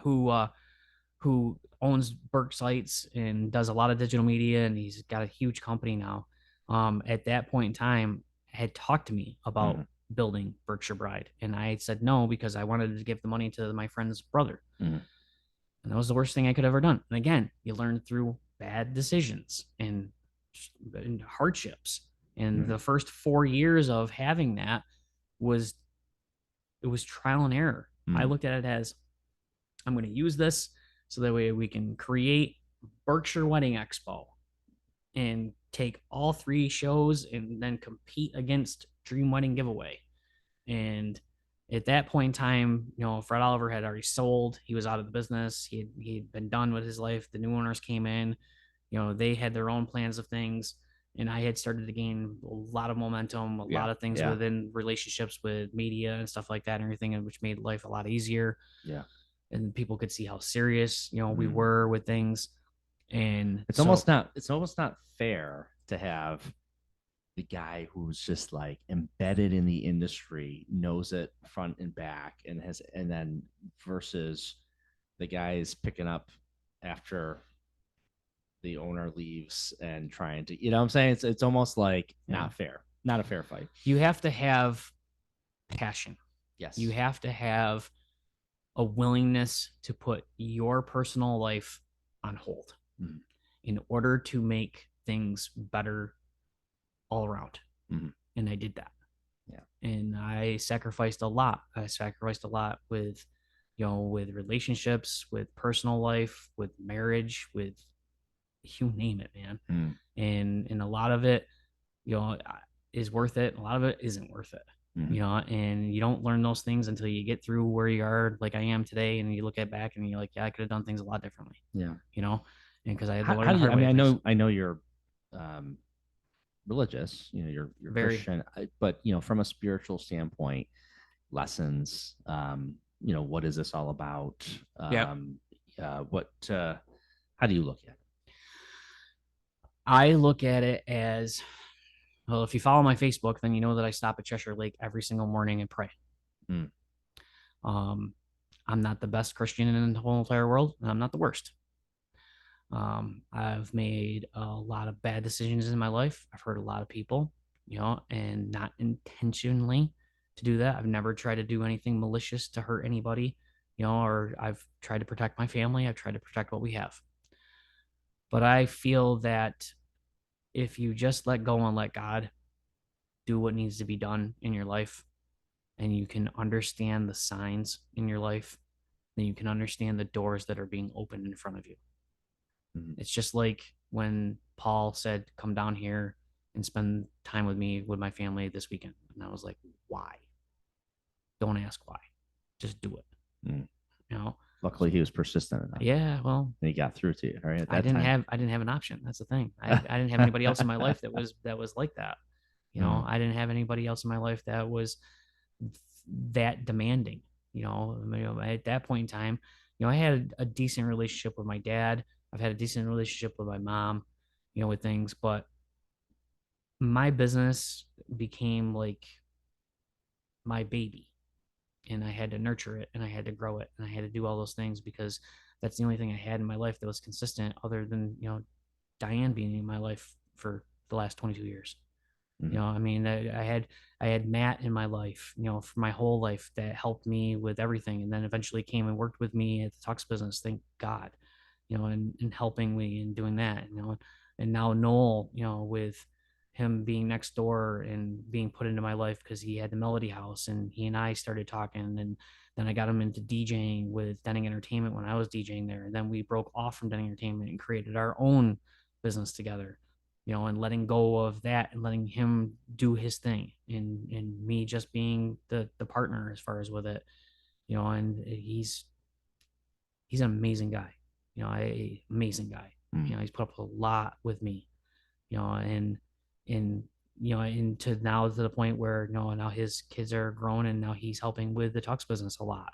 who owns Berk Sites and does a lot of digital media, and he's got a huge company now. At that point in time, had talked to me about building Berkshire Bride, and I said no because I wanted to give the money to my friend's brother, and that was the worst thing I could ever done. And again, you learn through bad decisions and hardships. And the first 4 years of having that was trial and error. I looked at it as, I'm going to use this so that way we can create Berkshire Wedding Expo and take all 3 shows and then compete against Dream Wedding Giveaway. And at that point in time, Fred Oliver had already sold. He was out of the business. He'd been done with his life. The new owners came in. They had their own plans of things. And I had started to gain a lot of momentum, a lot of things within relationships with media and stuff like that and everything, and which made life a lot easier. Yeah. And people could see how serious, we were with things. And it's almost not fair to have the guy who's just like embedded in the industry, knows it front and back, and then versus the guys picking up after the owner leaves and trying to, what I'm saying? It's almost like not fair, not a fair fight. You have to have passion. Yes. You have to have a willingness to put your personal life on hold in order to make things better all around. And I did that. Yeah. And I sacrificed a lot. With, with relationships, with personal life, with marriage, with you name it, man. And a lot of it, is worth it. A lot of it isn't worth it. And you don't learn those things until you get through where you are, like I am today, and you look at back and you're like, yeah, I could have done things a lot differently. Yeah. And because I had to learn I know you're um, religious, you're Very. Christian, but from a spiritual standpoint, lessons, what is this all about? Yeah. What how do you look at I look at it as, well, if you follow my Facebook, then you know that I stop at Cheshire Lake every single morning and pray. it? Mm, Um, I'm not the best Christian in the whole entire world, and I'm not the worst. I've made a lot of bad decisions in my life. I've hurt a lot of people, and not intentionally to do that. I've never tried to do anything malicious to hurt anybody, or I've tried to protect my family. I've tried to protect what we have. But I feel that if you just let go and let God do what needs to be done in your life, and you can understand the signs in your life, then you can understand the doors that are being opened in front of you. mm, It's just like when Paul said, "Come down here and spend time with me, with my family this weekend." And I was like, why? Don't ask why. Just do it. mm. You know? Luckily, he was persistent enough, Yeah, well, and he got through to you. Right at I that didn't time. have I didn't have an option. That's the thing. I didn't have anybody else in my life that was like that. Mm, I didn't have anybody else in my life that was that demanding. At that point in time, I had a decent relationship with my dad. I've had a decent relationship with my mom, with things, but my business became like my baby, and I had to nurture it and I had to grow it and I had to do all those things because that's the only thing I had in my life that was consistent other than, Diane being in my life for the last 22 years. mm, I mean, I had Matt in my life, for my whole life that helped me with everything, and then eventually came and worked with me at the Tux business. Thank God, and helping me and doing that, and now Noel, with him being next door and being put into my life because he had the Melody House, and he and I started talking, and then I got him into DJing with Denning Entertainment when I was DJing there, and then we broke off from Denning Entertainment and created our own business together, and letting go of that and letting him do his thing, and me just being the partner as far as with it, and he's an amazing guy, amazing guy. mm, He's put up a lot with me, and and to now to the point where now his kids are grown and now he's helping with the Tux business a lot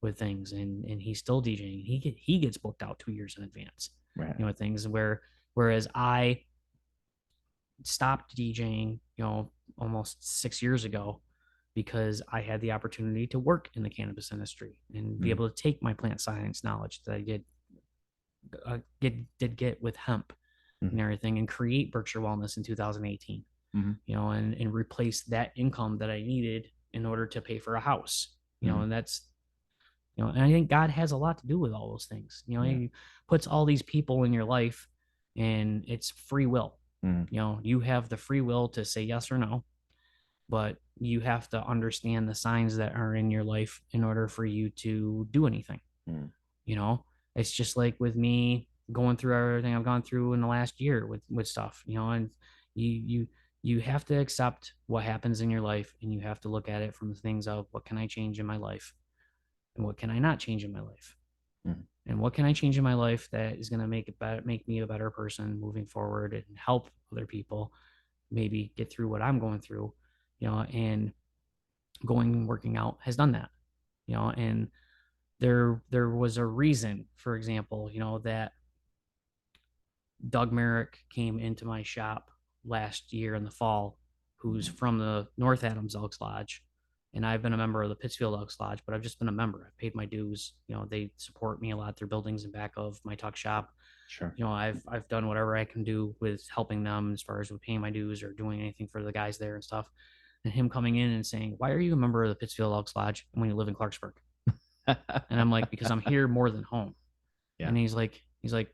with things, and he's still DJing. He gets booked out 2 years in advance, right. things whereas I stopped DJing, almost 6 years ago because I had the opportunity to work in the cannabis industry and be Mm, able to take my plant science knowledge that I did get with hemp and mm, everything and create Berkshire Wellness in 2018, mm, and replace that income that I needed in order to pay for a house, mm, and that's, and I think God has a lot to do with all those things. yeah. He puts all these people in your life and it's free will. Mm, You have the free will to say yes or no, but you have to understand the signs that are in your life in order for you to do anything. mm, You know, it's just like with me going through everything I've gone through in the last year with stuff, and you you you have to accept what happens in your life and you have to look at it from the things of what can I change in my life and what can I not change in my life, mm, and what can I change in my life that is going to make me a better person moving forward and help other people maybe get through what I'm going through, and going and working out has done that, and there was a reason, for example, that Doug Merrick came into my shop last year in the fall, who's mm, from the North Adams Elks Lodge. And I've been a member of the Pittsfield Elks Lodge, but I've just been a member. I've paid my dues. They support me a lot. Their buildings in back of my tuck shop. sure. I've done whatever I can do with helping them as far as with paying my dues or doing anything for the guys there and stuff. And him coming in and saying, "Why are you a member of the Pittsfield Elks Lodge when you live in Clarksburg?" And I'm like, "Because I'm here more than home." Yeah. And he's like,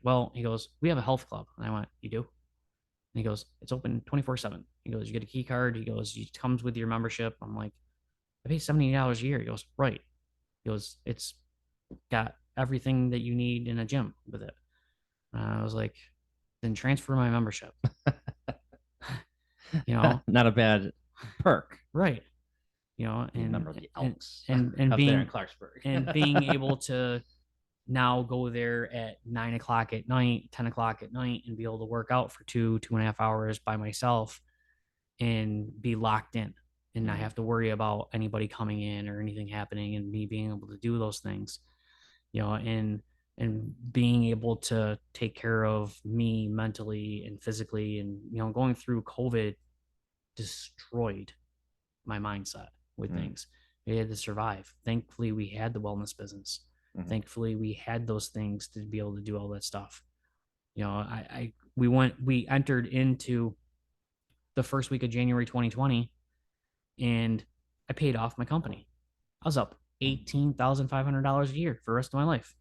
"Well," he goes, "we have a health club." And I went, "You do?" And he goes, "It's open 24/7." He goes, "You get a key card." He goes, "It comes with your membership." I'm like, "I pay $70 a year." He goes, "Right." He goes, "It's got everything that you need in a gym with it." And I was like, "Then transfer my membership." you know, Not a bad perk. right. Be a member of the And Elks and up there in being Clarksburg. and being able to now go there at 9 o'clock at night, 10 o'clock at night, and be able to work out for 2.5 hours by myself and be locked in and not have to worry about anybody coming in or anything happening, and me being able to do those things, and being able to take care of me mentally and physically. And going through COVID destroyed my mindset with things. We had to survive. Thankfully, we had the wellness business. Thankfully, we had those things to be able to do all that stuff. We entered into the first week of January 2020, and I paid off my company. I was up $18,500 a year for the rest of my life.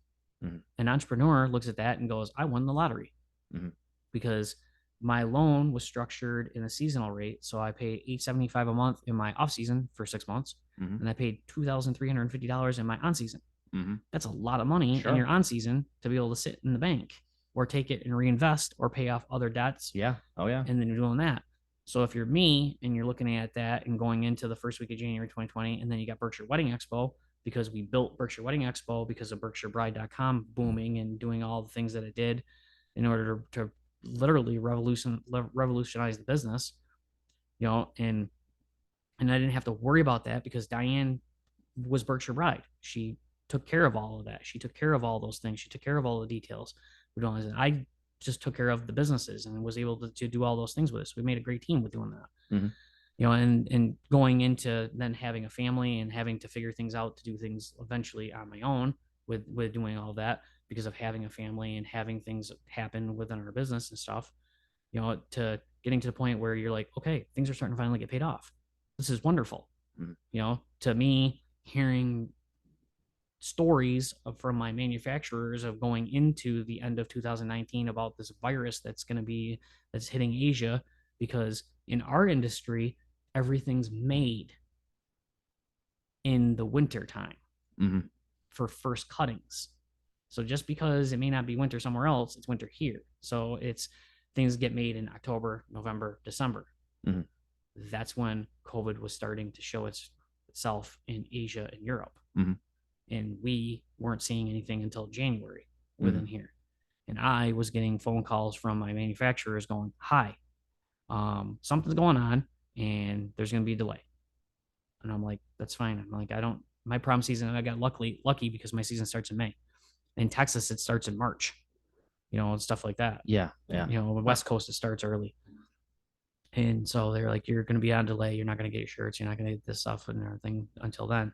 An entrepreneur looks at that and goes, I won the lottery. Because my loan was structured in a seasonal rate. So I pay $875 a month in my off season for 6 months. And I paid $2,350 in my on season. That's a lot of money in your on season to be able to sit in the bank or take it and reinvest or pay off other debts. Yeah. Oh, yeah. And then you're doing that. So if you're me and you're looking at that and going into the first week of January 2020, and then you got Berkshire Wedding Expo, because we built Berkshire Wedding Expo because of BerkshireBride.com booming and doing all the things that it did in order to literally revolutionize the business, and I didn't have to worry about that because Diane was Berkshire Bride. She took care of all of that. She took care of all those things. She took care of all the details. I just took care of the businesses and was able to do all those things with us. We made a great team with doing that. And going into then having a family and having to figure things out to do things eventually on my own with doing all that because of having a family and having things happen within our business and stuff, to getting to the point where you're like, okay, things are starting to finally get paid off. This is wonderful. To me, hearing stories from my manufacturers of going into the end of 2019 about this virus that's hitting Asia, because in our industry, everything's made in the winter time for first cuttings. So just because it may not be winter somewhere else, it's winter here. So things get made in October, November, December. That's when COVID was starting to show itself in Asia and Europe. And we weren't seeing anything until January within here. And I was getting phone calls from my manufacturers going, hi, something's going on and there's going to be a delay. And I'm like, that's fine. I'm like, my prom season, I got lucky because my season starts in May. In Texas, it starts in March, and stuff like that. Yeah. Yeah. The West Coast, it starts early. And so they're like, you're going to be on delay. You're not going to get your shirts. You're not going to get this stuff and everything until then.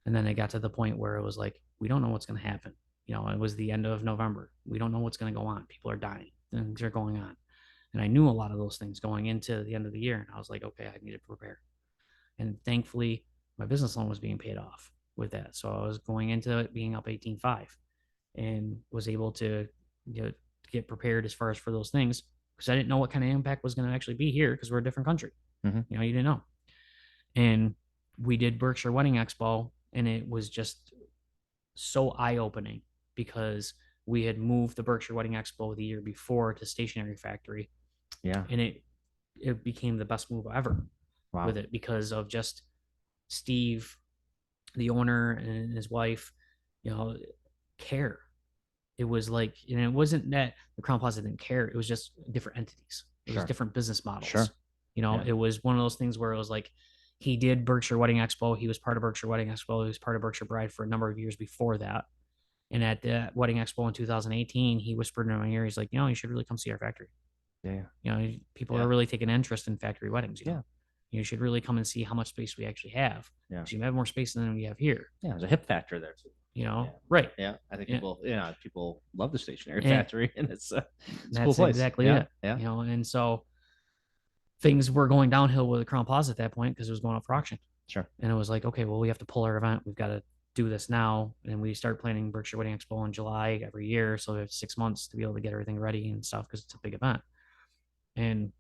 And then it got to the point where it was like, we don't know what's going to happen. It was the end of November. We don't know what's going to go on. People are dying. Things are going on. And I knew a lot of those things going into the end of the year. And I was like, okay, I need to prepare. And thankfully, my business loan was being paid off with that. So I was going into it being up 18.5 and was able to get prepared as far as for those things, because I didn't know what kind of impact was going to actually be here because we're a different country. You didn't know. And we did Berkshire Wedding Expo, and it was just so eye-opening because we had moved the Berkshire Wedding Expo the year before to Stationery Factory. Yeah. And it became the best move ever with it because of just Steve, the owner, and his wife, care. It was like, and it wasn't that the Crown Plaza didn't care. It was just different entities. It was different business models. It was one of those things where it was like, he did Berkshire Wedding Expo. He was part of Berkshire Wedding Expo. He was part of Berkshire Bride for a number of years before that. And at that Wedding Expo in 2018, he whispered in my ear, he's like, you should really come see our factory. People are really taking interest in factory weddings. You should really come and see how much space we actually have. So you have more space than we have here. There's a hip factor there too. Right. Yeah, I think people love the Stationery Factory, and it's a cool place. Exactly it. And so things were going downhill with the Crown Plaza at that point because it was going up for auction. And it was like, okay, well, we have to pull our event. We've got to do this now. And we start planning Berkshire Wedding Expo in July every year. So we have 6 months to be able to get everything ready and stuff because it's a big event. And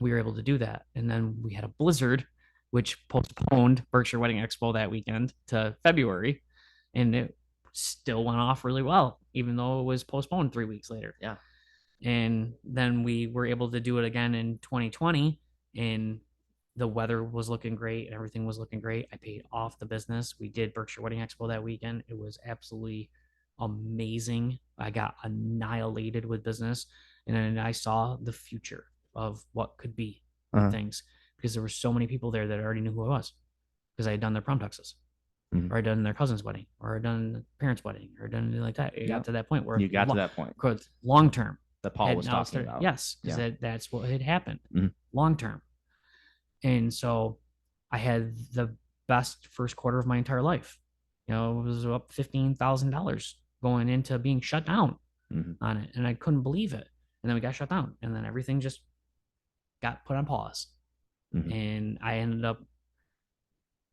we were able to do that. And then we had a blizzard, which postponed Berkshire Wedding Expo that weekend to February. And it still went off really well, even though it was postponed 3 weeks later. And then we were able to do it again in 2020, and the weather was looking great and everything was looking great. I paid off the business. We did Berkshire Wedding Expo that weekend. It was absolutely amazing. I got annihilated with business. And then I saw the future of what could be with Uh-huh. things because there were so many people there that already knew who I was because I had done their prom tuxes Mhm. or I'd done their cousin's wedding or I'd done the parents' wedding or done anything like that. It Yeah. got to that point where You got to that point long term that Paul had was now talking started. about. Yes, because Yeah. that's what had happened Mhm. long term. And so I had the best first quarter of my entire life. It was up $15,000 going into being shut down Mhm. on it. And I couldn't believe it. And then we got shut down. And then everything just got put on pause. Mhm. And I ended up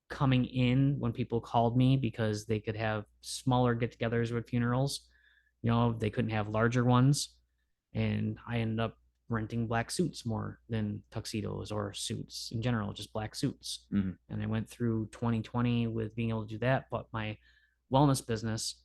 coming in when people called me because they could have smaller get togethers with funerals. They couldn't have larger ones. And I ended up renting black suits more than tuxedos or suits in general, just black suits. Mhm. And I went through 2020 with being able to do that. But my wellness business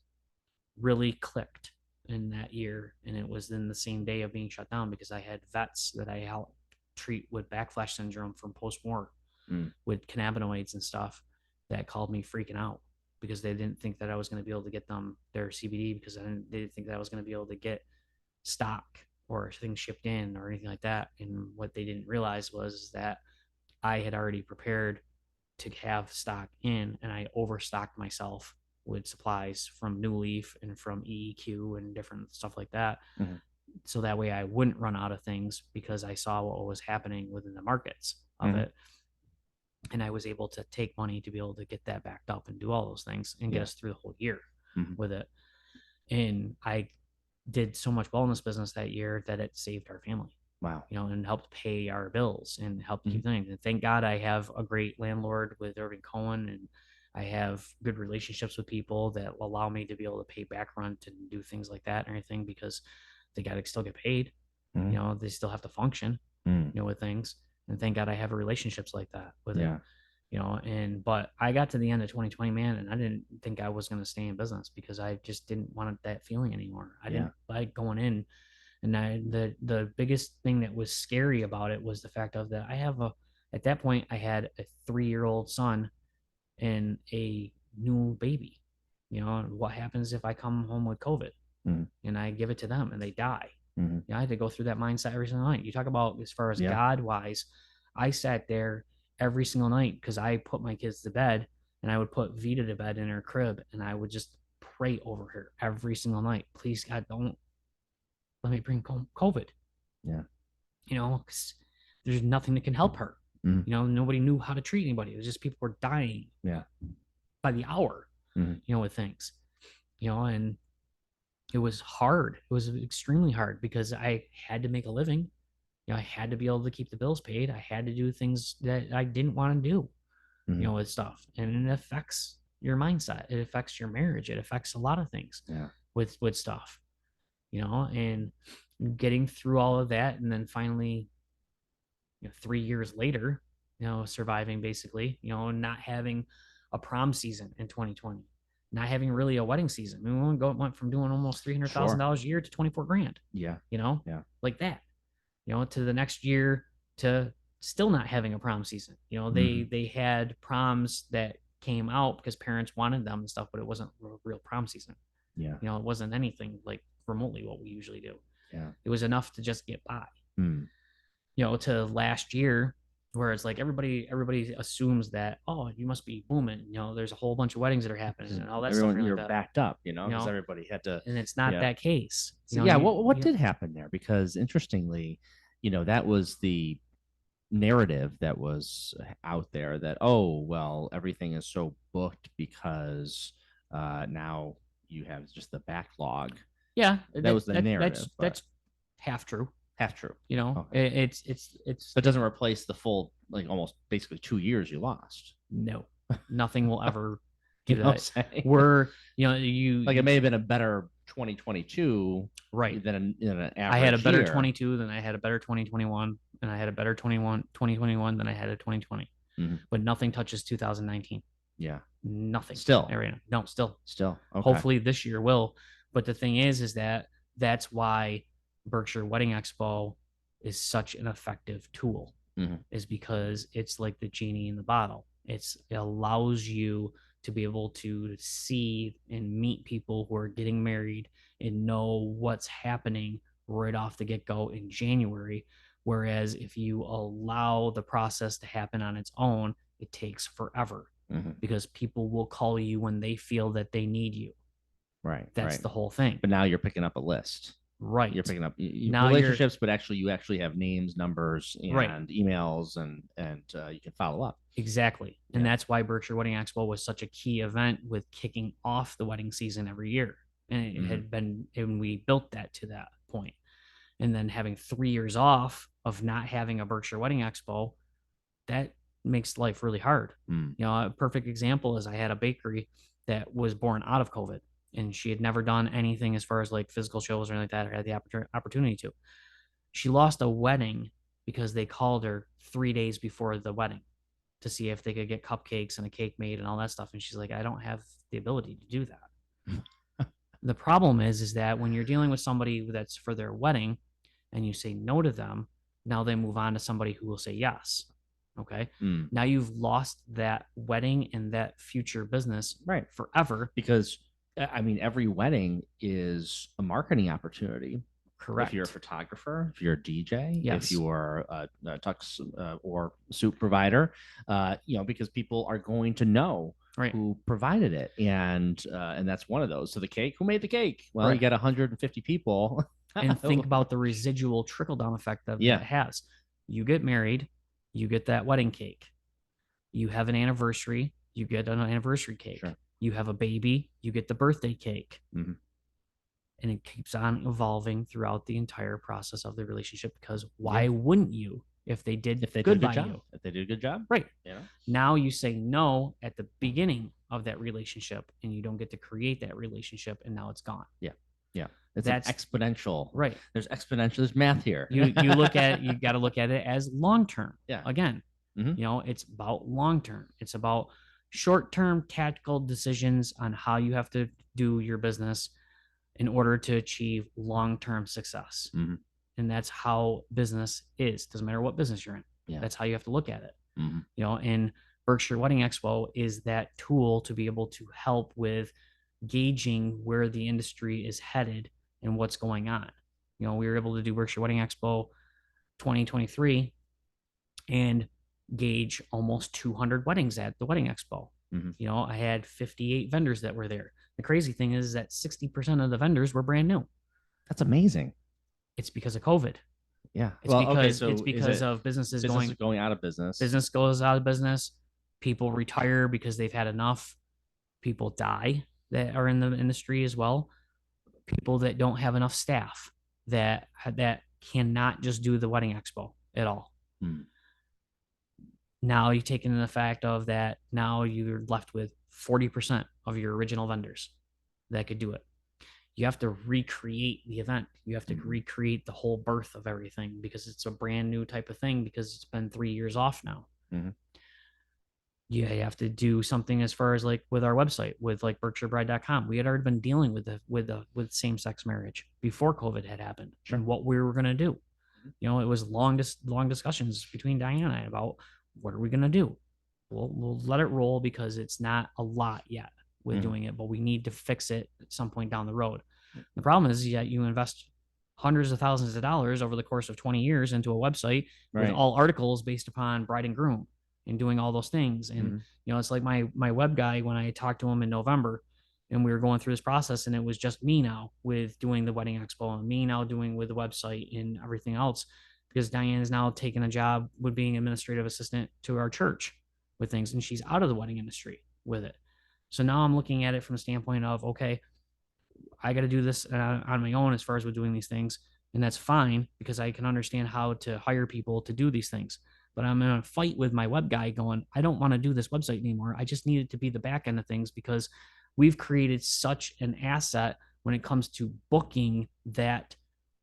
really clicked in that year. And it was in the same day of being shut down because I had vets that I helped treat with backlash syndrome from post war Mhm. with cannabinoids and stuff that called me freaking out because they didn't think that I was going to be able to get them their CBD because they didn't think that I was going to be able to get stock or things shipped in or anything like that. And what they didn't realize was that I had already prepared to have stock in and I overstocked myself with supplies from New Leaf and from EEQ and different stuff like that. Mhm. So that way I wouldn't run out of things because I saw what was happening within the markets of Mhm. it. And I was able to take money to be able to get that backed up and do all those things and get Yeah. us through the whole year Mhm. with it. And I did so much wellness business that year that it saved our family, Wow. and helped pay our bills and helped Mhm. keep things. And thank God I have a great landlord with Irving Cohen, and I have good relationships with people that allow me to be able to pay back rent and do things like that and everything because they got to still get paid. Mhm. They still have to function, Mhm. with things. And thank God I have relationships like that with it. Yeah. But I got to the end of 2020, man, and I didn't think I was going to stay in business because I just didn't want that feeling anymore. I Yeah. didn't like going in. And the biggest thing that was scary about it was the fact of that at that point I had a 3-year-old son and a new baby. What happens if I come home with COVID Mhm. and I give it to them and they die? Mhm. I had to go through that mindset every single night. You talk about as far as Yeah. God wise, I sat there every single night because I put my kids to bed and I would put Vita to bed in her crib and I would just pray over her every single night. Please, God, don't let me bring COVID, Yeah. because there's nothing that can help her. Mhm. Nobody knew how to treat anybody. It was just people were dying Yeah. by the hour, Mhm. with things, and it was hard. It was extremely hard because I had to make a living. I had to be able to keep the bills paid. I had to do things that I didn't want to do, Mhm. with stuff. And it affects your mindset. It affects your marriage. It affects a lot of things Yeah. with stuff, and getting through all of that. And then finally, 3 years later, surviving basically, not having a prom season in 2020, not having really a wedding season. I mean, went from doing almost $300,000 Sure. a year to 24 grand, Yeah. Yeah. like that, to the next year to still not having a prom season. Mhm. They had proms that came out because parents wanted them and stuff, but it wasn't real prom season. Yeah. It wasn't anything like remotely what we usually do. Yeah. It was enough to just get by, Mhm. to last year, where it's like everybody assumes that, oh, you must be booming. There's a whole bunch of weddings that are happening and all that stuff Everyone, like you're that. backed up, You because know, everybody had to. and it's not Yeah. that case. So yeah, what did happen there? Because interestingly, that was the narrative that was out there that, oh well, everything is so booked because now you have just the backlog. Yeah, That was the narrative, but that's half true. half true. It, Okay. it's So it doesn't replace the full, like, almost basically 2 years you lost. no, nothing will ever You do know what I'm that. saying? We're you Like, it may have been a better 2022 right. than an I had a average better year. 22 than I had a better 2021, and I had a better 2021 than I had a 2020. Mhm. But nothing touches 2019. Yeah. Nothing. Still. Right now. No, still. Okay. Hopefully this year will. But the thing is that that's why Berkshire Wedding Expo is such an effective tool, Mhm. is because it's like the genie in the bottle. It allows you to be able to see and meet people who are getting married and know what's happening right off the get-go in January. Whereas if you allow the process to happen on its own, it takes forever because people will call you when they feel that they need you. Right. That's Right. the whole thing. But now you're picking up a list. Right. You're picking up Now relationships, but actually you actually have names, numbers, Right. and emails, and you can follow up. Exactly. And that's why Berkshire Wedding Expo was such a key event with kicking off the wedding season every year. And it had been, and we built that to that point. And then having 3 years off of not having a Berkshire Wedding Expo, that makes life really hard. You know, a perfect example is I had a bakery that was born out of COVID, and she had never done anything as far as like physical shows or anything like that, or had the opportunity to. She lost a wedding because they called her 3 days before the wedding to see if they could get cupcakes and a cake made and all that stuff. And she's like, I don't have the ability to do that. The problem is that when you're dealing with somebody that's for their wedding and you say no to them, now they move on to somebody who will say yes. Okay. Now you've lost that wedding and that future business right forever. Because I mean, every wedding is a marketing opportunity. Correct. If you're a photographer, if you're a DJ, Yes. if you are a tux or suit provider, you know, because people are going to know who provided it, and that's one of those. So the cake, who made the cake? Well, you got 150 people. And think about the residual trickle down effect that that has. You get married, you get that wedding cake. You have an anniversary, you get an anniversary cake. Sure. You have a baby, you get the birthday cake. And it keeps on evolving throughout the entire process of the relationship, because why wouldn't you if they did good by you? If they did a good job. Right. Yeah. Now you say no at the beginning of that relationship and you don't get to create that relationship, and now it's gone. Yeah. Yeah. That's exponential. Right. There's math here. You look at you got to look at it as long term. Yeah. Again, you know, it's about long term. It's about short term tactical decisions on how you have to do your business in order to achieve long term success. And that's how business is. Doesn't matter what business you're in. Yeah. That's how you have to look at it. You know, and Berkshire Wedding Expo is that tool to be able to help with gauging where the industry is headed and what's going on. You know, we were able to do Berkshire Wedding Expo 2023 and gauge almost 200 weddings at the Wedding Expo. You know, I had 58 vendors that were there. The crazy thing is that 60% of the vendors were brand new. That's amazing. It's because of COVID. Yeah. It's because of businesses going out of business. Business goes out of business. People retire because they've had enough. People die that are in the industry as well. People that don't have enough staff that cannot just do the Wedding Expo at all. Now you take into the fact of that, now you're left with 40% of your original vendors that could do it. You have to recreate the event. You have to recreate the whole birth of everything, because it's a brand new type of thing, because it's been 3 years off now. You have to do something as far as like with our website, with like berkshirebride.com. We had already been dealing with same-sex marriage before COVID had happened. Sure. And what we were going to do. You know, it was long discussions between Diane and I about what are we going to do. We'll let it roll because it's not a lot yet with doing it, but we need to fix it at some point down the road. The problem is that you invest hundreds of thousands of dollars over the course of 20 years into a website with all articles based upon bride and groom and doing all those things. And, you know, it's like my web guy, when I talked to him in November and we were going through this process, and it was just me now with doing the Wedding Expo and me now doing with the website and everything else, because Diane is now taking a job with being administrative assistant to our church with things, and she's out of the wedding industry with it. So now I'm looking at it from the standpoint of, okay, I got to do this on my own as far as with doing these things. And that's fine, because I can understand how to hire people to do these things. But I'm in a fight with my web guy going, I don't want to do this website anymore. I just need it to be the back end of things, because we've created such an asset when it comes to booking that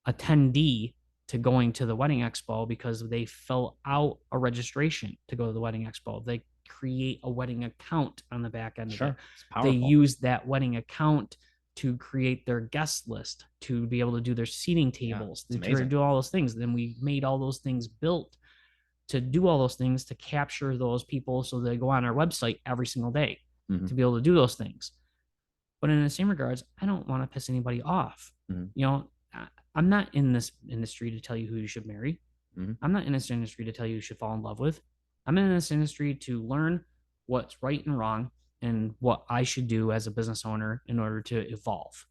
attendee to going to the Wedding Expo, because they fill out a registration to go to the Wedding Expo. They create a wedding account on the back end of it. They use that wedding account to create their guest list, to be able to do their seating tables, to do all those things. Then we made all those things built to do all those things to capture those people so they go on our website every single day. to be able to do those things. But in the same regards, I don't want to piss anybody off. You know, I'm not in this industry to tell you who you should marry. I'm not in this industry to tell you should fall in love with. I'm in this industry to learn what's right and wrong and what I should do as a business owner in order to evolve.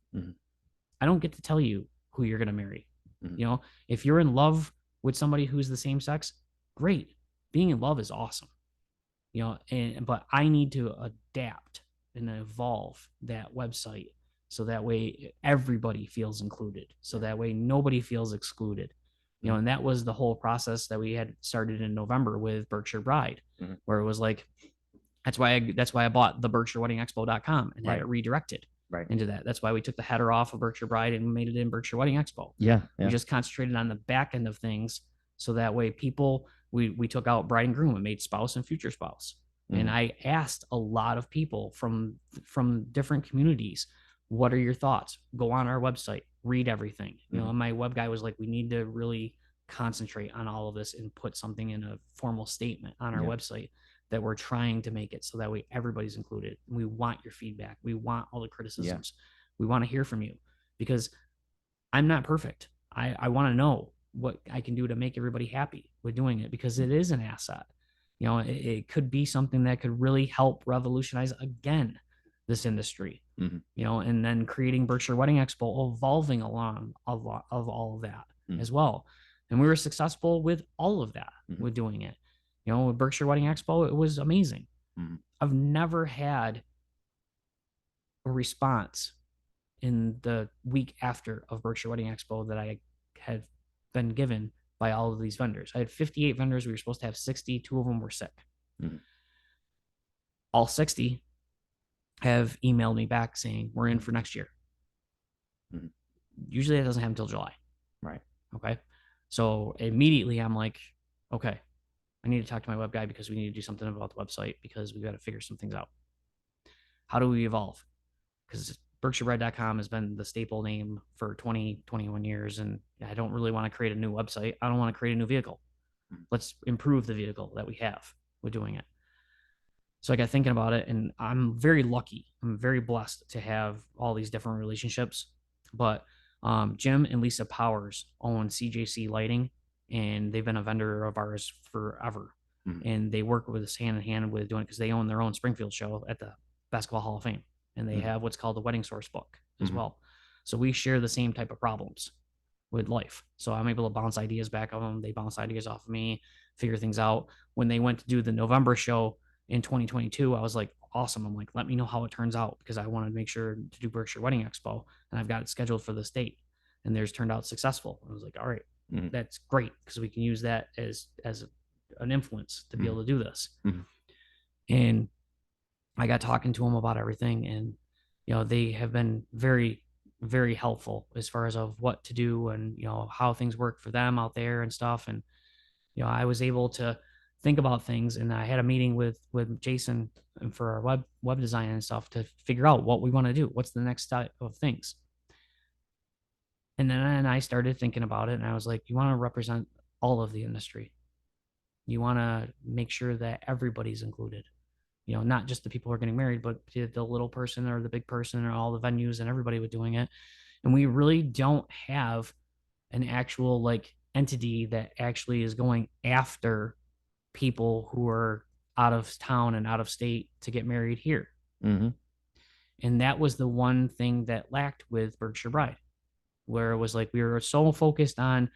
I don't get to tell you who you're going to marry. You know, if you're in love with somebody who's the same sex, great. Being in love is awesome. You know, but I need to adapt and evolve that website so that way everybody feels included. So that way nobody feels excluded. You know, and that was the whole process that we had started in November with Berkshire Bride, where it was like, that's why I bought the Berkshire Wedding Expo.com and had it redirected into that. That's why we took the header off of Berkshire Bride and made it in Berkshire Wedding Expo. We just concentrated on the back end of things, so that way people, we took out bride and groom and made spouse and future spouse. And I asked a lot of people from different communities, what are your thoughts? Go on our website, read everything. You know, and my web guy was like, we need to really concentrate on all of this and put something in a formal statement on our website that we're trying to make it so that way everybody's included. We want your feedback. We want all the criticisms. We want to hear from you, because I'm not perfect. I want to know what I can do to make everybody happy with doing it, because it is an asset. You know, it could be something that could really help revolutionize again this industry. You know, and then creating Berkshire Wedding Expo, evolving along of all of that as well. And we were successful with all of that with doing it. You know, with Berkshire Wedding Expo, it was amazing. I've never had a response in the week after of Berkshire Wedding Expo that I had been given by all of these vendors. I had 58 vendors. We were supposed to have 60. 2 of them were sick. All 60 have emailed me back saying, we're in for next year. Usually that doesn't happen until July. Okay. So immediately I'm like, okay, I need to talk to my web guy, because we need to do something about the website, because we've got to figure some things out. How do we evolve? Because BerkshireBride.com has been the staple name for 20, 21 years. And I don't really want to create a new website. I don't want to create a new vehicle. Let's improve the vehicle that we have with doing it. So I got thinking about it, and I'm very lucky. I'm very blessed to have all these different relationships. But Jim and Lisa Powers own CJC Lighting, and they've been a vendor of ours forever. And they work with us hand in hand with doing it, because they own their own Springfield show at the Basketball Hall of Fame. And they have what's called the Wedding Source book as well. So we share the same type of problems with life. So I'm able to bounce ideas back of them. They bounce ideas off of me, figure things out. When they went to do the November show in 2022, I was like, awesome. I'm like, let me know how it turns out, because I want to make sure to do Berkshire Wedding Expo, and I've got it scheduled for this date, and theirs turned out successful. I was like, all right, that's great, because we can use that as an influence to be able to do this. And I got talking to them about everything, and you know, they have been very, very helpful as far as of what to do, and you know, how things work for them out there and stuff. And you know, I was able to think about things, and I had a meeting with Jason for our web design and stuff to figure out what we want to do. What's the next step of things? And then I started thinking about it, and I was like, you want to represent all of the industry. You want to make sure that everybody's included. You know, not just the people who are getting married, but the little person or the big person or all the venues and everybody with doing it. And we really don't have an actual like entity that actually is going after people who are out of town and out of state to get married here. And that was the one thing that lacked with Berkshire Bride, where it was like we were so focused on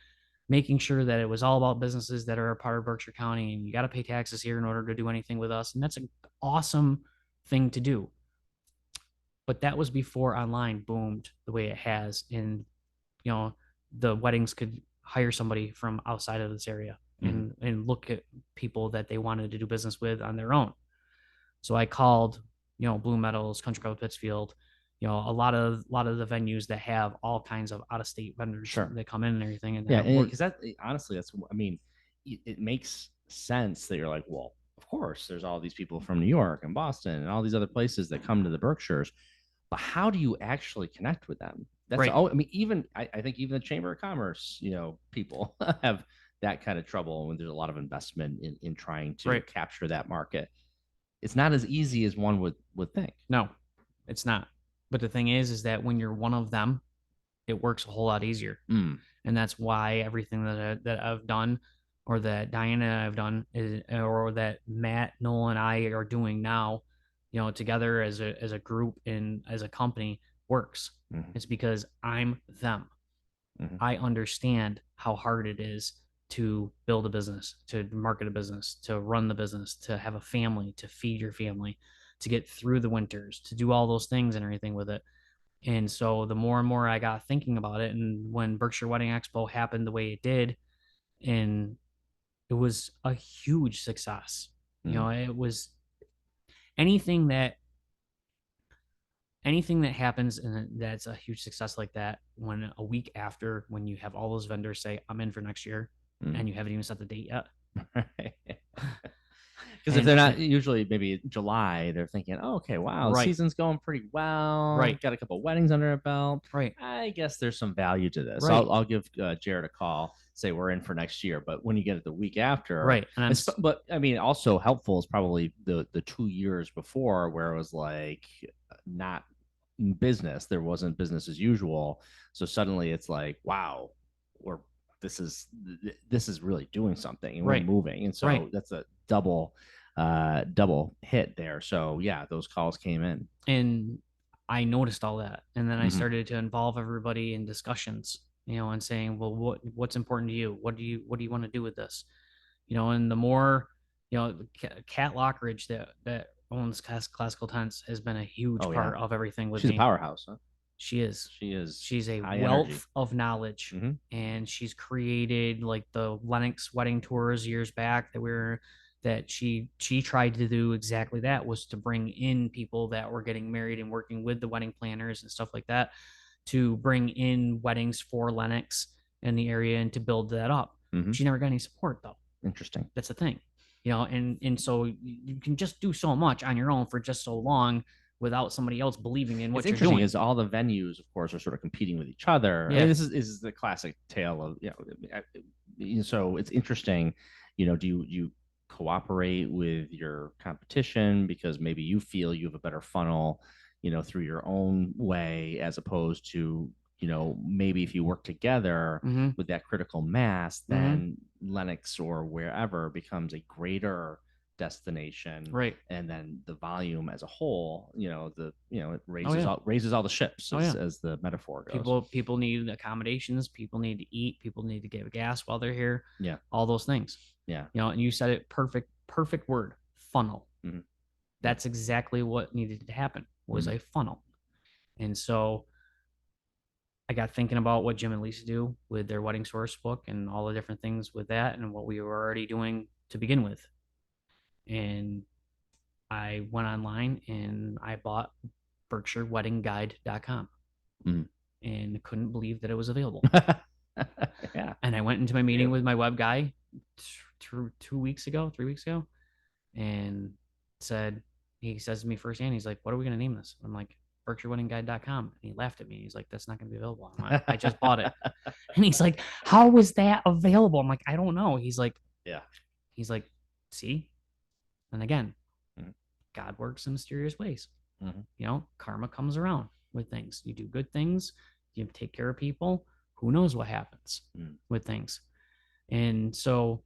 making sure that it was all about businesses that are a part of Berkshire County, and you got to pay taxes here in order to do anything with us. And that's an awesome thing to do. But that was before online boomed the way it has. And, you know, the weddings could hire somebody from outside of this area and look at people that they wanted to do business with on their own. So I called, you know, Blue Metals, Country Club Pittsfield, you know, a lot of the venues that have all kinds of out of state vendors that come in and everything. And because that honestly, that's, I mean, it makes sense that you're like, well, of course, there's all these people from New York and Boston and all these other places that come to the Berkshires, but how do you actually connect with them? That's right. I mean, even I think even the Chamber of Commerce, you know, people have that kind of trouble when there's a lot of investment in trying to capture that market. it's not as easy as one would think. No, it's not. But the thing is that when you're one of them, it works a whole lot easier. Mm. And that's why everything that I've done, or that Diana and I've done, is, or that Matt, Noel, and I are doing now, together as a group and as a company works. Mm-hmm. It's because I'm them. Mm-hmm. I understand how hard it is to build a business, to market a business, to run the business, to have a family, to feed your family, to get through the winters, to do all those things and everything with it. And so the more and more I got thinking about it, and when Berkshire Wedding Expo happened the way it did, and it was a huge success. Mm. It was anything that anything that happens and that's a huge success like that, when a week after, when you have all those vendors say I'm in for next year, Mm. and you haven't even set the date yet. Because if they're not, usually maybe July, they're thinking, oh, okay, wow, the right, season's going pretty well. right, Got a couple weddings under our belt. right, I guess there's some value to this. right, I'll give Jerrid a call, say we're in for next year. But when you get it the week after, right. And but I mean, also helpful is probably the 2 years before where it was like not business. There wasn't business as usual. So suddenly it's like, wow, we're this is really doing something and we're right, moving. And so right. that's a double hit there. So yeah, those calls came in. And I noticed all that, and then I Mm-hmm. started to involve everybody in discussions, and saying, well, what's important to you? What do you want to do with this? And the more, Kat Lockridge that owns Classical Tents has been a huge Oh yeah, part of everything with she's a me. powerhouse, huh? She is. She is She's a high wealth energy. of knowledge, Mm-hmm. and she's created like the Lennox wedding tours years back that she tried to do exactly that, was to bring in people that were getting married and working with the wedding planners and stuff like that, to bring in weddings for Lennox in the area and to build that up. Mm-hmm. She never got any support though. Interesting. That's the thing, and so you can just do so much on your own for just so long without somebody else believing in what It's you're interesting doing. is all the venues, of course, are sort of competing with each other. I Yeah. mean, this is the classic tale of so it's interesting. Do you cooperate with your competition because maybe you feel you have a better funnel, through your own way, as opposed to maybe if you work together Mm-hmm. with that critical mass, Mm-hmm. then Lennox or wherever becomes a greater destination, Right. and then the volume as a whole, it Oh yeah. raises all the ships, Oh yeah. as the metaphor goes. People need accommodations. People need to eat. People need to get gas while they're here. Yeah. All those things. Yeah. And you said it perfect word, funnel. Mm-hmm. That's exactly what needed to happen, was Mm-hmm. a funnel. And so I got thinking about what Jim and Lisa do with their wedding source book and all the different things with that and what we were already doing to begin with. And I went online and I bought BerkshireWeddingGuide.com, Mm-hmm. and couldn't believe that it was available. Yeah. And I went into my meeting with my web guy 2 weeks ago, 3 weeks ago, and he says to me firsthand, he's like, what are we going to name this? I'm like, BerkshireWeddingGuide.com. And he laughed at me. He's like, that's not going to be available. I just bought it. And he's like, how was that available? I'm like, I don't know. Yeah. He's like, see? And again, mm-hmm. God works in mysterious ways. Mm-hmm. Karma comes around with things. You do good things, you take care of people. Who knows what happens with things? And so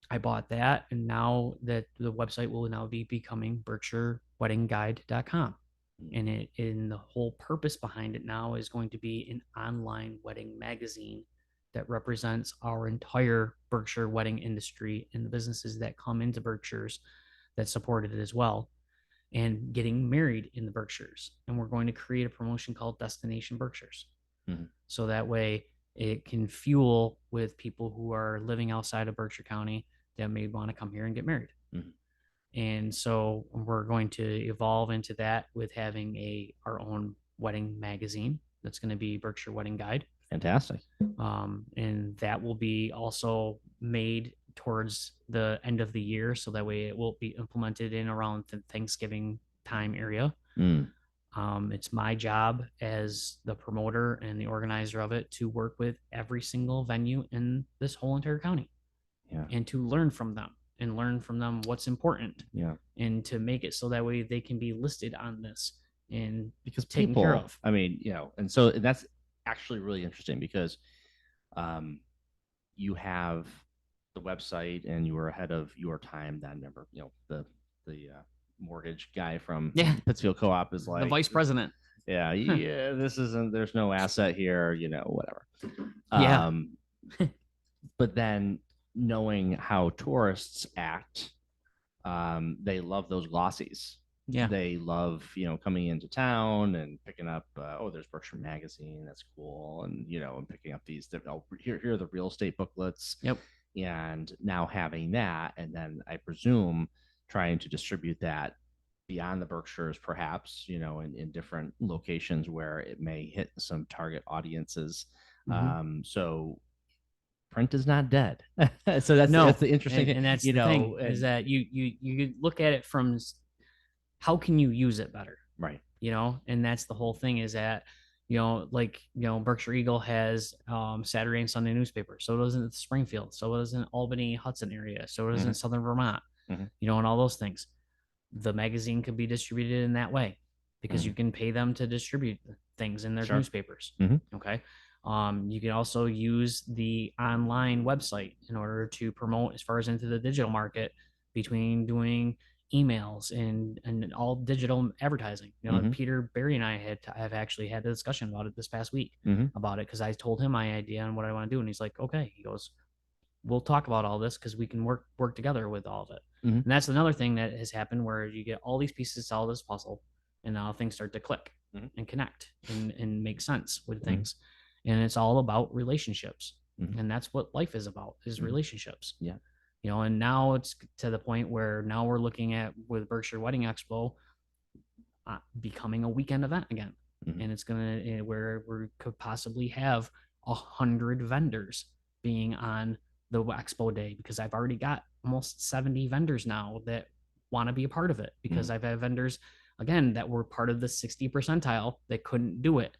I bought that, and now that the website will now be becoming BerkshireWeddingGuide.com. And the whole purpose behind it now is going to be an online wedding magazine that represents our entire Berkshire wedding industry and the businesses that come into Berkshires that supported it as well, and getting married in the Berkshires. And we're going to create a promotion called Destination Berkshires. Mm-hmm. So that way it can fuel with people who are living outside of Berkshire County that may want to come here and get married. Mm-hmm. And so we're going to evolve into that with having our own wedding magazine that's going to be Berkshire Wedding Guide. Fantastic. And that will be also made towards the end of the year, so that way it will be implemented in around the Thanksgiving time area. It's my job as the promoter and the organizer of it to work with every single venue in this whole entire county, and to learn from them and learn from them what's important, Yeah. and to make it so that way they can be listed on this and Because taken care people, of. I mean, and so that's actually really interesting because um, you have the website and you were ahead of your time then. Remember, the mortgage guy from Yeah, Pittsfield Co-op is the like, vice president. yeah, this isn't, there's no asset here, whatever. Yeah. Um, but then knowing how tourists act, they love those glossies. Yeah. They love, coming into town and picking up, oh, there's Berkshire Magazine, that's cool, and picking up these. Oh, here are the real estate booklets, Yep. and now having that, and then I presume trying to distribute that beyond the Berkshires, perhaps, in different locations where it may hit some target audiences. So print is not dead. So that's the interesting thing, and that's the thing is that you look at it from how can you use it better, right. and that's the whole thing is that Berkshire Eagle has Saturday and Sunday newspaper, so doesn't Springfield, so doesn't Albany Hudson area, so doesn't Southern Vermont, and all those things. The magazine could be distributed in that way because you can pay them to distribute things in their newspapers. Okay. You can also use the online website in order to promote as far as into the digital market between doing emails and all digital advertising. Peter Barry and I have actually had a discussion about it this past week about it because I told him my idea on what I want to do, and he's like, okay. He goes, we'll talk about all this because we can work together with all of it. And that's another thing that has happened where you get all these pieces to all this puzzle, and now things start to click and connect and make sense with things. And it's all about relationships. And that's what life is about, is relationships. Yeah. And now it's to the point where now we're looking at with Berkshire Wedding Expo becoming a weekend event again. And it's gonna where we could possibly have 100 vendors being on the expo day, because I've already got almost 70 vendors now that want to be a part of it, because I've had vendors again that were part of the 60 percentile that couldn't do it,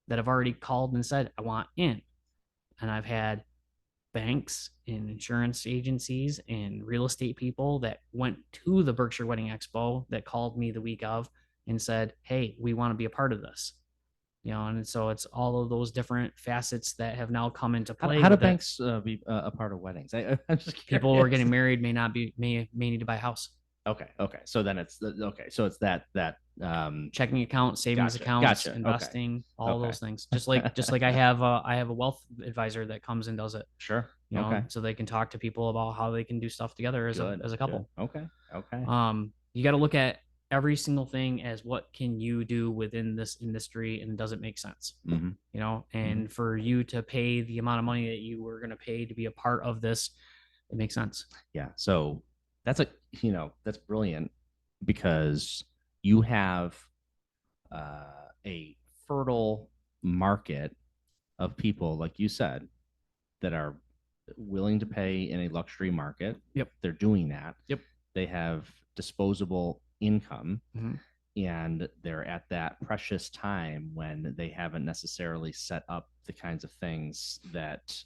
that have already called and said, I want in. And I've had banks and insurance agencies and real estate people that went to the Berkshire Wedding Expo that called me the week of and said, hey, we want to be a part of this. And so it's all of those different facets that have now come into play. How do banks be a part of weddings? I'm just curious. People who are getting married may need to buy a house. Okay. So then it's so it's that checking account, savings accounts, investing, all those things. Just like I have a wealth advisor that comes and does it. Sure. So they can talk to people about how they can do stuff together as a couple. Good. Okay. You got to look at every single thing as what can you do within this industry, and does it make sense? And for you to pay the amount of money that you were going to pay to be a part of this, it makes sense. Yeah. So that's that's brilliant, because you have a fertile market of people, like you said, that are willing to pay in a luxury market. Yep. They're doing that. Yep. They have disposable income, and they're at that precious time when they haven't necessarily set up the kinds of things that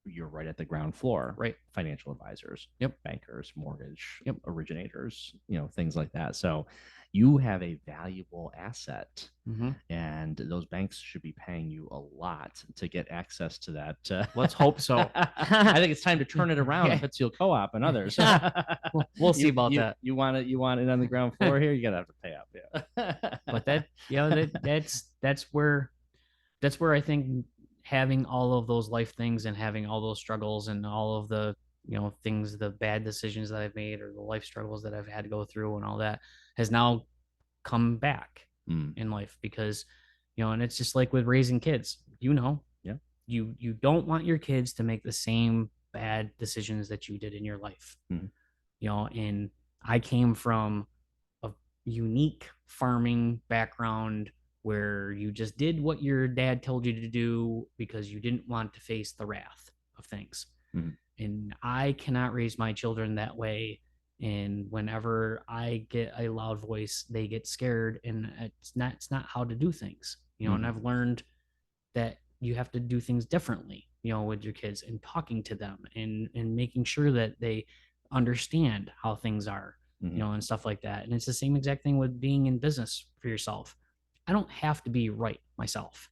you're right at the ground floor, right? Financial advisors, bankers, mortgage, originators, things like that. So you have a valuable asset, and those banks should be paying you a lot to get access to that. Let's hope so. I think it's time to turn it around at Pittsfield Co-op and others. We'll see about that. You want it on the ground floor here? You gotta have to pay up, But that's where I think having all of those life things and having all those struggles and all of the things, the bad decisions that I've made or the life struggles that I've had to go through and all that has now come back in life, because and it's just like with raising kids, you don't want your kids to make the same bad decisions that you did in your life. And I came from a unique farming background where you just did what your dad told you to do because you didn't want to face the wrath of things. And I cannot raise my children that way. And whenever I get a loud voice, they get scared, and it's not how to do things, and I've learned that you have to do things differently, with your kids, and talking to them and making sure that they understand how things are, Mm-hmm. and stuff like that. And it's the same exact thing with being in business for yourself. I don't have to be right myself,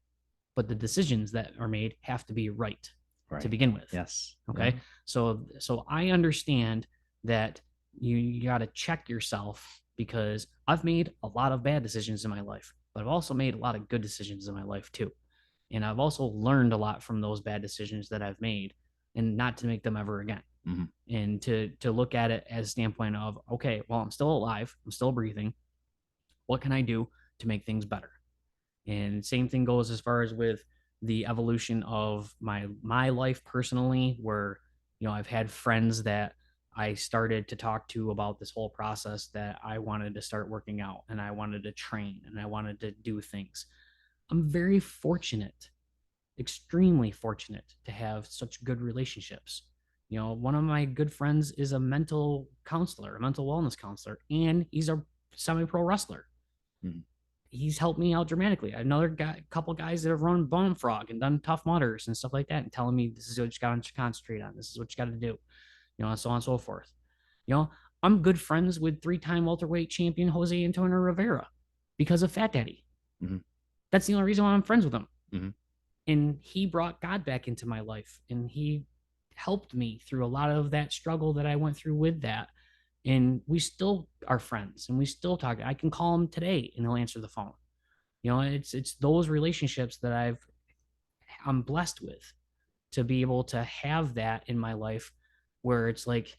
but the decisions that are made have to be right to Right. begin with. Yes. Yeah. Okay. So I understand that you got to check yourself, because I've made a lot of bad decisions in my life, but I've also made a lot of good decisions in my life too. And I've also learned a lot from those bad decisions that I've made, and not to make them ever again. Mm-hmm. And to look at it as a standpoint of, okay, well, I'm still alive, I'm still breathing. What can I do to make things better? And same thing goes as far as with the evolution of my life personally, where I've had friends that I started to talk to about this whole process, that I wanted to start working out and I wanted to train and I wanted to do things. I'm very fortunate, extremely fortunate, to have such good relationships. One of my good friends is a mental counselor, a mental wellness counselor, and he's a semi-pro wrestler. Mm-hmm. He's helped me out dramatically. Another guy, a couple guys that have run Bone Frog and done Tough Mudders and stuff like that, and telling me this is what you got to concentrate on. This is what you got to do, and so on and so forth. I'm good friends with 3-time welterweight champion Jose Antonio Rivera because of Fat Daddy. Mm-hmm. That's the only reason why I'm friends with him. Mm-hmm. And he brought God back into my life, and he helped me through a lot of that struggle that I went through with that. And we still are friends, and we still talk. I can call him today and he'll answer the phone. It's those relationships that I'm blessed with, to be able to have that in my life, where it's like,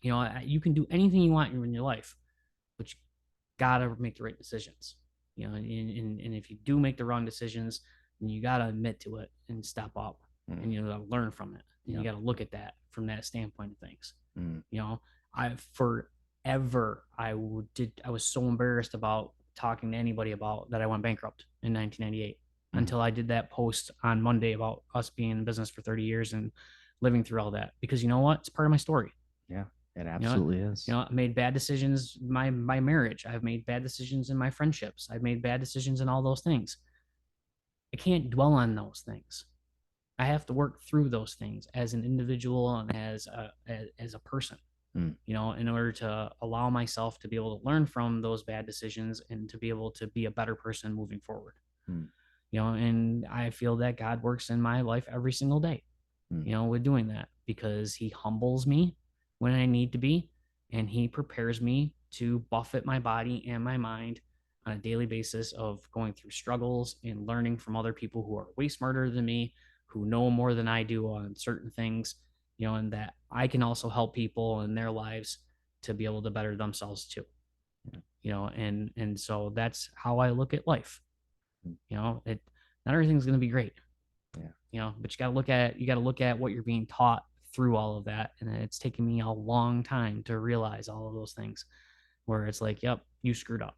you can do anything you want in your life, but you gotta make the right decisions. And if you do make the wrong decisions, then you gotta admit to it and step up, Mm-hmm. and learn from it. And Yep. you gotta look at that from that standpoint of things. Mm-hmm. I forever I was so embarrassed about talking to anybody about that I went bankrupt in 1998, Mm-hmm. until I did that post on Monday about us being in business for 30 years and living through all that. Because you know what? It's part of my story. Yeah, it You know, absolutely is. I made bad decisions in my marriage. I've made bad decisions in my friendships. I've made bad decisions in all those things. I can't dwell on those things. I have to work through those things as an individual and as a person. Mm. In order to allow myself to be able to learn from those bad decisions and to be able to be a better person moving forward. Mm. And I feel that God works in my life every single day, with doing that, because he humbles me when I need to be, and he prepares me to buffet my body and my mind on a daily basis of going through struggles and learning from other people who are way smarter than me, who know more than I do on certain things, and that I can also help people in their lives to be able to better themselves too. And so that's how I look at life. It Not everything's going to be great. But you got to look at what you're being taught through all of that. And it's taken me a long time to realize all of those things, where it's like, yep, you screwed up.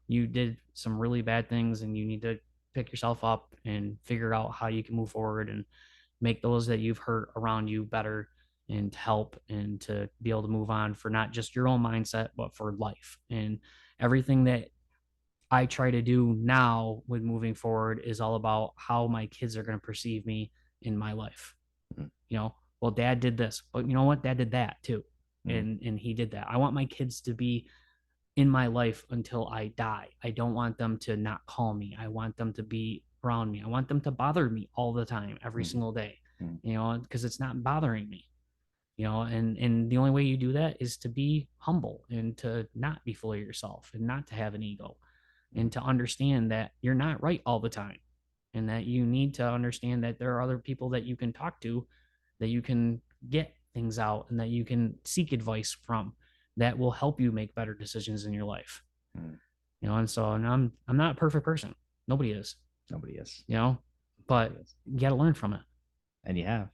You did some really bad things, and you need to pick yourself up and figure out how you can move forward and make those that you've hurt around you better, and help, and to be able to move on for not just your own mindset, but for life. And everything that I try to do now with moving forward is all about how my kids are going to perceive me in my life. Mm. Well, dad did this, but you know what? Dad did that too. Mm. And he did that. I want my kids to be in my life until I die. I don't want them to not call me. I want them to be around me. I want them to bother me all the time, every Mm. single day, Mm. because it's not bothering me. And the only way you do that is to be humble, and to not be full of yourself, and not to have an ego, and to understand that you're not right all the time, and that you need to understand that there are other people that you can talk to, that you can get things out, and that you can seek advice from, that will help you make better decisions in your life. Mm. And I'm not a perfect person. Nobody is. Nobody is. But you got to learn from it. And you have.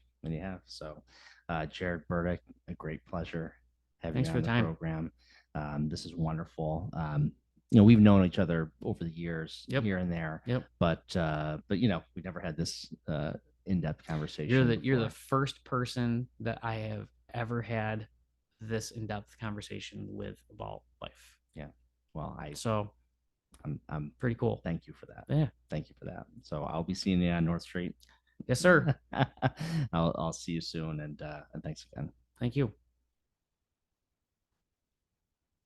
So, Jerrid Burdick, a great pleasure having Thanks you for on the the time. program. This is wonderful. We've known each other over the years, Yep. here and there. Yep. But we never had this in-depth conversation. You're the first person that I have ever had this in-depth conversation with about life. Yeah. Well, I'm pretty cool. Thank you for that. Yeah. Thank you for that. So I'll be seeing you on North Street. Yes, sir. I'll see you soon, and thanks again. Thank you.